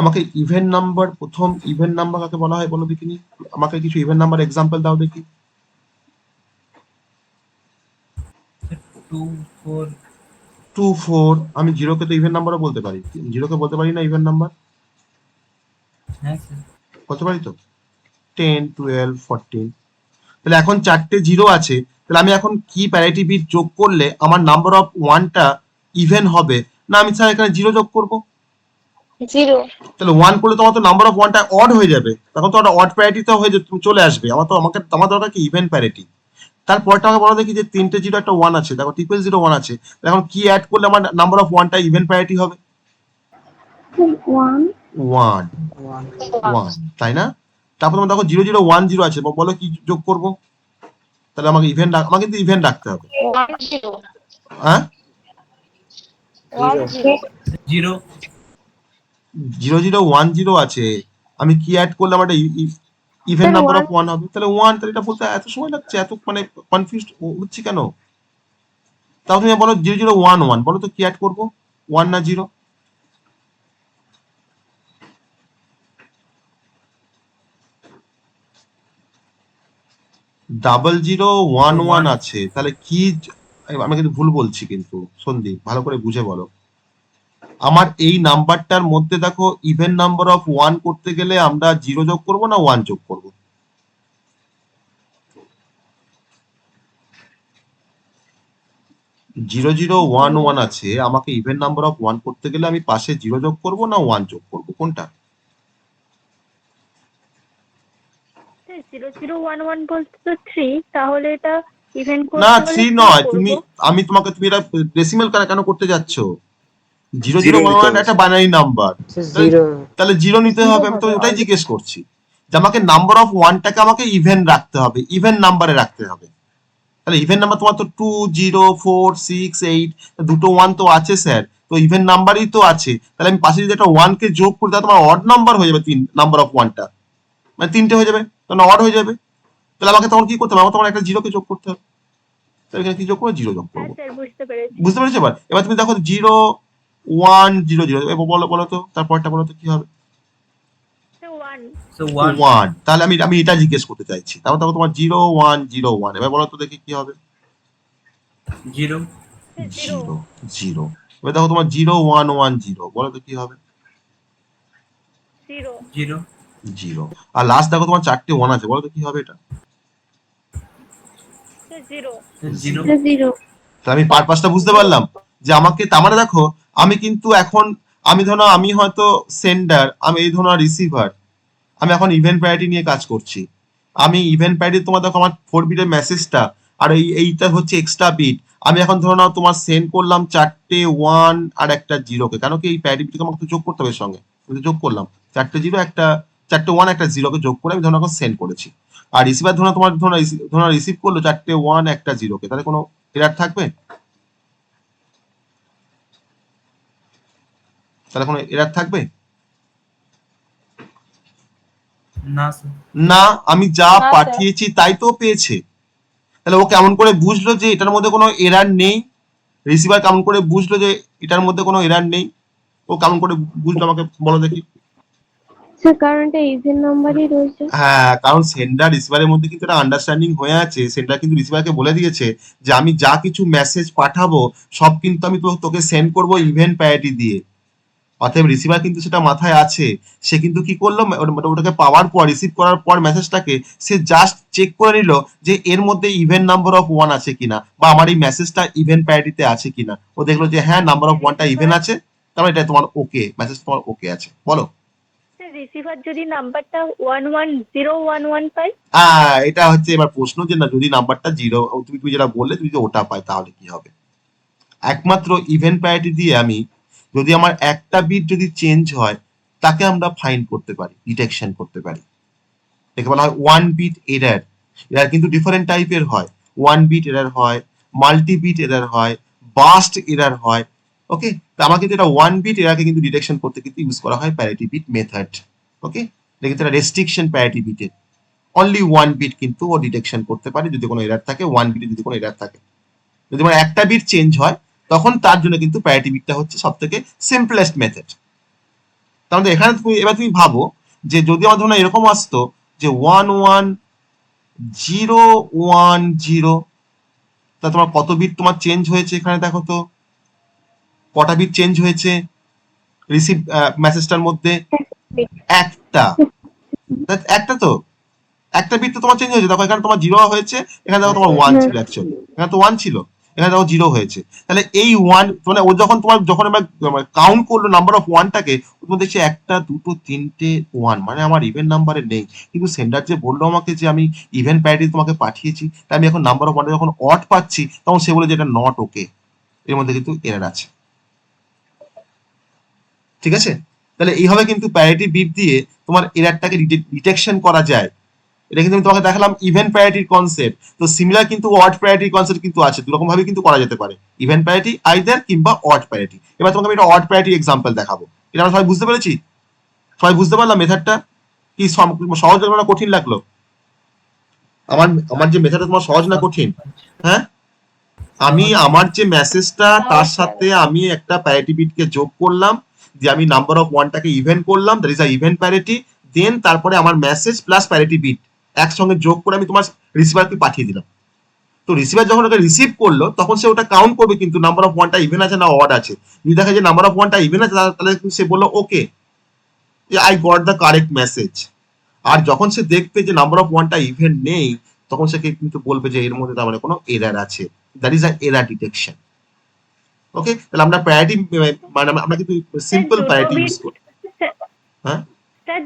আমাকে ইভেন্ট নাম্বার, প্রথম ইভেন্ট নাম্বার কাকে বলা হয় বলো দেখিনি, আমাকে কিছু ইভেন্ট নাম্বার এক্সাম্পল দাও দেখি। 2 4 2 4, আমি 0 কে তো ইভেন্ট নাম্বারও বলতে পারি, 0 কে বলতে পারি না ইভেন্ট নাম্বার? হ্যাঁ স্যার বলতে পারি তো। 10 12 14। তাহলে এখন 4টে 0 আছে, তাহলে আমি এখন কি প্যারিটি বিট যোগ করলে আমার নাম্বার অফ ওয়ানটা ইভেন হবে? না আমি স্যার এখানে 0 যোগ করবো। 0 তাহলে 1 করলে তোমার তো নাম্বার অফ ওয়ানটা অড হয়ে যাবে, তখন তো একটা অড প্যারিটি তো হয়ে চলে আসবে। আমার দরকার কি ইভেন্ট প্যারিটি। তারপরটা আমাকে বলো দেখি যে 3টে 0 একটা 1 আছে, দেখো 001 আছে, এখন কি অ্যাড করলে আমার নাম্বার অফ ওয়ানটা ইভেন্ট প্যারিটি হবে? 1 1 1, তাই না? তারপর তোমার দেখো 0010 আছে, বলো কি যোগ করবো? তাহলে আমাকে আমাকে কিন্তু ইভেন্ট রাখতে হবে। 1 0 হ্যাঁ, 1 0 0 0010 আছে, আমি কি অ্যাড করলে আমার ইভেন্ট নাম্বার অফ 1 হবে? তাহলে 1। তাহলে এটা বলতে এত সময় লাগছে, এত মানে কনফিউজড হচ্ছে কেন? তাও তুমি বলো 0011, বলো তো কি অ্যাড করবো, 1 না 0? ডাবল 011 আছে, তাহলে কি আমি কিন্তু ভুল বলছি কিন্তু সন্দীপ, ভালো করে বুঝে বলো। আমার এই নাম্বারটার মধ্যে দেখো ইভেন নাম্বার অফ 1 করতে গেলে আমরা 0 যোগ করব না 1 যোগ করব? 0011 আছে, আমাকে ইভেন নাম্বার অফ 1 করতে গেলে আমি পাশে 0 যোগ করব না 1 যোগ করব, কোনটা? 0011 বলতে তো 3, তাহলে এটা ইভেন্ট করতে না হলে 3 কি নয়, করব? তুমি এটা ডেসিমাল কেন করতে যাচ্ছ? Zero 0011 নিতে একটা হবে। বাইনারি নাম্বার, তাহলে 0 নিতে হবে। আমি তো ওটাই জিজ্ঞেস করছি যে আমাকে নাম্বার অফ ওয়ানটাকে আমাকে ইভেন রাখতে হবে, ইভেন নাম্বারে রাখতে হবে। তাহলে ইভেন নাম্বার তোমার তো 2 0 4 6 8, দুটো 1 তো আছে স্যার, তো ইভেন নাম্বারই তো আছে। তাহলে আমি পাশে যদি একটা 1 কে যোগ করি তাহলে তোমার অড নাম্বার হয়ে যাবে, 3 নাম্বার অফ ওয়ানটা মানে 3টে হয়ে যাবে, তাহলে অড হয়ে যাবে। তাহলে আমাকে তখন কি করতে হবে, আমাকে তখন একটা 0 কে যোগ করতে হবে। তাহলে এখানে কি যোগ করবো, 0 যোগ হ্যাঁ করবো। স্যার, বুঝতে পেরেছি। বুঝতে পেরেছো? এবার তুমি দেখো 0 1 0 0, এবার বলো তো তারপরটা বলো তো কি হবে? 1 so 1 1। তাহলে আমি এটা জিজ্ঞেস করতে চাইছি। তারপর দেখো তোমার 0 1 0 1, এবার বলো তো দেখি কি হবে? 0 0 0। এবার দেখো তোমার 0 1 1 0, বলো তো কি হবে? 0 0 0। আর লাস্ট দেখো তোমার 4টে 1 আছে, বলো তো কি হবে এটা? 0 0 0 তাহলে আমি পারপাসটা বুঝতে পারলাম যে আমাকে, তার মানে দেখো আমি কিন্তু এখন, আমি ধরো আমি হয়তো সেন্ডার, আমি এই ধরো রিসিভার, আমি এখন ইভেন্ট প্যারিটি নিয়ে কাজ করছি। আমি ইভেন্ট প্যারিটি তোমার দেখো আমার 4 বিটের মেসেজটা আর এইটা হচ্ছে এক্সট্রা বিট, আমি এখন ধরো নাও তোমার সেন্ড করলাম 4টে 1 আর একটা 0 কে, কেন কি এই প্যারিটি বিটকে আমাকে তো যোগ করতে হবে সঙ্গে, আমি তো যোগ করলাম 4টে 0 একটা 4টে 1 একটা 0 কে যোগ করে আমি ধরো এখন সেন্ড করেছি। আর রিসিভার ধরো রিসিভ করলো 4টে 1 একটা 0 কে, তাহলে কোনো এরার থাকবে? তাহলে কোনো এরার থাকবে না স্যার না? আমি যা না, স্যার। পাঠিয়েছি তাই তো পেয়েছে। তাহলে ও কেমন করে বুঝলো যে এটার মধ্যে কোনো এরার নেই? রিসিভার কেমন করে বুঝলো যে এটার মধ্যে কোনো এরার নেই? ও কেমন করে বুঝলো আমাকে বলো দেখি? স্যার কারণ এটা ইভেন নাম্বারই রয়েছে। হ্যাঁ, কারণ সেন্ডার রিসিভারের মধ্যে কিন্তু একটা আন্ডারস্ট্যান্ডিং হয়ে আছে। সেন্ডার কিন্তু রিসিভারকে বলে দিয়েছে যে আমি যা কিছু মেসেজ পাঠাবো সব কিন্তু আমি তোকে সেন্ড করবো ইভেন প্রায়োরিটি দিয়ে। অতএব রিসিভার কিন্তু সেটা মাথায় আছে। সে কিন্তু কি করলো, ওটাকে পাওয়ার পর, রিসিভ করার পর মেসেজটাকে সে জাস্ট চেক করে নিল যে এর মধ্যে ইভেন নাম্বার অফ 1 আছে কিনা, বা আমার এই মেসেজটা ইভেন প্রায়োরিটিতে আছে কিনা। ও দেখলো যে হ্যাঁ, নাম্বার অফ 1টা ইভেন আছে, তার মানে এটা তোমার ওকে, মেসেজ তোমার ওকে আছে। বলো। রিসিভার যদি নাম্বারটা 11011 পায়? এটা হচ্ছে এবার প্রশ্ন, যে না যদি নাম্বারটা 0, তুমি যেটা বললে, তুমি যদি ওটা পাই তাহলে কি হবে? একমাত্র ইভেন প্রায়োরিটি দিয়ে আমি, যদি আমার একটা বিট যদি চেঞ্জ হয়, তাকে আমরা ফাইন্ড করতে পারি, ডিটেকশন করতে পারি। একে বলা হয় 1 বিট এরার। এরার কিন্তু ডিফারেন্ট টাইপের হয়। 1 বিট এরার হয়, মাল্টি বিট এরার হয়, বাস্ট এরার হয়। ওকে, তো আমাকে যেটা 1 বিট এরারকে কিন্তু ডিটেকশন করতে কিন্তু ইউজ করা হয় প্যারিটি বিট মেথড। ওকে, এটা কিন্তু একটা রেস্ট্রিকশন প্যারিটি বিটে। অনলি 1 বিট কিন্তু ও ডিটেকশন করতে পারে যদি কোনো এরার থাকে, 1 বিটে যদি কোনো এরার থাকে। যদি আমার একটা বিট চেঞ্জ হয়, তখন তার জন্য কিন্তু প্যারিটি বিটটা হচ্ছে সব থেকে সিম্পলেস্ট মেথড। তাহলে এখানে এবার তুমি ভাবো যে যদি আমার ধরুন এরকম আসতো যে 111010, তা তোমার কত বিট তোমার চেঞ্জ হয়েছে এখানে দেখো তো, কটা বিট চেঞ্জ হয়েছে রিসিভ মেসেজটার মধ্যে? একটা। একটা তো, একটা বিট তো তোমার চেঞ্জ হয়েছে। দেখো এখানে তোমার 0 হয়েছে, এখানে দেখো তোমার 1 ছিল, অ্যাকচুয়ালি এখানে তো 1 ছিল, এখানে দেখো 0 হয়েছে। তাহলে এই 1 মানে ও যখন আমরা কাউন্ট করলো নাম্বার অফ 1টাকে, তুমি দেখছি 1 2 3 1, মানে আমার ইভেন নাম্বারে নেই। কিন্তু সেন্ডার যে বললো আমাকে যে আমি ইভেন প্যারিটি তোমাকে পাঠিয়েছি, তাই আমি এখন নাম্বার অফ 1 যখন অড পাচ্ছি, তখন সে বলে যে এটা নট ওকে, এর মধ্যে কিন্তু এরার আছে। ঠিক আছে, তাহলে এইভাবে কিন্তু প্যারিটি বিট দিয়ে তোমার এরারটাকে ডিটেকশন করা যায়। এটা কিন্তু আমি তোমাকে দেখালাম ইভেন প্রায়োরিটির কনসেপ্ট। তো সিমিলার কিন্তু অড প্রায়োরিটির কনসেপ্ট কিন্তু আছে, দুরকম ভাবে কিন্তু করা যেতে পারে, ইভেন প্রায়োরিটি আইদার কিংবা অড প্রায়োরিটি। এবার তোমাকে আমি একটা অড প্রায়োরিটি এক্সাম্পল দেখাবো। এটা আমরা সবাই বুঝতে পেরেছি? সবাই বুঝতে পারলাম মেথডটা কি সহজ লাগলো না কঠিন লাগলো? আমার যে মেথডটা তোমার সহজ না কঠিন? হ্যাঁ, আমি আমার যে মেসেজটা, তার সাথে আমি একটা প্যারিটি বিটকে যোগ করলাম, যে আমি নাম্বার অফ 1টাকে ইভেন করলাম, that is a even parity. Then তারপরে আমার মেসেজ প্লাস প্যারিটি বিট একসঙ্গে যোগ করে আমি তোমার রিসিভারকে পাঠিয়ে দিলাম। তো রিসিভার যখন ওটা রিসিভ করলো, তখন সে ওটা কাউন্ট করবে কিন্তু নাম্বার অফ 1টা ইভেন আছে না অড আছে। যদি দেখা যায় নাম্বার অফ 1টা ইভেন আছে, তাহলে সে বললো okay, I got the correct message. আর যখন সে দেখবে যে নাম্বার অফ 1টা ইভেন নেই, তখন সে কিন্তু বলবে যে এর মধ্যে তার মানে কোনো এরার আছে, that is a error detection. Okay, তাহলে আমরা প্রায়োরিটি মানে আমরা কিন্তু সিম্পল প্রায়োরিটি ইউজ করি। হ্যাঁ স্যার,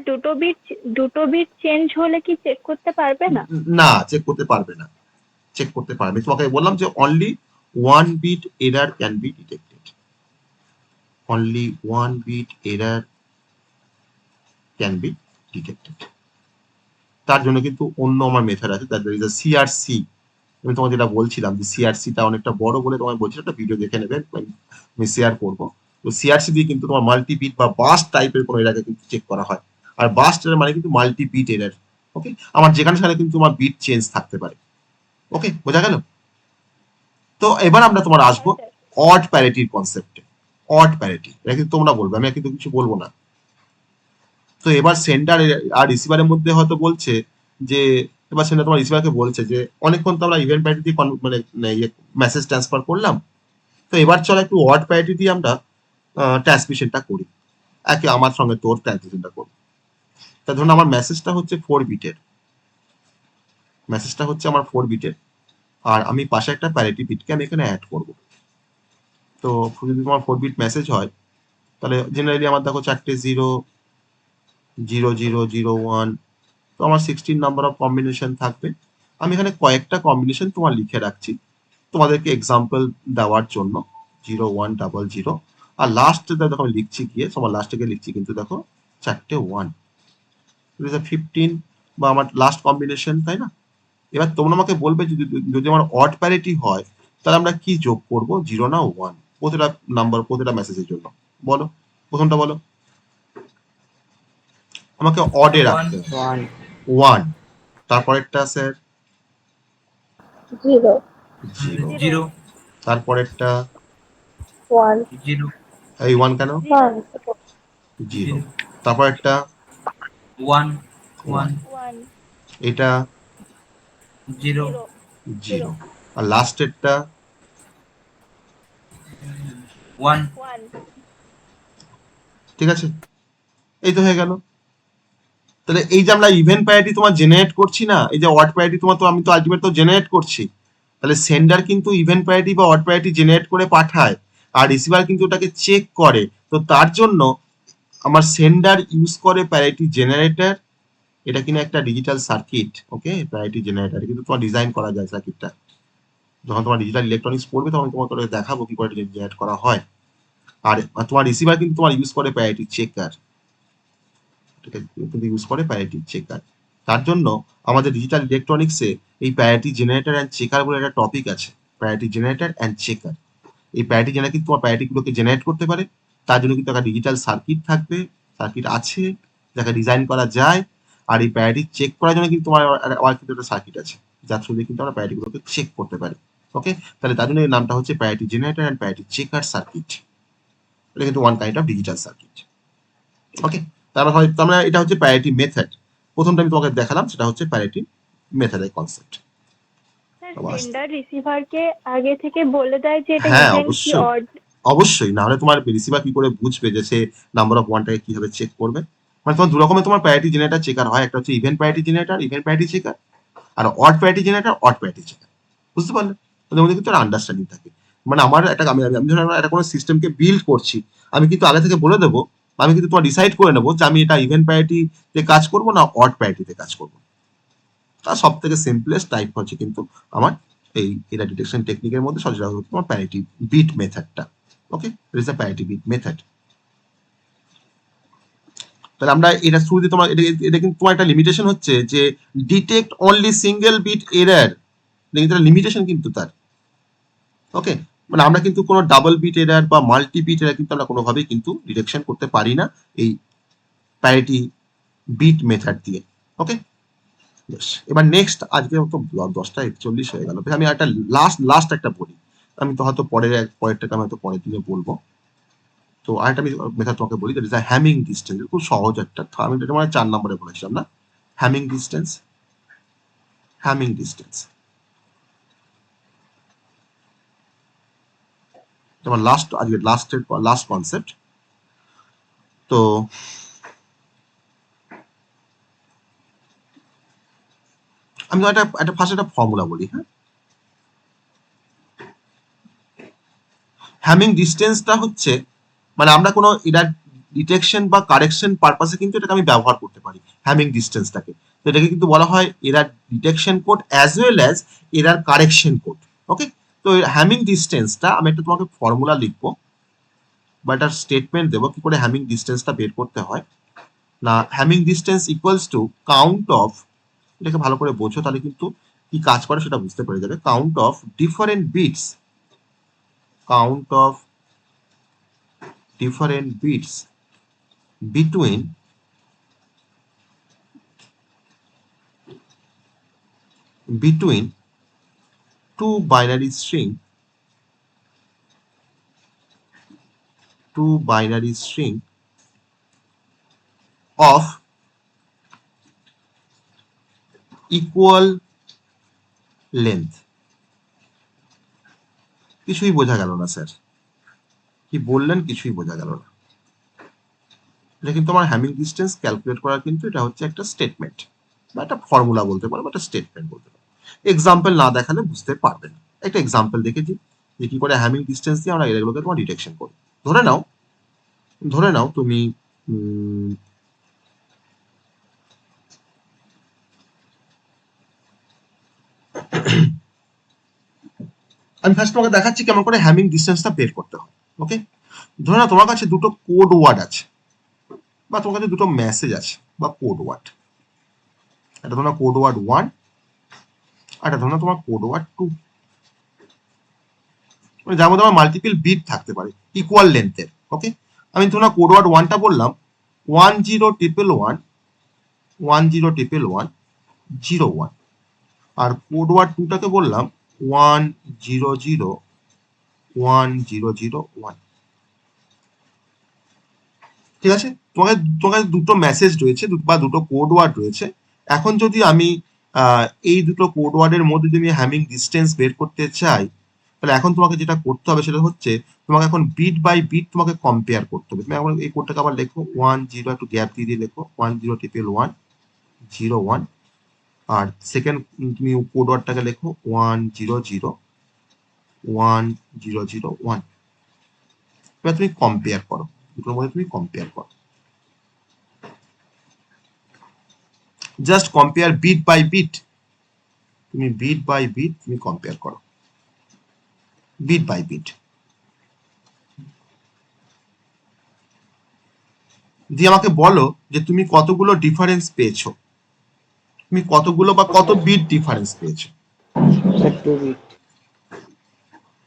দুটো বিট চেঞ্জ হলে কি চেক করতে পারবে না? না, চেক করতে পারবে না, চেক করতে পারবে। তোমাকে বললাম যে only 1 bit error can be detected, only 1 bit error can be detected. তার জন্য কিন্তু অন্য আমার মেথড আছে, দ্যাট ইজ আ সিআরসি। আমি তোমাকে যেটা বলছিলাম যে সিআরসিটা অনেকটা বড় বলে তোমায় বলছিলাম, একটা ভিডিও দেখে নেবে, আমি শেয়ার করবো। তো সিআরসি দিয়ে কিন্তু তোমার মাল্টি বিট বা বাস্ট টাইপের কোনো এরারকে কিন্তু চেক করা হয়। আর বাস্ট এরার মানে কিন্তু মাল্টি বিট এরার। ওকে, আমার যেখানে সেখানে কিন্তু তোমার বিট চেঞ্জ থাকতে পারে। ওকে, বোঝা গেল? তো এবার আমরা তোমার আসবো অড প্যারিটির কনসেপ্টে। অড প্যারিটি এটা কিন্তু তোমরা বলবে, আমি কিন্তু কিছু বলবো না। তো এবার সেন্ডার আর রিসিভারের মধ্যে হয়তো বলছে যে, এবার সেন্ডার তোমার রিসিভারকে বলছে যে অনেকক্ষণ তো আমরা ইভেন্ট প্যারিটি দিয়ে মানে মেসেজ ট্রান্সফার করলাম, তো এবার চলো একটু অড প্যারিটি দিয়ে আমরা ট্রান্সমিশনটা করি, একে আমার সঙ্গে তোর ট্রান্সমিশনটা করি। তা ধরুন আমার মেসেজটা হচ্ছে 4 বিটের, মেসেজটা হচ্ছে আমার 4 বিটের, আর আমি পাশে একটা প্যারিটি বিটকে আমি এখানে অ্যাড করব। তো যদি তোমার 4 বিট মেসেজ হয়, তাহলে জেনারেলি আমার দেখো 4টে 0 0 0 0 1, তো আমার 16 নাম্বার অফ কম্বিনেশন থাকবে। আমি এখানে কয়েকটা কম্বিনেশন তোমার লিখে রাখছি তোমাদেরকে এক্সাম্পল দেওয়ার জন্য, 0 1 0 0, আর লাস্টে দেখো আমি লিখছি গিয়ে, সবার লাস্টে গিয়ে লিখছি কিন্তু দেখো 4টে 1, 15 বা আমার লাস্ট কম্বিনেশন, তাই না? এবার তোমরা আমাকে বলবে যদি আমার অড প্যারিটি হয়, তাহলে আমরা কি যোগ করব, 0 না 1 প্রতিটা নাম্বার, প্রতিটা মেসেজের জন্য? বলো, প্রথমটা বলো আমাকে, অডে রাখতে হবে 1, তারপরেরটা স্যার 0 0, 0, তারপরেরটা ওয়ান জিরো এই 1 কেন? ওয়ান 0। তারপর একটা ওয়ান 1, ওয়ান ওয়ান এটা জিরো 0, আর লাস্টেরটা ওয়ান ওয়ান। ঠিক আছে, এই তো হয়ে গেল। তাহলে এই যে আমরা ইভেন্ট প্যারিটি তোমার জেনারেট করছি না, এই যে অড প্যারিটি তোমার, তো আমি তো আলটিমেট তো জেনারেট করছি, তাহলে সেন্ডার কিন্তু ইভেন্ট প্যারিটি বা অড প্যারিটি জেনারেট করে পাঠায়, আর রিসিভার কিন্তু ওটাকে চেক করে। তো তার জন্য আমার সেন্ডার ইউজ করে প্যারিটি জেনারেটর, এটা কিনা একটা ডিজিটাল সার্কিট। ওকে, প্যারিটি জেনারেটর কিন্তু তোমার ডিজাইন করা যায় সার্কিটটা, যখন তোমার ডিজিটাল ইলেকট্রনিক্স পড়বে তখন তোমাকে দেখাবো কি করে জেনারেট করা হয়। আর তোমার রিসিভার কিন্তু তোমার ইউজ করে প্যারিটি চেকার, কিন্তু ইউজ করে প্যারিটি চেকার। তার জন্য আমাদের ডিজিটাল ইলেকট্রনিক্সে এই প্যারিটি জেনারেটর অ্যান্ড চেকার বলে একটা টপিক আছে, প্যারিটি জেনারেটর অ্যান্ড চেকার। এই প্যারিটি জেনারেটর কিন্তু তোমার প্যারিটিগুলোকে জেনারেট করতে পারে, তার জন্য কিন্তু একটা ডিজিটাল সার্কিট থাকবে, সার্কিট আছে যাকে ডিজাইন করা যায়। আর এই প্যারিটি চেক করার জন্য কিন্তু তোমার আবার কিন্তু একটা সার্কিট আছে, যার থ্রু দিয়ে কিন্তু আমরা প্যারিটিগুলোকে চেক করতে পারি। ওকে, তাহলে তার জন্য এই নামটা হচ্ছে parity generator and parity checker circuit. এটা কিন্তু one kind of digital circuit. Okay, তারপরে এটা হচ্ছে প্যারিটি মেথড। প্রথমটা আমি তোমাকে দেখালাম, সেটা হচ্ছে প্যারিটি মেথডের কনসেপ্ট। স্যার সেন্ডার রিসিভারকে আগে থেকে বলে দেয় যে এটা হ্যাঁ, ইভেন কি অবশ্যই অড? অবশ্যই, না হলে তোমার রিসিভার কি করে বুঝবে যে সে নাম্বার অফ ওয়ানটাকে কিভাবে চেক করবে? মানে তোমার দু রকমের তোমার প্যারিটি জেনারেটর চেকার হয়, একটা হচ্ছে event parity generator, event parity checker, আর odd parity generator, odd parity checker. বুঝতে পারলে? ওদের মধ্যে কিন্তু একটা আন্ডারস্ট্যান্ডিং থাকে। মানে আমার একটা আমি ধরো একটা কোনো সিস্টেমকে বিল্ড করছি, আমি কিন্তু আগে থেকে বলে দেবো, আমি কিন্তু তোমার ডিসাইড করে নেবো যে আমি এটা ইভেন্ট প্যারিটিতে কাজ করবো না অড প্যারিটিতে কাজ করবো। তার সব থেকে সিম্পলেস্ট টাইপ হচ্ছে কিন্তু আমার এই এরা ডিটেকশন টেকনিকের মধ্যে সচরাচর হচ্ছে তোমার প্যারিটি বিট মেথডটা। Okay, it is a parity bit method. তাহলে আমরা এটা শুরুতে তোমার এটা কিন্তু তোমার একটা লিমিটেশন হচ্ছে যে detect only single bit error, কিন্তু লিমিটেশন কিন্তু তার। ওকে, মানে আমরা কিন্তু কোনো ডাবল বিট এরার বা মাল্টি বিট এরার কিন্তু আমরা কোনোভাবেই কিন্তু ডিটেকশন করতে পারি না এই প্যারিটি বিট মেথড দিয়ে। ওকে, এবার নেক্সট, আজকে তো 10:41 হয়ে গেল, আমি একটা লাস্ট একটা বলি, আমি তো হয়তো পরেরটাকে আমি হয়তো পরের দিনে বলবো। তো আরেকটা আমি মেথড তোমাকে বলি, দ্যাট ইজ হ্যামিং ডিস্টেন্স। খুব সহজ একটা, আমি এটা মানে 4 নম্বরে বলেছিলাম না, হ্যামিং ডিস্টেন্স। হ্যামিং ডিস্টেন্স তোমার আজকে লাস্ট কনসেপ্ট। তো আমি তো একটা ফার্স্ট একটা ফর্মুলা বলি। হ্যাঁ, হ্যামিং ডিস্টেন্সটা হচ্ছে, মানে আমরা কোনো এরার ডিটেকশন বা কারেকশন পারপাসে কিন্তু এটাকে আমি ব্যবহার করতে পারি হ্যামিং ডিস্টেন্সটাকে। তো এটাকে কিন্তু বলা হয় error detection code as well as error correction code. Okay, তো হ্যামিং ডিস্টেন্সটা আমি একটা তোমাকে ফর্মুলা লিখবো বা একটা স্টেটমেন্ট দেবো কি করে হ্যামিং ডিস্টেন্সটা বের করতে হয়। না, Hamming distance equals to count of, এটাকে ভালো করে বোঝো তাহলে কিন্তু কি কাজ করে সেটা বুঝতে পেরে যাবে। Count of different bits, count of different bits between two binary string of equal length। কিছুই বোঝা গেল না স্যার, কি বললেন কিছুই বোঝা গেল না। এটা কিন্তু আমার হ্যামিং ডিস্টেন্স ক্যালকুলেট করার কিন্তু এটা হচ্ছে একটা স্টেটমেন্ট বা একটা ফর্মুলা বলতে পারো বা একটা স্টেটমেন্ট বলতে পারো। এক্সাম্পল না দেখালে বুঝতে পারবে না। একটা এক্সাম্পল দেখেছি যে কি করে হ্যামিং ডিস্টেন্স দিয়ে আমরা এগুলোকে তোমার ডিটেকশন করি। ধরে নাও তুমি আমি ফার্স্ট তোমাকে দেখাচ্ছি কেমন করে হ্যামিং ডিস্টেন্সটা বের করতে হয়। ওকে, ধরে নাও তোমার কাছে দুটো কোড ওয়ার্ড আছে বা তোমার কাছে দুটো মেসেজ আছে বা কোড ওয়ার্ড। এটা ধরো কোড ওয়ার্ড 1, আর এটা ধরো তোমার কোড ওয়ার্ড 2, যার মধ্যে আমার মাল্টিপল বিট থাকতে পারে ইকুয়াল লেন্থের। ওকে, আমি ধরো কোড ওয়ার্ড 1টা বললাম 1011101101, আর কোড ওয়ার্ড 2টাকে বললাম 10011001। 1001। ঠিক আছে, তোমাকে দুটো মেসেজ রয়েছে বা দুটো কোড ওয়ার্ড রয়েছে। এখন যদি আমি এই দুটো কোড ওয়ার্ডের মধ্যে যদি হ্যামিং ডিস্টেন্স বের করতে চাই, তাহলে এখন তোমাকে যেটা করতে হবে সেটা হচ্ছে তোমাকে এখন বিট বাই বিট তোমাকে কম্পেয়ার করতে হবে। তুমি এখন এই কোডটাকে আবার লেখো 10, একটু গ্যাপ দিয়ে লেখো 10 101 আর সেকেন্ড তুমি কোড ওয়ার্ডটাকে লেখো 1001। এবার তুমি কম্পেয়ার করো, দুটোর মধ্যে তুমি কম্পেয়ার করো, just compare bit by bit. তুমি বিট বাই বিট তুমি কম্পেয়ার করো, বিট বাই বিট। দিয়ে আমাকে বলো যে তুমি কতগুলো ডিফারেন্স পেয়েছো, তুমি কতগুলো বা কত বিট ডিফারেন্স পেয়েছো। Sir 2 bit.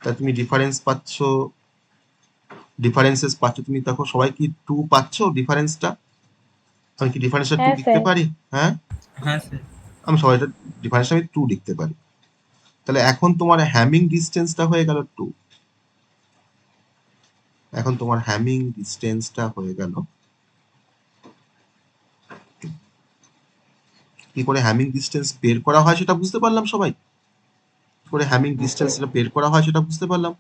তা তুমি ডিফারেন্স পাচ্ছ, ডিফারেন্সেস পাচ্ছ, তুমি দেখো সবাই কি 2 পাচ্ছ ডিফারেন্সটা? আমি কি ডিফারেন্সটা 2 হ্যাঁ, লিখতে স্যার। পারি? হ্যাঁ, হ্যাঁ স্যার। আমি সবাইটা ডিফারেন্সটা আমি 2 লিখতে পারি। তাহলে এখন তোমার হ্যামিং ডিস্টেন্সটা হয়ে গেল 2। এখন তোমার হ্যামিং ডিস্টেন্সটা হয়ে গেল, কি করে হ্যামিং ডিস্টেন্স বের করা হয় সেটা বুঝতে পারলাম সবাই? কি করে হ্যামিং ডিস্টেন্সটা বের করা হয় সেটা বুঝতে পারলাম।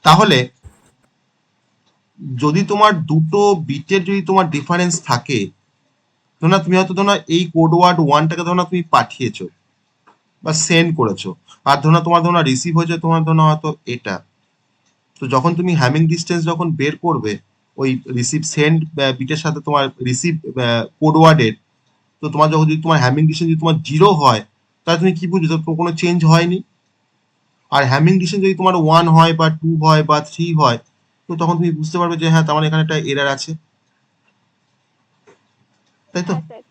তাহলে যদি তোমার দুটো বিটের যদি তোমার ডিফারেন্স থাকে, ধরো না তুমি হয়তো ধরো না এই কোড ওয়ার্ড 1টাকে ধরো না তুমি পাঠিয়েছো বা সেন্ড করেছো, আর ধরো না তোমার ধরো না রিসিভ হয়েছে তোমার ধরো না হয়তো এটা। তো যখন তুমি হ্যামিং ডিস্টেন্স যখন বের করবে ওই রিসিভ সেন্ড বিটের সাথে তোমার রিসিভ কোড ওয়ার্ডের, তো তোমার যখন যদি তোমার হ্যামিং ডিস্টেন্স যদি তোমার 0 হয়, তাহলে তুমি কি বুঝছো তো কোনো চেঞ্জ হয়নি। আর হ্যামিং ডিস্টেন্স যদি তোমার 1 হয় বা 2 হয় বা 3 হয়, তো তখন তুমি বুঝতে পারবে যে হ্যাঁ তার মানে এখানে একটা এরার আছে, তাই তো? হ্যাঁ, স্যার।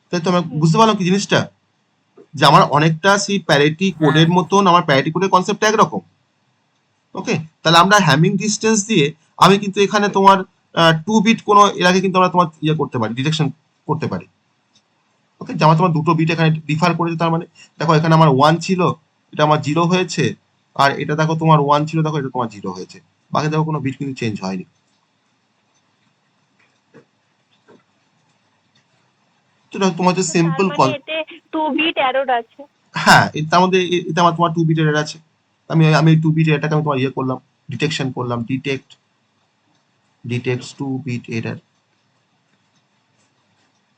তাই তো আমি বুঝতে পারলাম কি জিনিসটা, যে আমার অনেকটা সেই প্যারিটি কোডের মতন, আমার প্যারিটি কোডের কনসেপ্ট একরকম। ওকে, তাহলে আমরা হ্যামিং ডিস্টেন্স দিয়ে আমি কিন্তু এখানে তোমার 2 বিট কোনো এর আগে কিন্তু আমরা তোমার ইয়ে করতে পারি, ডিটেকশন করতে পারি। ওকে, যে আমার তোমার দুটো বিট এখানে ডিফার করেছে, তার মানে দেখো এখানে আমার 1 ছিল, এটা আমার 0 হয়েছে, আর এটা দেখো তোমার 1 ছিল, দেখো এটা তোমার 0 হয়েছে, বাকি দেখো কোনো বিট কিন্তু চেঞ্জ হয়নি। তো এটা তোমার যে তো সিম্পল তার মানে এতে 2 বিট এরর আছে। হ্যাঁ, তার মধ্যে এটা আমার তোমার 2 বিট এরর আছে। আমি আমি 2 বিট এটাকে আমি তোমার ইয়ে করলাম, ডিটেকশন করলাম, detects 2 bit error,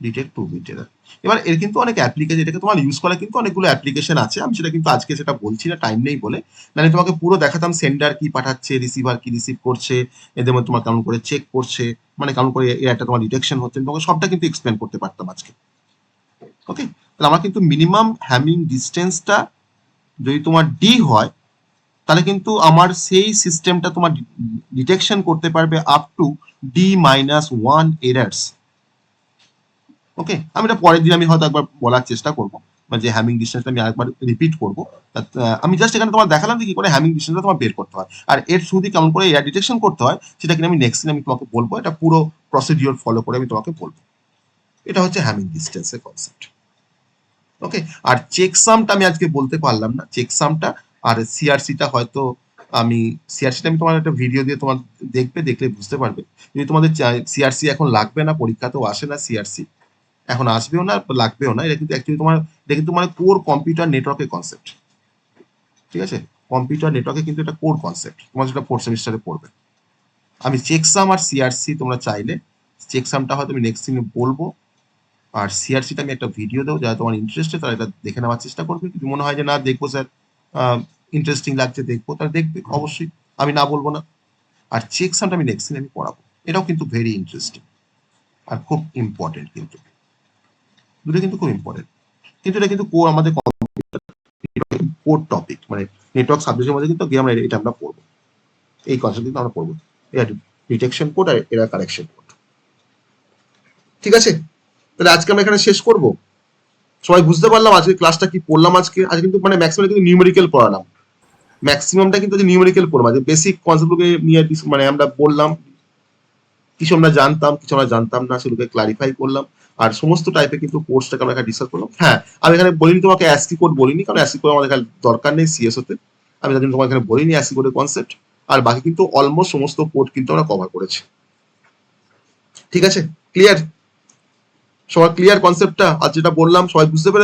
detect 2 bit error. এবার এর কিন্তু অনেক অ্যাপ্লিকেশন, এটাকে তোমার ইউজ করা কিন্তু অনেকগুলো অ্যাপ্লিকেশন আছে, আমি সেটা কিন্তু আজকে সেটা বলছি না, টাইম নেই বলে। নাহলে তোমাকে পুরো দেখাতাম সেন্ডার কি পাঠাচ্ছে, রিসিভার কি রিসিভ করছে, এদের মধ্যে তোমার কেমন করে চেক করছে, মানে কেমন করে এর একটা তোমার ডিটেকশন হচ্ছে, তোমাকে সবটা কিন্তু এক্সপ্লেন করতে পারতাম আজকে। ওকে, তাহলে আমার কিন্তু মিনিমাম হ্যামিং ডিস্টেন্সটা যদি তোমার ডি হয়, তাহলে কিন্তু আমার সেই সিস্টেমটা তোমার ডিটেকশন করতে পারবে আপ টু D-1 এরার্স। ওকে, আমি এটা পরের দিন আমি হয়তো একবার বলার চেষ্টা করবো, যে হ্যামিং ডিস্টেন্সটা আমি আরেকবার রিপিট করবো। আমি জাস্ট এখানে তোমার দেখালাম যে কি করে হ্যামিং ডিস্টেন্সটা তোমার বের করতে হয়, আর এর শুরুতে কেমন করে এয়ার ডিটেকশন করতে হয় সেটা কিন্তু আমি নেক্সট দিন আমি তোমাকে বলবো, এটা পুরো প্রসিডিওর ফলো করে আমি তোমাকে বলবো। এটা হচ্ছে হ্যামিং ডিস্টেন্সের কনসেপ্ট। ওকে, আর চেকসামটা আমি আজকে বলতে পারলাম না, চেকসামটা আর সিআরসিটা হয়তো আমি সিআরসিটা আমি তোমার একটা ভিডিও দিয়ে তোমার দেখলে বুঝতে পারবে। যদি তোমাদের সিআরসি এখন লাগবে না, পরীক্ষাতেও আসে না সিআরসি, এখন আসবেও না, লাগবেও না, এটা কিন্তু অ্যাকচুয়ালি তোমার, এটা কিন্তু মানে কোর কম্পিউটার নেটওয়ার্কের কনসেপ্ট। ঠিক আছে, কম্পিউটার নেটওয়ার্কে কিন্তু এটা কোর কনসেপ্ট, তোমার যেটা 4th সেমিস্টারে পড়বে। আমি চেকসাম আর সিআরসি তোমরা চাইলে, চেকসামটা হয়তো আমি নেক্সট দিনে বলবো, আর সিআরসিটা আমি একটা ভিডিও দেবো, যারা তোমার ইন্টারেস্টেড তারা এটা দেখে নেওয়ার চেষ্টা করবে। যদি মনে হয় যে না দেখবো স্যার, ইন্টারেস্টিং লাগছে দেখবো, তারা দেখবে অবশ্যই, আমি না বলবো না। আর চেকসামটা আমি নেক্সট দিন আমি পড়াবো, এটাও কিন্তু ভেরি ইন্টারেস্টিং আর খুব ইম্পর্টেন্ট, কিন্তু দুটো কিন্তু খুব ইম্পর্টেন্ট, কিন্তু এটা কিন্তু কোর আমাদের কোর টপিক, মানে নেটওয়ার্ক সাবজেক্টের মধ্যে কিন্তু গিয়ে আমরা এটা আমরা পড়বো, এই কনসেপ্ট কিন্তু আমরা পড়বো, এটা ডিটেকশন কোড আর এরা কারেকশন কোড। ঠিক আছে, তাহলে আজকে আমরা এখানে শেষ করবো। সবাই বুঝতে পারলাম আজকে ক্লাসটা কি পড়লাম, আজকে কিন্তু মানে ম্যাক্সিমাম কিন্তু নিউমেরিক্যাল পড়ালাম, ম্যাক্সিমামটা কিন্তু নিউমেরিক্যাল পড়লাম, যে বেসিক কনসেপ্টগুলোকে নিয়ে মানে আমরা বললাম, কিছু আমরা জানতাম কিছু আমরা জানতাম না, সেগুলোকে ক্লারিফাই করলাম। আর সমস্ত টাইপের কিন্তু কোর্সটাকে আমরা এখানে ডিসকাস করলাম। হ্যাঁ, আমি এখানে বলিনি তোমাকে অ্যাসকি কোড বলিনি, কারণ অ্যাসকি কোড আমাদের এখানে দরকার নেই সিএস হতে, আমি তার জন্য তোমাকে এখানে বলিনি অ্যাসকি কোডের কনসেপ্ট। আর বাকি কিন্তু অলমোস্ট সমস্ত কোড কিন্তু আমরা কভার করেছি। ঠিক আছে, ক্লিয়ার? সবার ক্লিয়ার কনসেপ্টটা? আর যেটা বললাম সবাই বুঝতে পেরেছে?